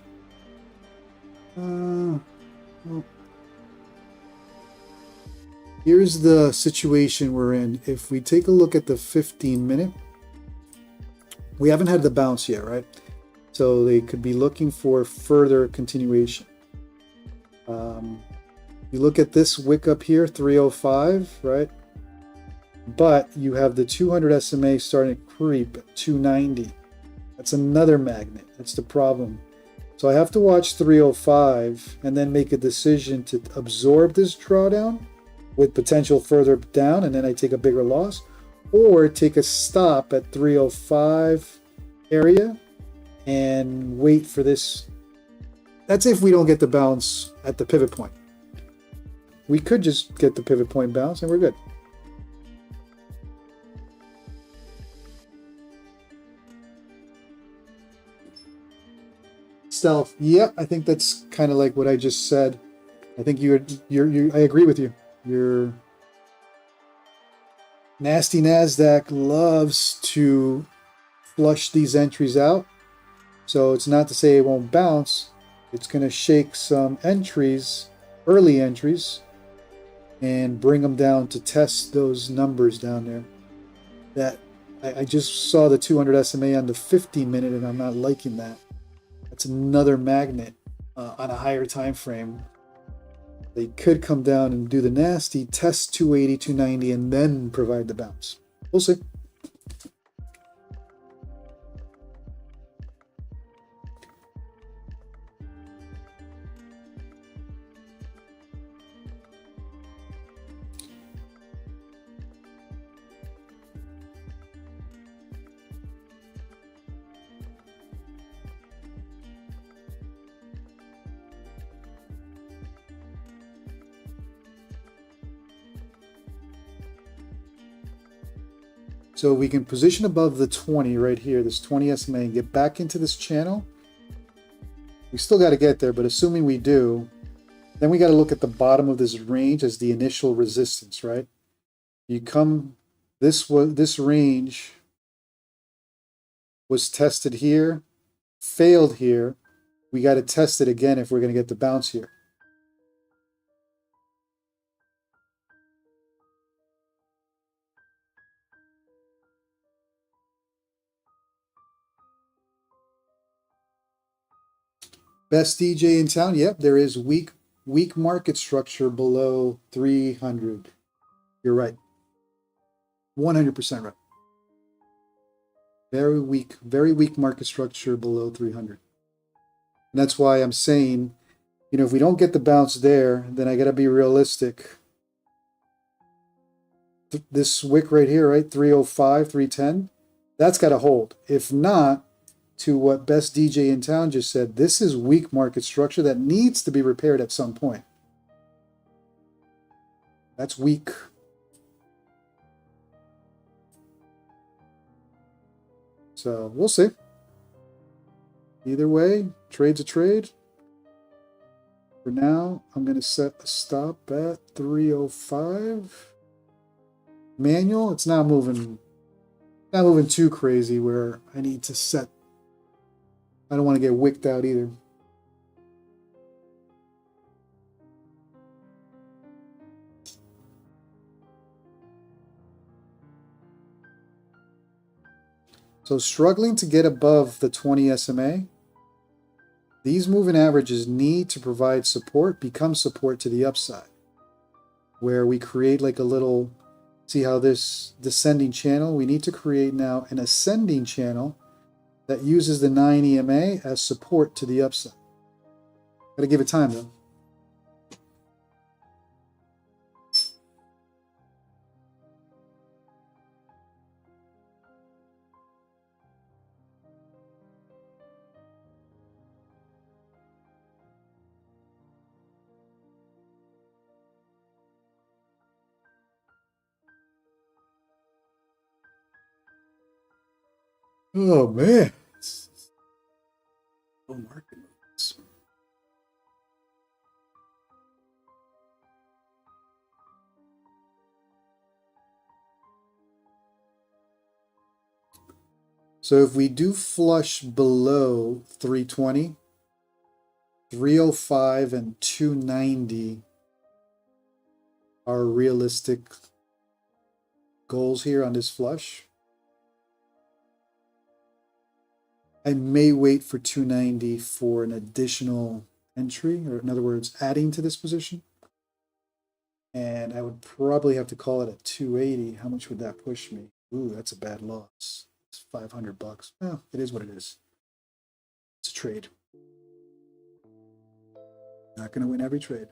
Well, here's the situation we're in. If we take a look at the 15-minute, we haven't had the bounce yet, right? So they could be looking for further continuation. You look at this wick up here, 305, right? But you have the 200 SMA starting to creep at 290. That's another magnet. That's the problem. So I have to watch 305 and then make a decision to absorb this drawdown with potential further down, and then I take a bigger loss, or take a stop at 305 area and wait for this. That's if we don't get the bounce at the pivot point. We could just get the pivot point bounce and we're good. Stealth. Yeah, I think that's kind of like what I just said. I think I agree with you. Your nasty NASDAQ loves to flush these entries out. So it's not to say it won't bounce. It's going to shake some entries, early entries, and bring them down to test those numbers down there. That I just saw the 200 SMA on the 50-minute, and I'm not liking that. That's another magnet on a higher time frame. They could come down and do the nasty, test 280, 290, and then provide the bounce. We'll see. So we can position above the 20 right here, this 20 SMA, and get back into this channel. We still got to get there, but assuming we do, then we got to look at the bottom of this range as the initial resistance, right? You come, this range was tested here, failed here. We got to test it again if we're going to get the bounce here. Best DJ in town? Yep, there is weak market structure below 300. You're right. 100% right. Very weak market structure below 300. And that's why I'm saying, if we don't get the bounce there, then I got to be realistic. This wick right here, right? 305, 310, that's got to hold. If not, to what Best DJ in Town just said, this is weak market structure that needs to be repaired at some point. That's weak. So we'll see. Either way, trade's a trade. For now, I'm going to set a stop at 305. Manual, it's not moving too crazy where I need to set. I don't want to get wicked out either. So struggling to get above the 20 SMA. These moving averages need to provide support, become support to the upside, where we create like a little, see how this descending channel, we need to create now an ascending channel that uses the 9 EMA as support to the upside. Gotta give it time though. Oh man. Market movements. So if we do flush below 320, 305 and 290 are realistic goals here on this flush. I may wait for 290 for an additional entry, or in other words, adding to this position. And I would probably have to call it at 280. How much would that push me? Ooh, that's a bad loss. It's $500. Well, it is what it is. It's a trade. Not going to win every trade.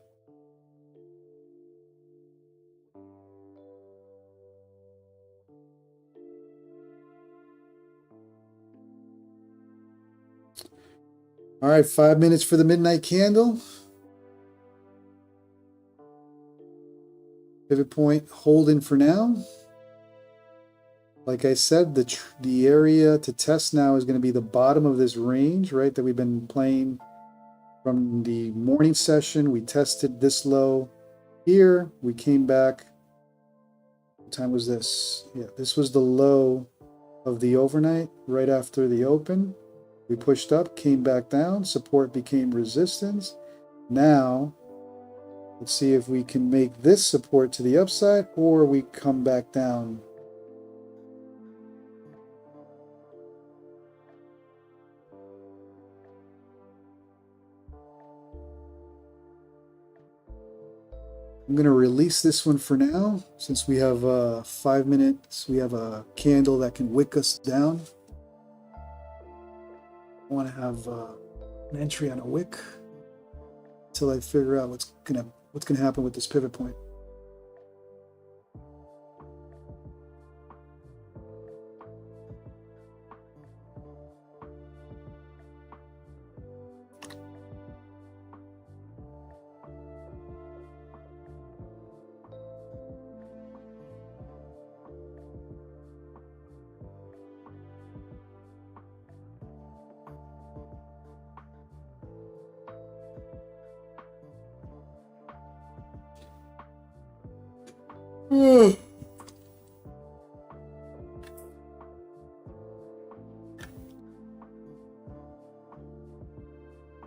All right, 5 minutes for the midnight candle. Pivot point holding for now. Like I said, the area to test now is going to be the bottom of this range, right, that we've been playing from the morning session. We tested this low here. We came back. What time was this? Yeah, this was the low of the overnight right after the open. We pushed up, came back down, support became resistance. Now, let's see if we can make this support to the upside or we come back down. I'm going to release this one for now, since we have 5 minutes. We have a candle that can wick us down. I want to have an entry on a wick until I figure out what's gonna happen with this pivot point.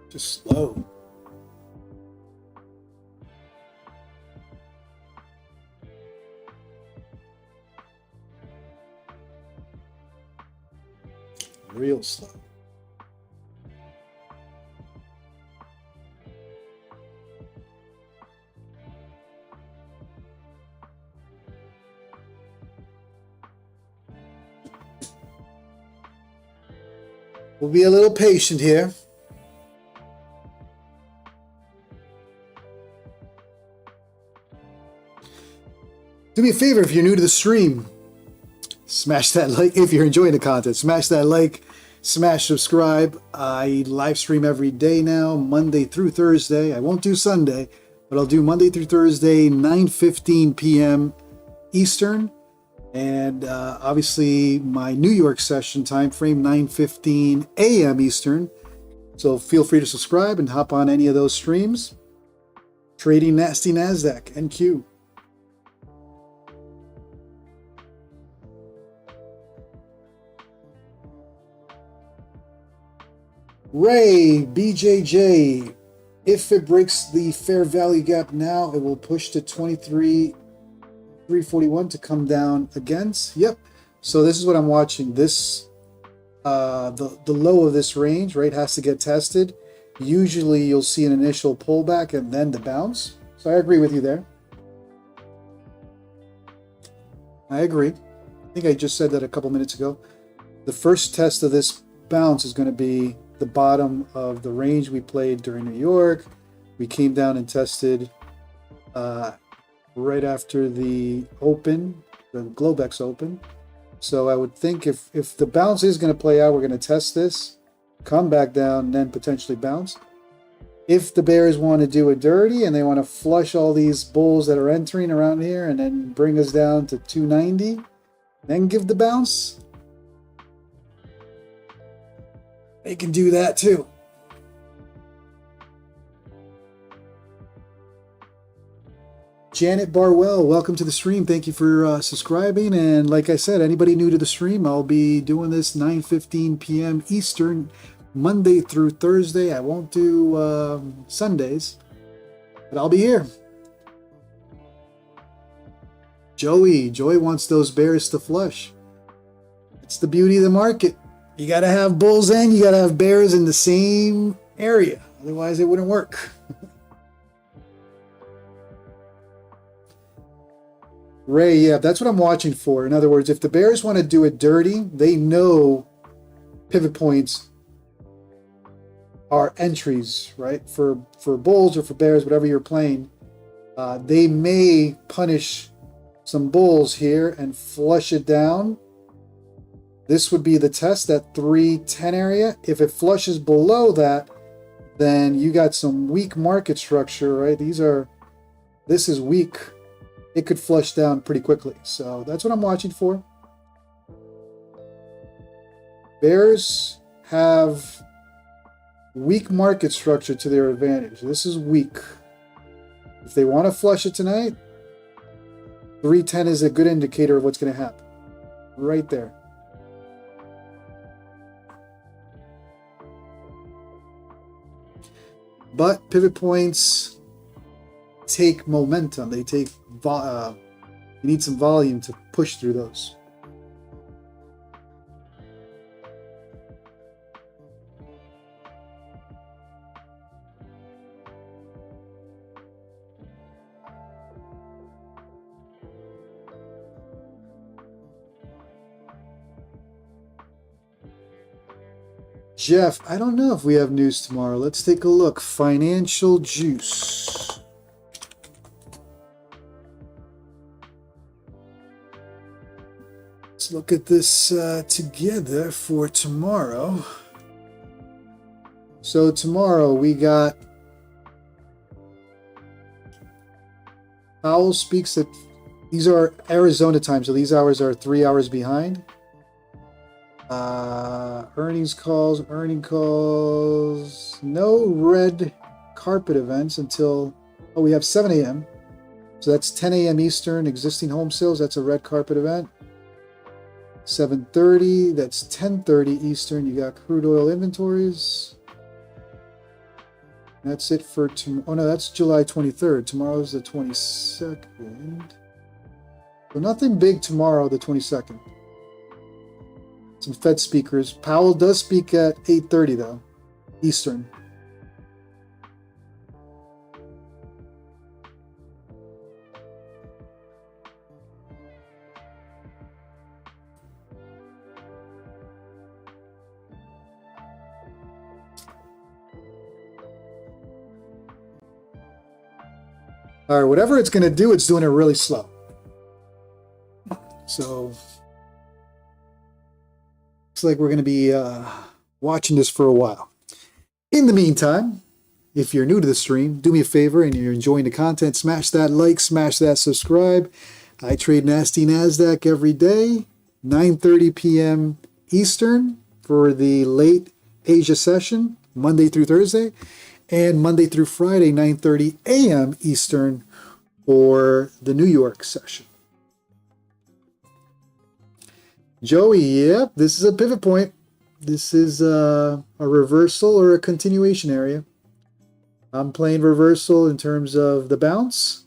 Just slow. Real slow. We'll be a little patient here. Do me a favor, if you're new to the stream, smash that like. If you're enjoying the content, smash that like, smash subscribe. I live stream every day now, Monday through Thursday. I won't do Sunday, but I'll do Monday through Thursday, 9:15 p.m. Eastern. And obviously my New York session time frame 9:15 a.m. Eastern. So feel free to subscribe and hop on any of those streams. Trading Nasty NASDAQ, NQ. Ray, BJJ. If it breaks the fair value gap now, it will push to 23,341 to come down against. Yep. So this is what I'm watching. This the low of this range, right, has to get tested. Usually you'll see an initial pullback and then the bounce. So I agree with you there. I agree. I think I just said that a couple minutes ago. The first test of this bounce is going to be the bottom of the range we played during New York. We came down and tested right after the open, the Globex open. So I would think if the bounce is going to play out, we're going to test this, come back down, and then potentially bounce. If the bears want to do it dirty and they want to flush all these bulls that are entering around here and then bring us down to 290, then give the bounce, they can do that too. Janet Barwell, welcome to the stream. Thank you for subscribing. And like I said, anybody new to the stream, I'll be doing this 9:15 p.m. Eastern, Monday through Thursday. I won't do Sundays, but I'll be here. Joey wants those bears to flush. It's the beauty of the market. You got to have bulls and you got to have bears in the same area. Otherwise, it wouldn't work. Ray, yeah, that's what I'm watching for. In other words, if the bears want to do it dirty, they know pivot points are entries, right? For bulls or for bears, whatever you're playing, they may punish some bulls here and flush it down. This would be the test, that 310 area. If it flushes below that, then you got some weak market structure, right? This is weak. It could flush down pretty quickly. So that's what I'm watching for. Bears have weak market structure to their advantage. This is weak. If they want to flush it tonight, 310 is a good indicator of what's going to happen. Right there. But pivot points take momentum. They take you need some volume to push through those. Jeff, I don't know if we have news tomorrow. Let's take a look. Financial juice. Let's look at this together for tomorrow. So tomorrow we got Powell speaks at, these are Arizona time, so these hours are 3 hours behind. Earnings calls, no red carpet events until, we have 7 a.m. So that's 10 a.m. Eastern, existing home sales, that's a red carpet event. 7:30, that's 10:30 Eastern, you got crude oil inventories. That's it for tomorrow. Oh no, that's July 23rd. Tomorrow's the 22nd. So nothing big tomorrow, the 22nd. Some Fed speakers. Powell does speak at 8:30 though, Eastern. All right, whatever it's going to do, it's doing it really slow. So looks like we're going to be watching this for a while. In the meantime, if you're new to the stream, do me a favor and you're enjoying the content, smash that like, smash that subscribe. I trade NASDAQ every day, 9:30 p.m. Eastern for the late Asia session, Monday through Thursday, and Monday through Friday, 9:30 a.m. Eastern for the New York session. Joey, yep, this is a pivot point. This is a reversal or a continuation area. I'm playing reversal in terms of the bounce.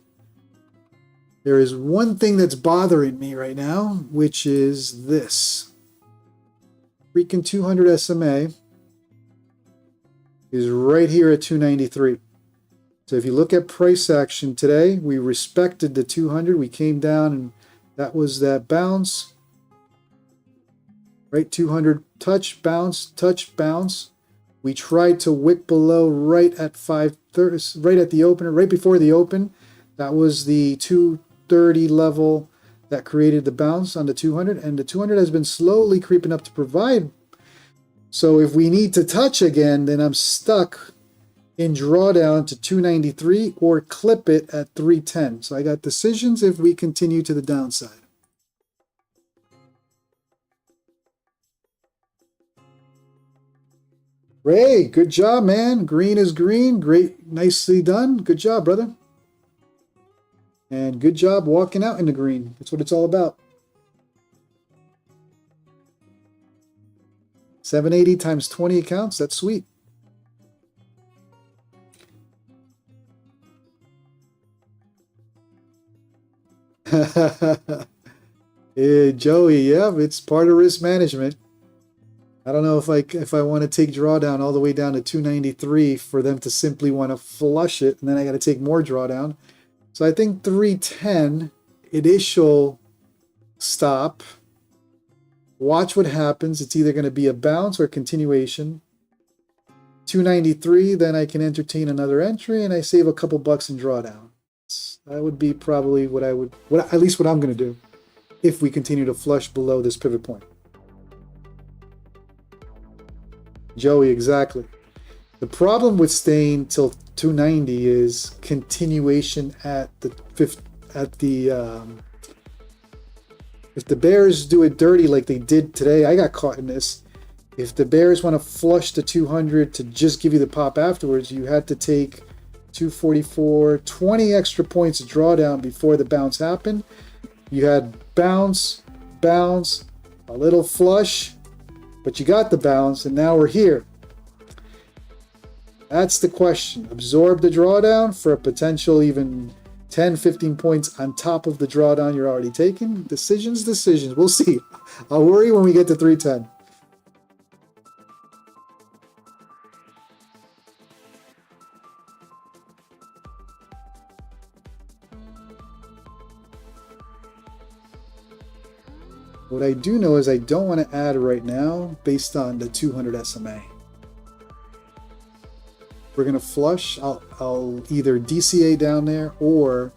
There is one thing that's bothering me right now, which is this. Freaking 200 SMA is right here at 293. So if you look at price action today, we respected the 200. We came down and that was that bounce. Right, 200 touch, bounce. We tried to wick below right at 530, right at the opener, right before the open. That was the 230 level that created the bounce on the 200, and the 200 has been slowly creeping up to provide. So if we need to touch again, then I'm stuck in drawdown to 293 or clip it at 310. So I got decisions if we continue to the downside. Ray, good job, man. Green is green. Great. Nicely done. Good job, brother. And good job walking out in the green. That's what it's all about. 780 times 20 accounts. That's sweet. Yeah, Joey, yeah, it's part of risk management. I don't know if I want to take drawdown all the way down to 293 for them to simply want to flush it, and then I got to take more drawdown. So I think 310 initial stop. Watch what happens. It's either going to be a bounce or a continuation. 293, then I can entertain another entry, and I save a couple bucks in drawdown. That would be probably at least what I'm going to do if we continue to flush below this pivot point. Joey, exactly. The problem with staying till 290 is continuation at the fifth, if the bears do it dirty like they did today. I got caught in this. If the bears want to flush the 200 to just give you the pop afterwards, you had to take 244, 20 extra points of drawdown before the bounce happened. You had bounce, a little flush, but you got the bounce, and now we're here. That's the question. Absorb the drawdown for a potential even 10, 15 points on top of the drawdown you're already taking. Decisions. We'll see. I'll worry when we get to 310. What I do know is I don't want to add right now based on the 200 SMA. We're going to flush. I'll either DCA down there or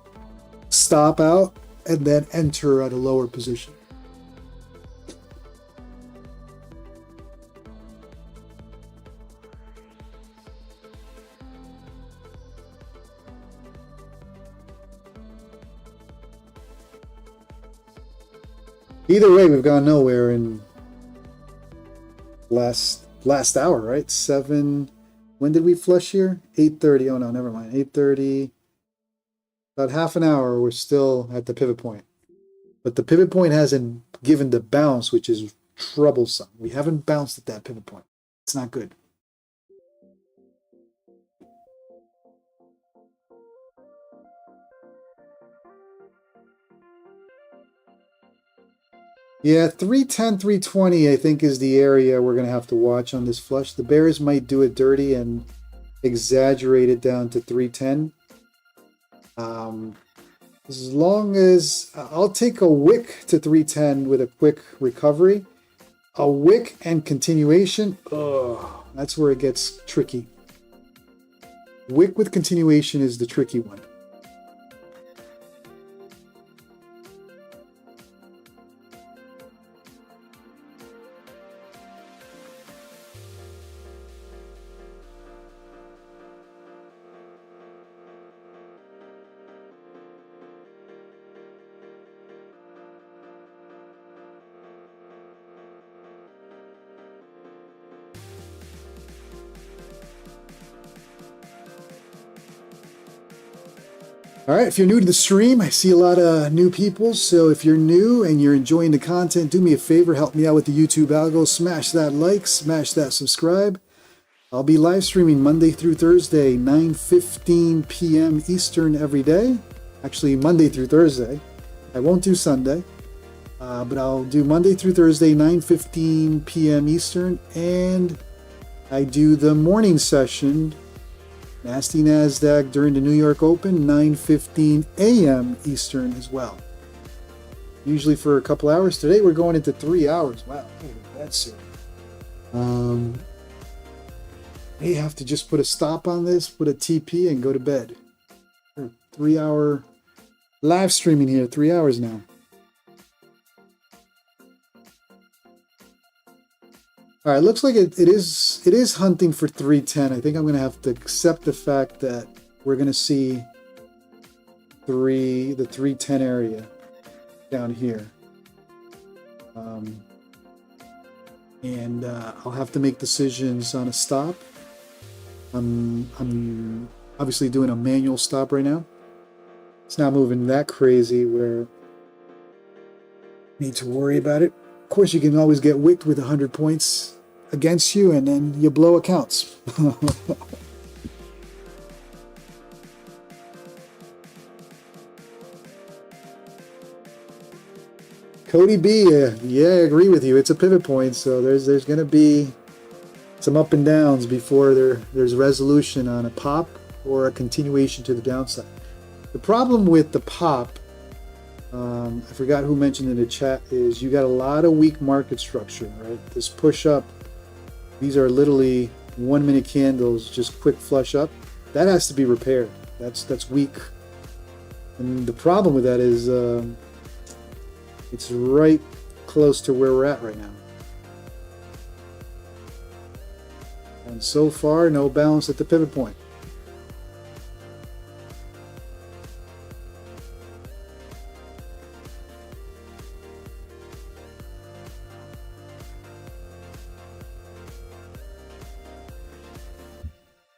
stop out and then enter at a lower position. Either way, we've gone nowhere in last hour, right? 7. When did we flush here? 8:30. Oh no, never mind. 8:30. About half an hour, we're still at the pivot point. But the pivot point hasn't given the bounce, which is troublesome. We haven't bounced at that pivot point. It's not good. Yeah, 310, 320, I think, is the area we're going to have to watch on this flush. The bears might do it dirty and exaggerate it down to 310. As long as I'll take a wick to 310 with a quick recovery. A wick and continuation, that's where it gets tricky. Wick with continuation is the tricky one. All right, if you're new to the stream, I see a lot of new people. So if you're new and you're enjoying the content, do me a favor, help me out with the YouTube algo. Smash that like, smash that subscribe. I'll be live streaming Monday through Thursday, 9:15 p.m. Eastern every day. Actually, Monday through Thursday. I won't do Sunday, but I'll do Monday through Thursday, 9:15 p.m. Eastern. And I do the morning session, Nasty NASDAQ during the New York Open, 9:15 a.m. Eastern as well. Usually for a couple hours. Today we're going into 3 hours. Wow, that's soon. May have to just put a stop on this, put a TP, and go to bed. 3 hour live streaming here, 3 hours now. All right, looks like it is hunting for 310. I think I'm going to have to accept the fact that we're going to see the 310 area down here. And I'll have to make decisions on a stop. I'm obviously doing a manual stop right now. It's not moving that crazy where I need to worry about it. Of course, you can always get wicked with 100 points against you, and then you blow accounts. Cody B, yeah, I agree with you. It's a pivot point, so there's going to be some up and downs before there's resolution on a pop or a continuation to the downside. The problem with the pop, I forgot who mentioned in the chat, is you got a lot of weak market structure, right? This push up, these are literally 1 minute candles, just quick flush up. That has to be repaired. That's weak. And the problem with that is it's right close to where we're at right now. And so far, no balance at the pivot point.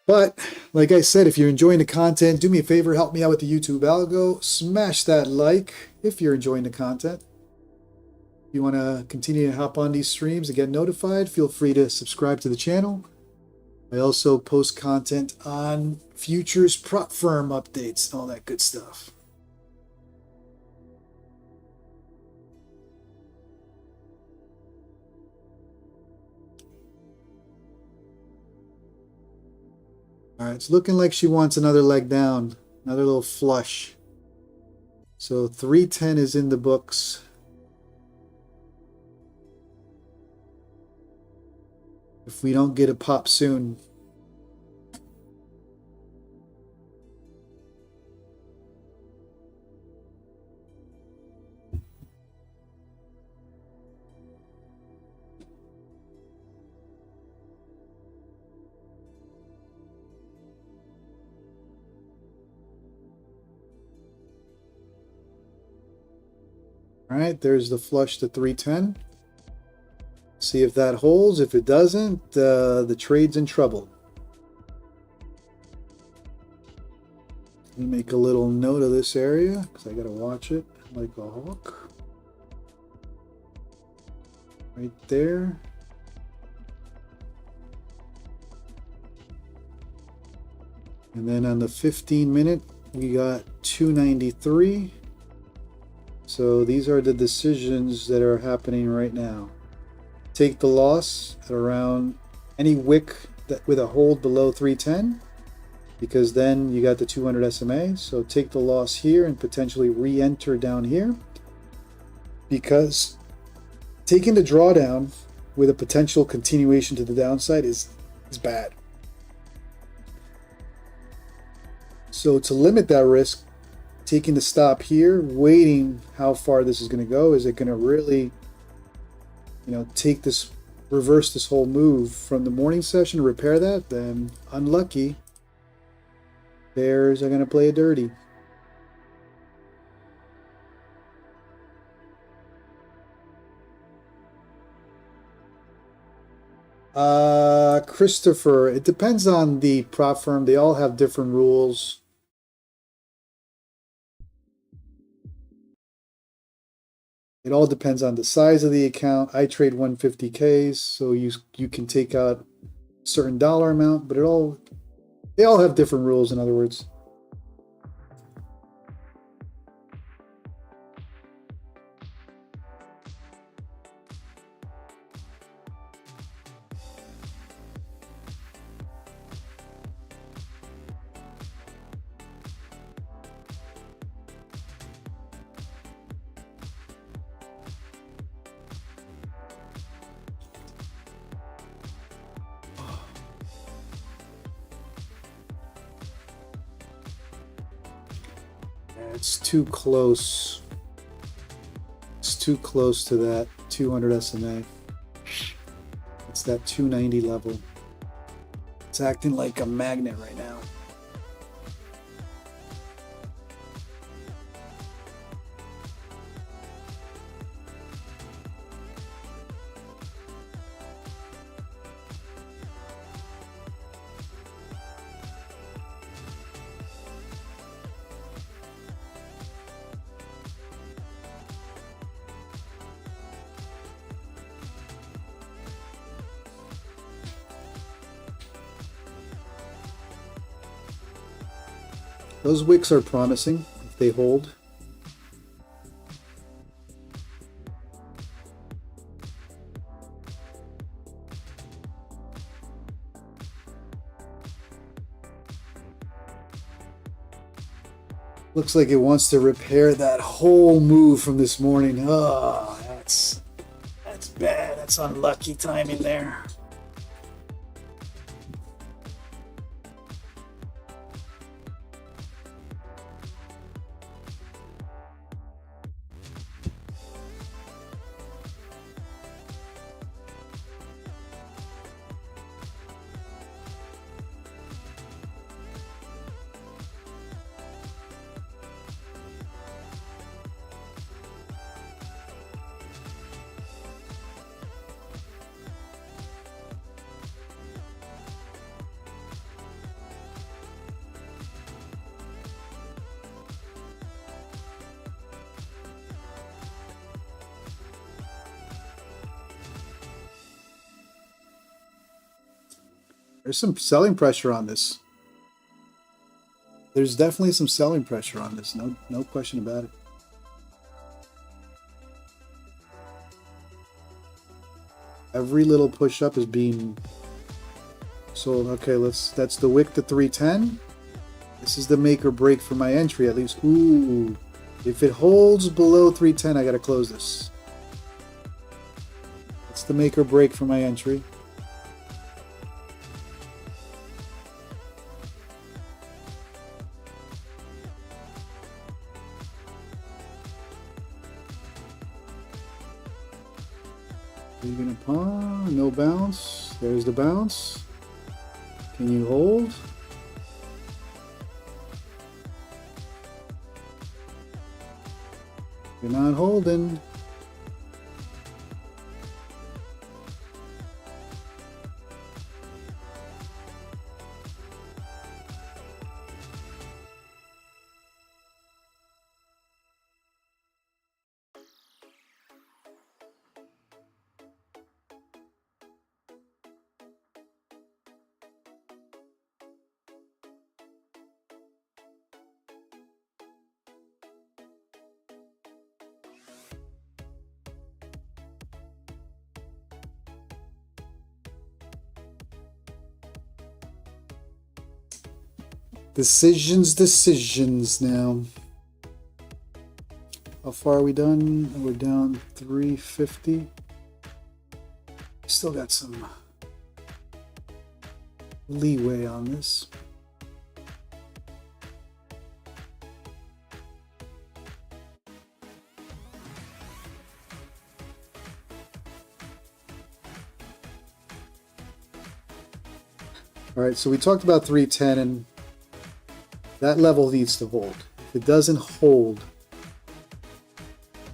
But like I said, if you're enjoying the content, do me a favor, help me out with the YouTube algo. Smash that like if you're enjoying the content. If you want to continue to hop on these streams and get notified, feel free to subscribe to the channel. I also post content on futures, prop firm updates, all that good stuff. All right, it's looking like she wants another leg down, another little flush. So 310 is in the books. If we don't get a pop soon. All right, there's the flush to 310. See if that holds. If it doesn't, the trade's in trouble. Let me make a little note of this area because I got to watch it like a hawk. Right there. And then on the 15 minute, we got 293. So these are the decisions that are happening right now. Take the loss at around any wick that with a hold below 310, because then you got the 200 SMA. So take the loss here and potentially re-enter down here, because taking the drawdown with a potential continuation to the downside is bad. So to limit that risk, taking the stop here, waiting how far this is going to go. Is it going to really, take this, reverse this whole move from the morning session, repair that? Then unlucky. Bears are going to play dirty. Christopher, it depends on the prop firm. They all have different rules. It all depends on the size of the account. I trade 150Ks, so you can take out a certain dollar amount, but they all have different rules, in other words. It's too close. It's too close to that 200 SMA. It's that 290 level. It's acting like a magnet right now. Those wicks are promising if they hold. Looks like it wants to repair that whole move from this morning. Oh, that's bad. That's unlucky timing there. There's some selling pressure on this. There's definitely some selling pressure on this. No question about it. Every little push up is being sold. Okay, that's the wick to 310. This is the make or break for my entry at least. Ooh, if it holds below 310, I gotta close this. It's the make or break for my entry. Leaving a pawn, no bounce. There's the bounce. Can you hold? You're not holding. Decisions now. How far are we done? We're down 350. Still got some leeway on this. All right, so we talked about 310 and that level needs to hold. If it doesn't hold,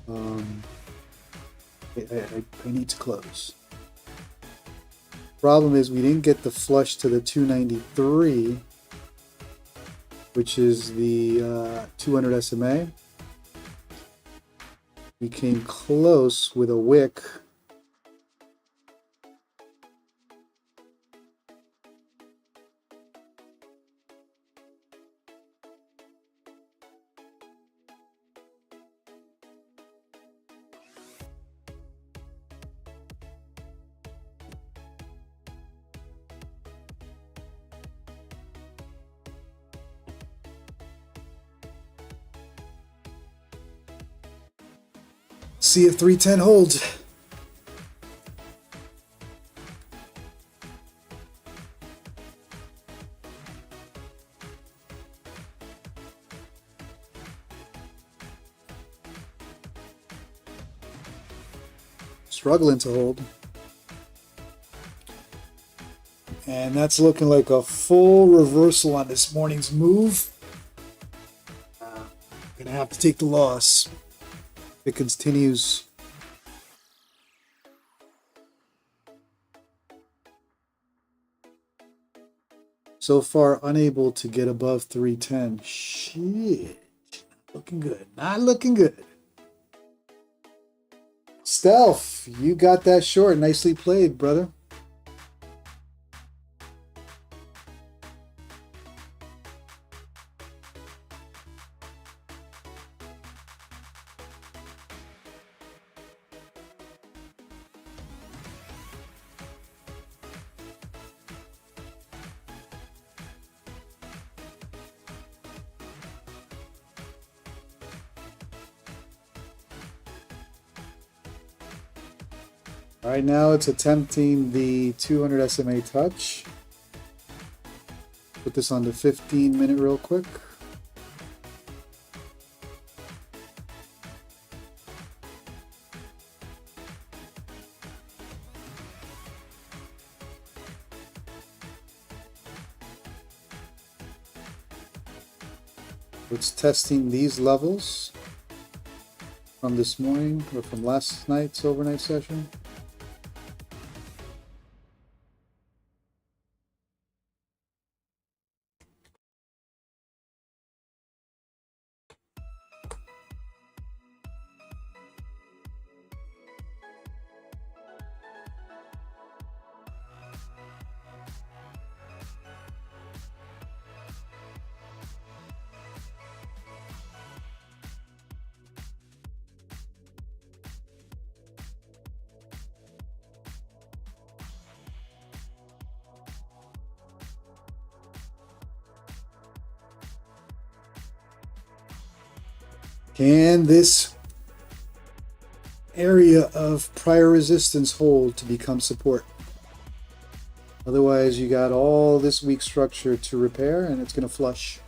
I need to close. Problem is we didn't get the flush to the 293, which is the 200 SMA. We came close with a wick. See if 310 holds. Struggling to hold. And that's looking like a full reversal on this morning's move. Gonna have to take the loss. It continues. So far, unable to get above 310. Shit. Looking good. Not looking good. Stealth, you got that short. Nicely played, brother. Right now it's attempting the 200 SMA touch. Put this on the 15-minute real quick. It's testing these levels from this morning or from last night's overnight session. Can this area of prior resistance hold to become support? Otherwise, you got all this weak structure to repair and it's going to flush.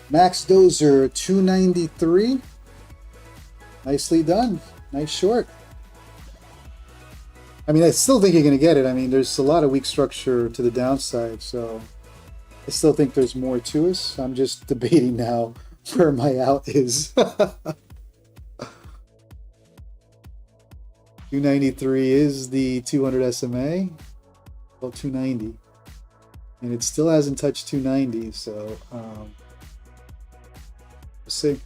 Max Dozer 293. Nicely done. Nice short. I mean, I still think you're going to get it. I mean, there's a lot of weak structure to the downside, so I still think there's more to us. I'm just debating now where my out is. 293 is the 200 SMA. Well, 290. And it still hasn't touched 290, so we'll see.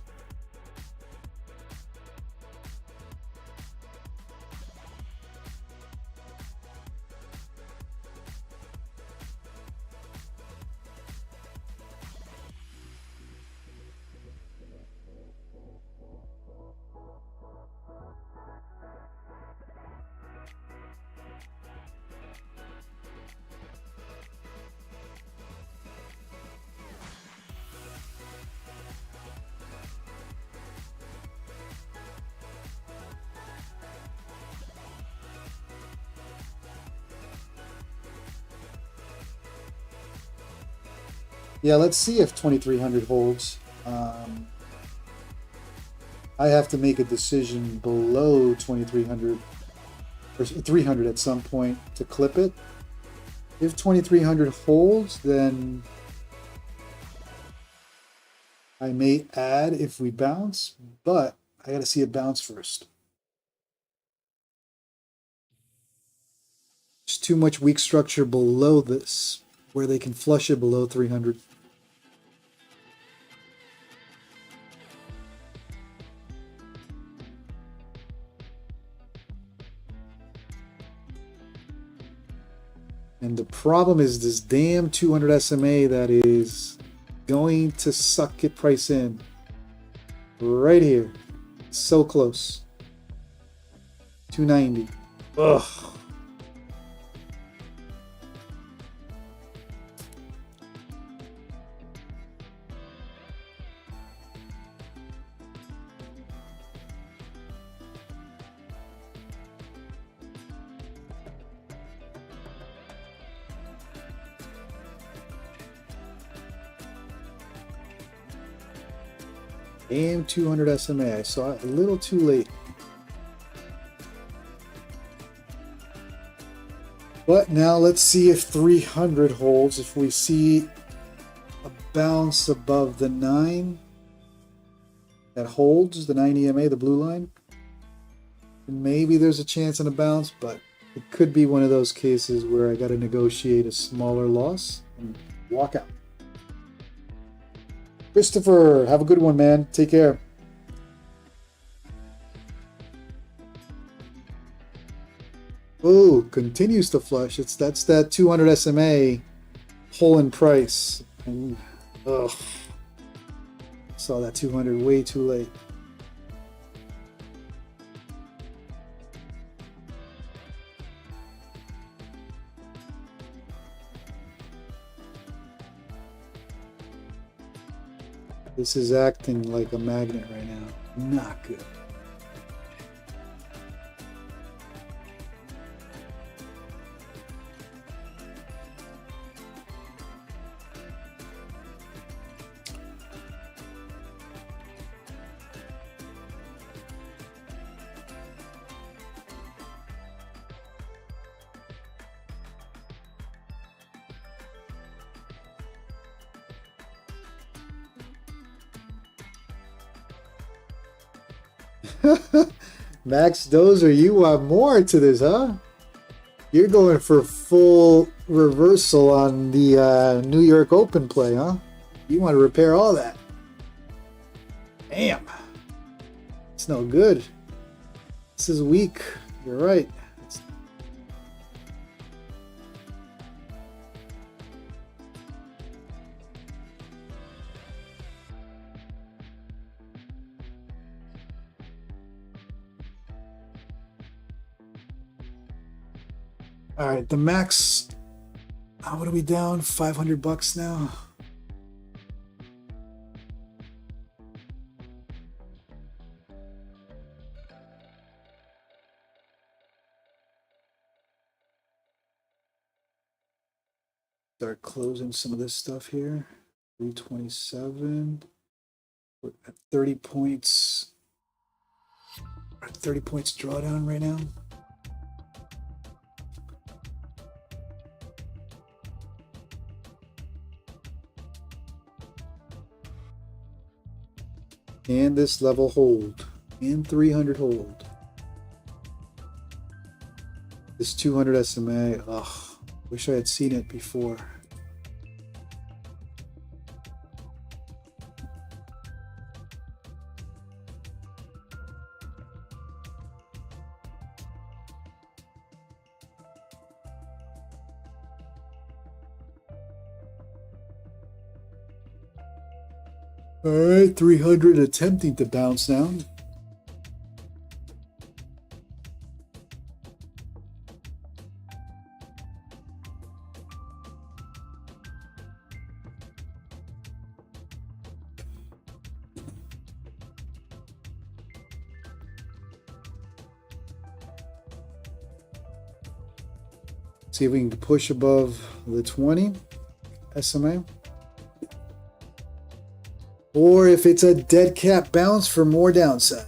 Yeah, let's see if 2300 holds. I have to make a decision below 2,300 or 300 at some point to clip it. If 2,300 holds, then I may add if we bounce, but I got to see it bounce first. There's too much weak structure below this where they can flush it below 300. And the problem is this damn 200 SMA that is going to suck it price in right here. So close. 290. Ugh. Damn 200 SMA. I saw it a little too late. But now let's see if 300 holds. If we see a bounce above the 9 that holds, the 9 EMA, the blue line, maybe there's a chance in a bounce, but it could be one of those cases where I got to negotiate a smaller loss and walk out. Christopher, have a good one, man. Take care. Oh, continues to flush. That's that 200 SMA pull in price. And ugh, saw that 200 way too late. This is acting like a magnet right now. Not good. Max Dozer, you want more to this, huh? You're going for full reversal on the New York Open play, huh? You want to repair all that. Damn. It's no good. This is weak. You're right. All right, the max. What are we down? $500 now. Start closing some of this stuff here. 327. We're at 30 points. We're at 30 points drawdown right now. And this level hold. And 300 hold. This 200 SMA. Ugh. Wish I had seen it before. All right, 300 attempting to bounce down. See if we can push above the 20 SMA. or if it's a dead cat bounce for more downside.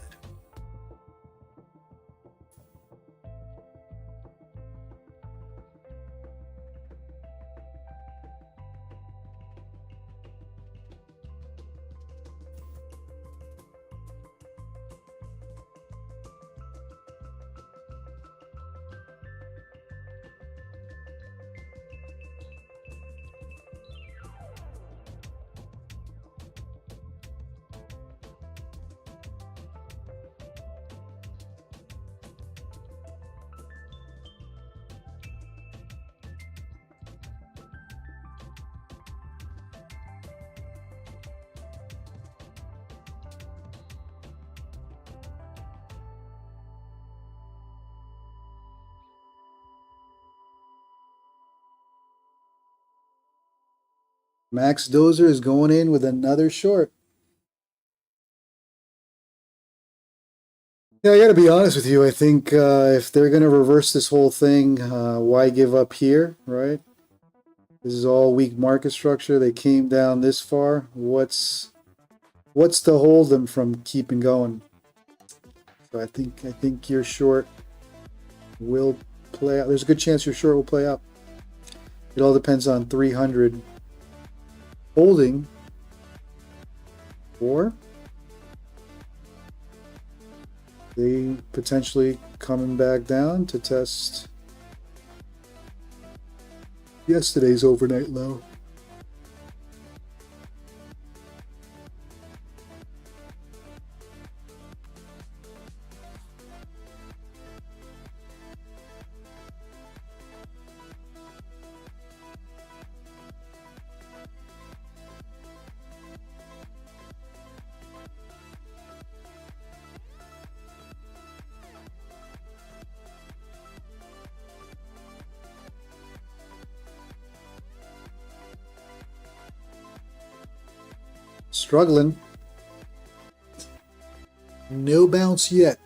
Max Dozer is going in with another short. Yeah, I got to be honest with you. I think if they're going to reverse this whole thing, why give up here, right? This is all weak market structure. They came down this far. What's to hold them from keeping going? So I think your short will play out. There's a good chance your short will play out. It all depends on 300 holding, or they potentially coming back down to test yesterday's overnight low. Struggling. No bounce yet.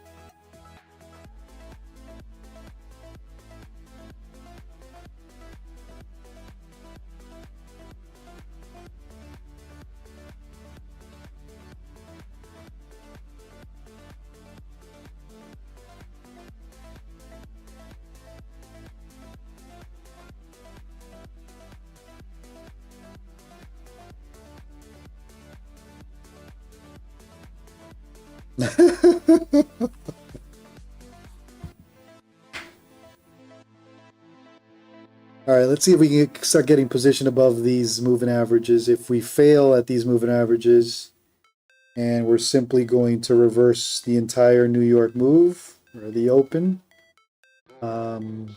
All right, let's see if we can start getting position above these moving averages. If we fail at these moving averages, and we're simply going to reverse the entire New York move or the open, then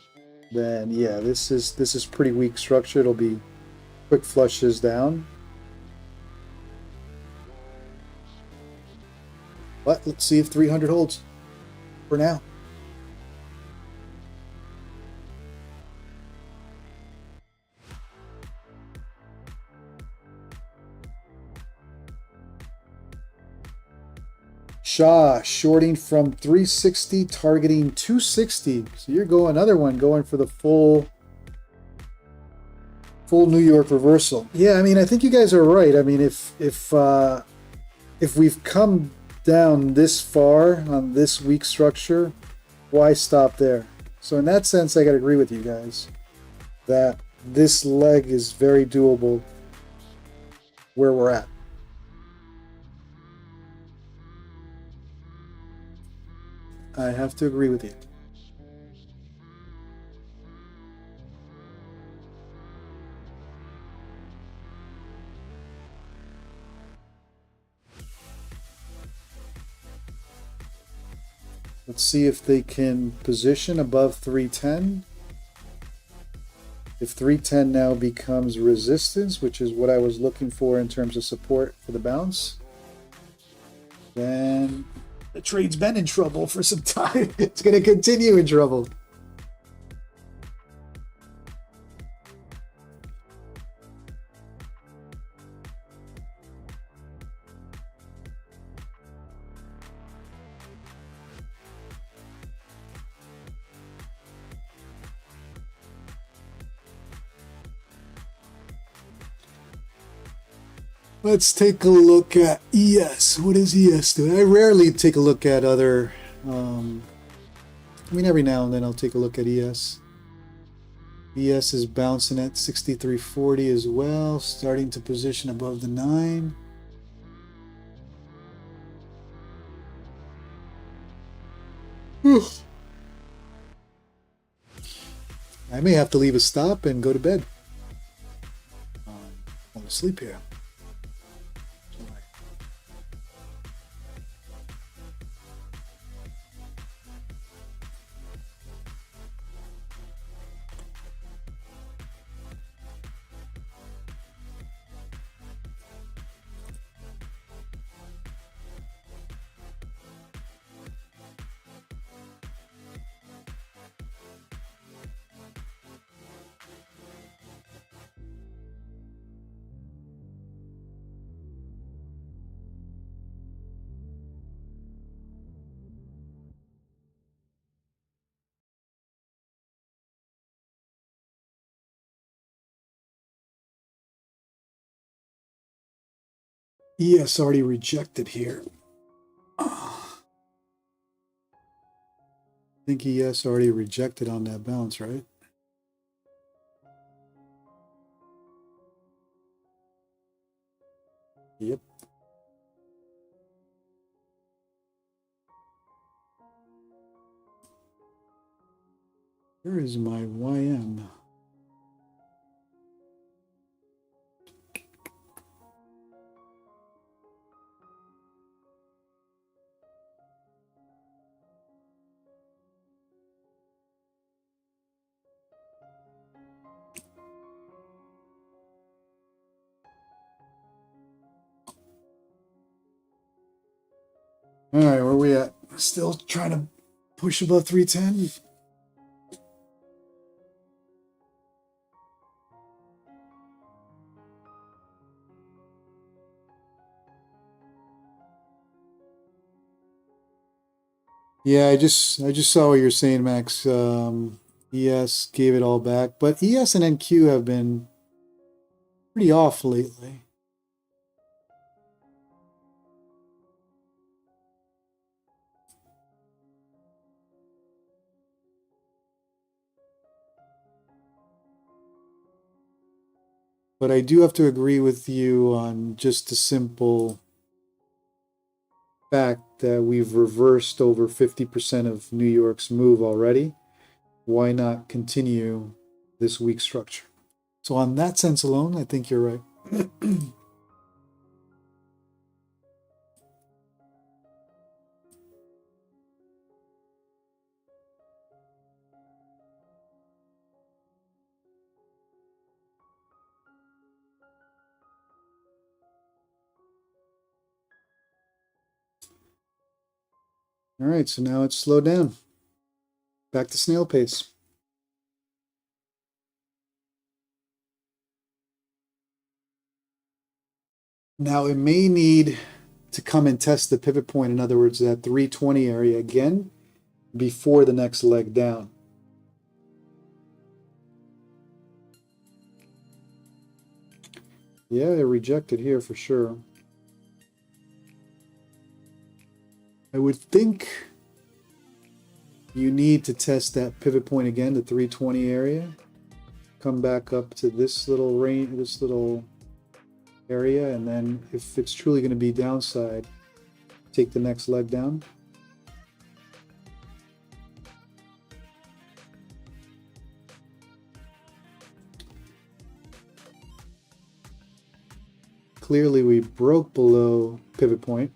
yeah, this is pretty weak structure. It'll be quick flushes down. But let's see if 300 holds for now. Shaw shorting from 360, targeting 260. So you're going another one, going for the full New York reversal. Yeah, I mean, I think you guys are right. I mean, if we've come down this far on this weak structure, why stop there? So in that sense, I got to agree with you guys that this leg is very doable where we're at. I have to agree with you. Let's see if they can position above 310. If 310 now becomes resistance, which is what I was looking for in terms of support for the bounce, then the trade's been in trouble for some time. It's going to continue in trouble. Let's take a look at ES. What is ES doing? I rarely take a look at other, I mean, every now and then I'll take a look at ES. ES is bouncing at 63.40 as well, starting to position above the 9. I may have to leave a stop and go to bed. I want to sleep here. ES already rejected here. I think ES already rejected on that bounce, right? Yep. Where is my YM? All right, where are we at? Still trying to push above 310. Yeah, I just saw what you're saying, Max. ES gave it all back, but ES and NQ have been pretty off lately. But I do have to agree with you on just the simple fact that we've reversed over 50% of New York's move already. Why not continue this weak structure? So on that sense alone, I think you're right. All right, so now it's slowed down. Back to snail pace. Now it may need to come and test the pivot point, in other words, that 320 area again before the next leg down. Yeah, it rejected here for sure. I would think you need to test that pivot point again, the 320 area. Come back up to this little range, this little area, and then if it's truly going to be downside, take the next leg down. Clearly we broke below pivot point,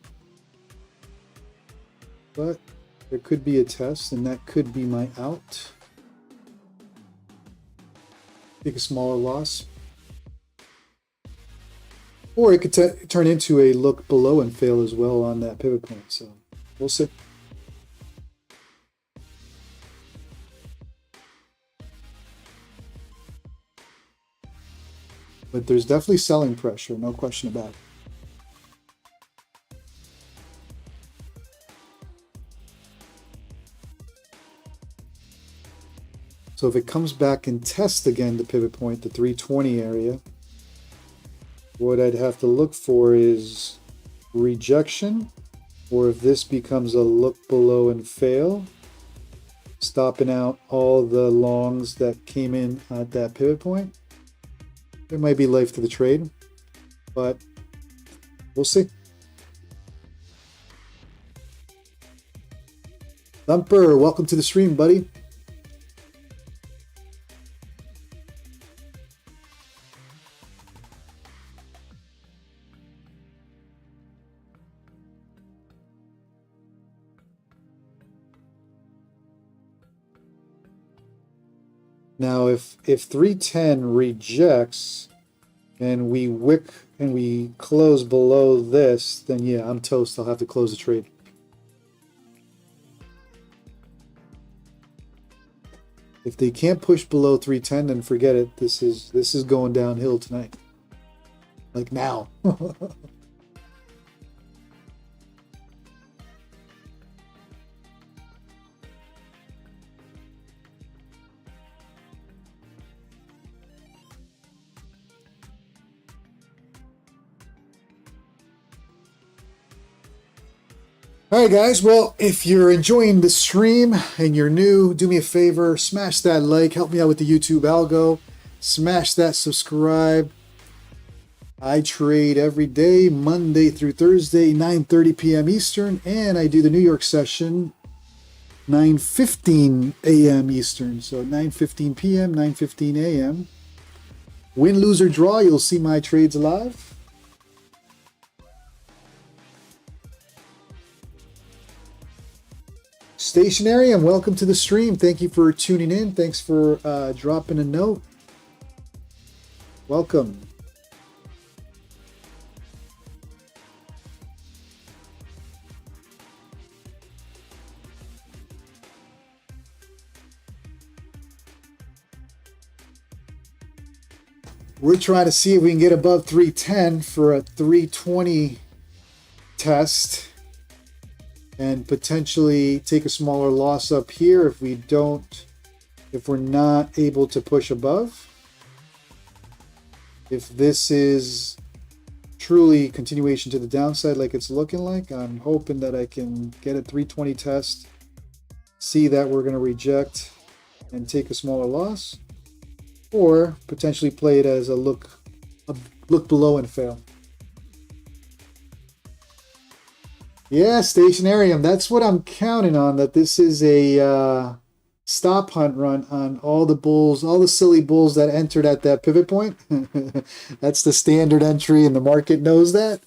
but there could be a test, and that could be my out. Take a smaller loss. Or it could turn into a look below and fail as well on that pivot point. So we'll see. But there's definitely selling pressure, no question about it. So if it comes back and tests again the pivot point, the 320 area, What I'd have to look for is rejection, or if this becomes a look below and fail, stopping out all the longs that came in at that pivot point. There might be life to the trade, but we'll see. Thumper, welcome to the stream, buddy. Now, if 310 rejects and we wick and we close below this, then yeah, I'm toast. I'll have to close the trade. If they can't push below 310, then forget it. This is going downhill tonight. Like now. All right, guys. Well, if you're enjoying the stream and you're new, do me a favor, smash that like, help me out with the YouTube algo, smash that subscribe. I trade every day, Monday through Thursday, 9:30 p.m. Eastern, and I do the New York session 9:15 a.m. Eastern. So 9:15 p.m., 9:15 a.m. Win, lose, or draw, you'll see my trades live. Stationary, and welcome to the stream. Thank you for tuning in. Thanks for dropping a note. Welcome. We're trying to see if we can get above 310 for a 320 test and potentially take a smaller loss up here if we're not able to push above. If this is truly continuation to the downside like it's looking like, I'm hoping that I can get a 320 test, see that we're going to reject and take a smaller loss, or potentially play it as a look below and fail. Yeah, Stationarium. That's what I'm counting on, that this is a stop hunt run on all the bulls, all the silly bulls that entered at that pivot point. That's the standard entry, and the market knows that.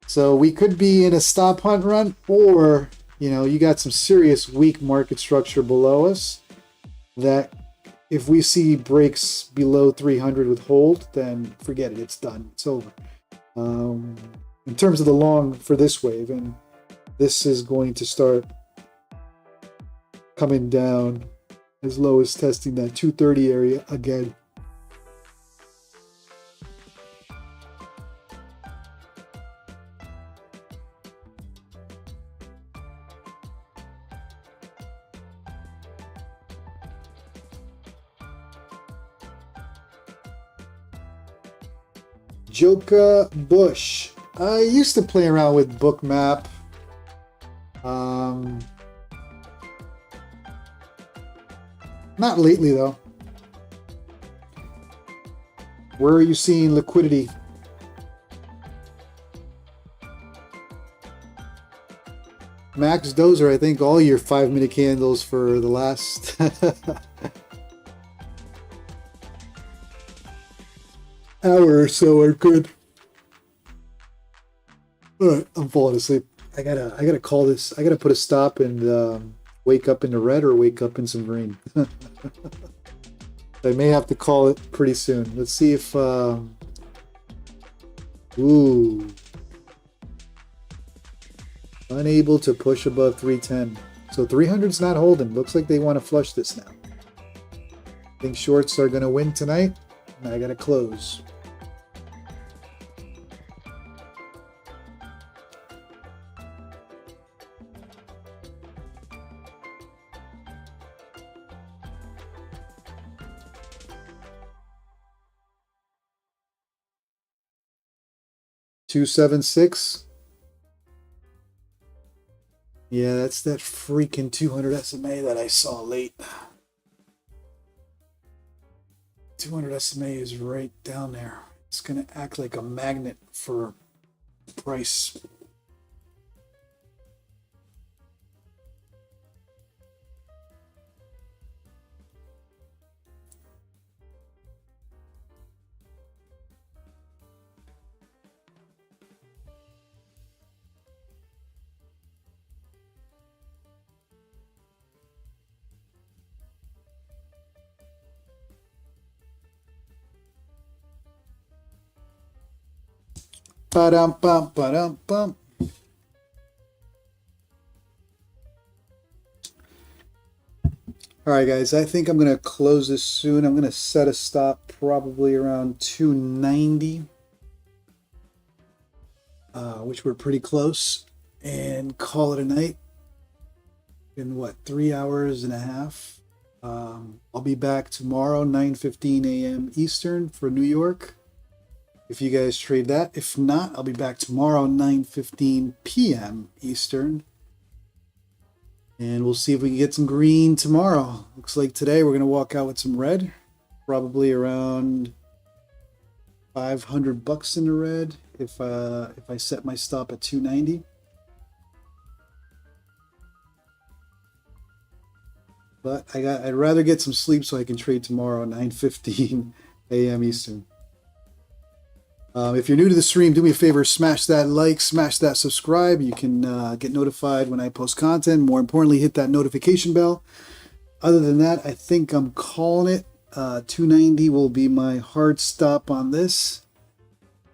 So we could be in a stop hunt run, or, you know, you got some serious weak market structure below us that if we see breaks below 300 with hold, then forget it. It's done. It's over. In terms of the long for this wave, and this is going to start coming down as low as testing that 230 area again. Joka Bush. I used to play around with Bookmap. Not lately, though. Where are you seeing liquidity? Max Dozer, I think all your 5-minute candles for the last hour or so are good. All right, I'm falling asleep. I gotta call this. I gotta put a stop and wake up in the red or wake up in some green. I may have to call it pretty soon. Let's see if ooh, unable to push above 310. So 300's not holding. Looks like they want to flush this now. I think shorts are gonna win tonight. And I gotta close. 276. Yeah, that's that freaking 200 SMA that I saw late. 200 SMA is right down there. It's going to act like a magnet for price. Ba-dum, ba-dum, bum. All right, guys, I think I'm going to close this soon. I'm going to set a stop probably around 290, which we're pretty close, and call it a night in, what, 3 hours and a half. I'll be back tomorrow, 9:15 a.m. Eastern for New York, if you guys trade that. If not, I'll be back tomorrow, 9:15 p.m. Eastern. And we'll see if we can get some green tomorrow. Looks like today we're going to walk out with some red. Probably around 500 bucks in the red if I set my stop at 290. But I'd rather get some sleep so I can trade tomorrow, 9:15 a.m. Eastern. If you're new to the stream, do me a favor, smash that like, smash that subscribe. You can get notified when I post content. More importantly, hit that notification bell. Other than that, I think I'm calling it. 290 will be my hard stop on this.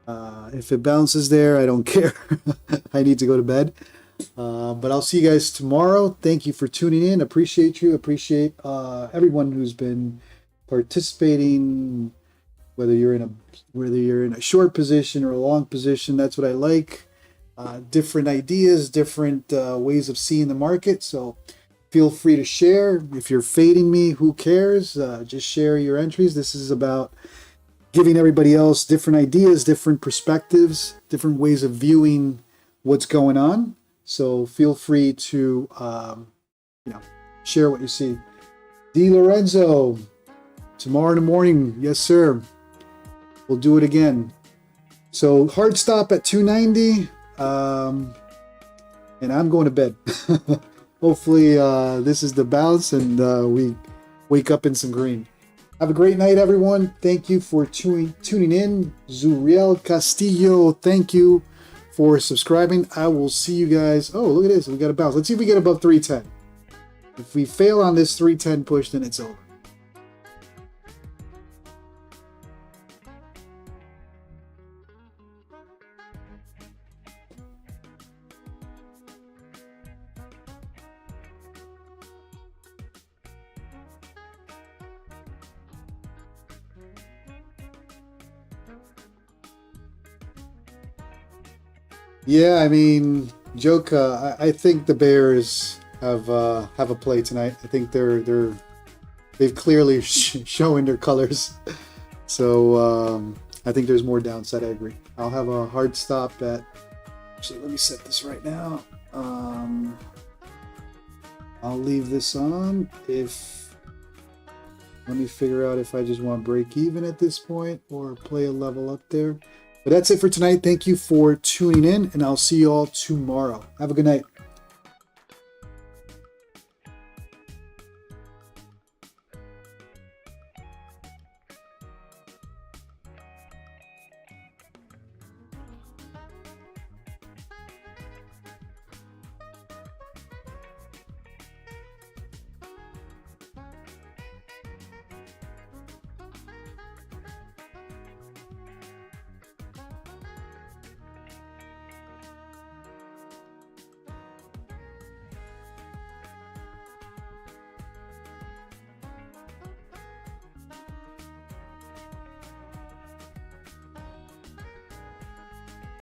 If it bounces there, I don't care. I need to go to bed. But I'll see you guys tomorrow. Thank you for tuning in. Appreciate you. Appreciate everyone who's been participating. Whether you're in a short position or a long position, that's what I like. Different ideas, different ways of seeing the market. So feel free to share. If you're fading me, who cares? Just share your entries. This is about giving everybody else different ideas, different perspectives, different ways of viewing what's going on. So feel free to share what you see. D. Lorenzo, tomorrow in the morning, yes sir. We'll do it again. So hard stop at 290, and I'm going to bed. Hopefully this is the bounce and we wake up in some green. Have a great night, everyone. Thank you for tuning in. Zuriel Castillo, thank you for subscribing. I will see you guys. Oh, look at this. We got a bounce. Let's see if we get above 310. If we fail on this 310 push, then it's over. Yeah, I mean, Joka, I think the Bears have a play tonight. I think they've clearly showing their colors. So I think there's more downside. I agree. I'll have a hard stop at. Actually, let me set this right now. I'll leave this on. Let me figure out if I just want break even at this point or play a level up there. But that's it for tonight. Thank you for tuning in, and I'll see you all tomorrow. Have a good night.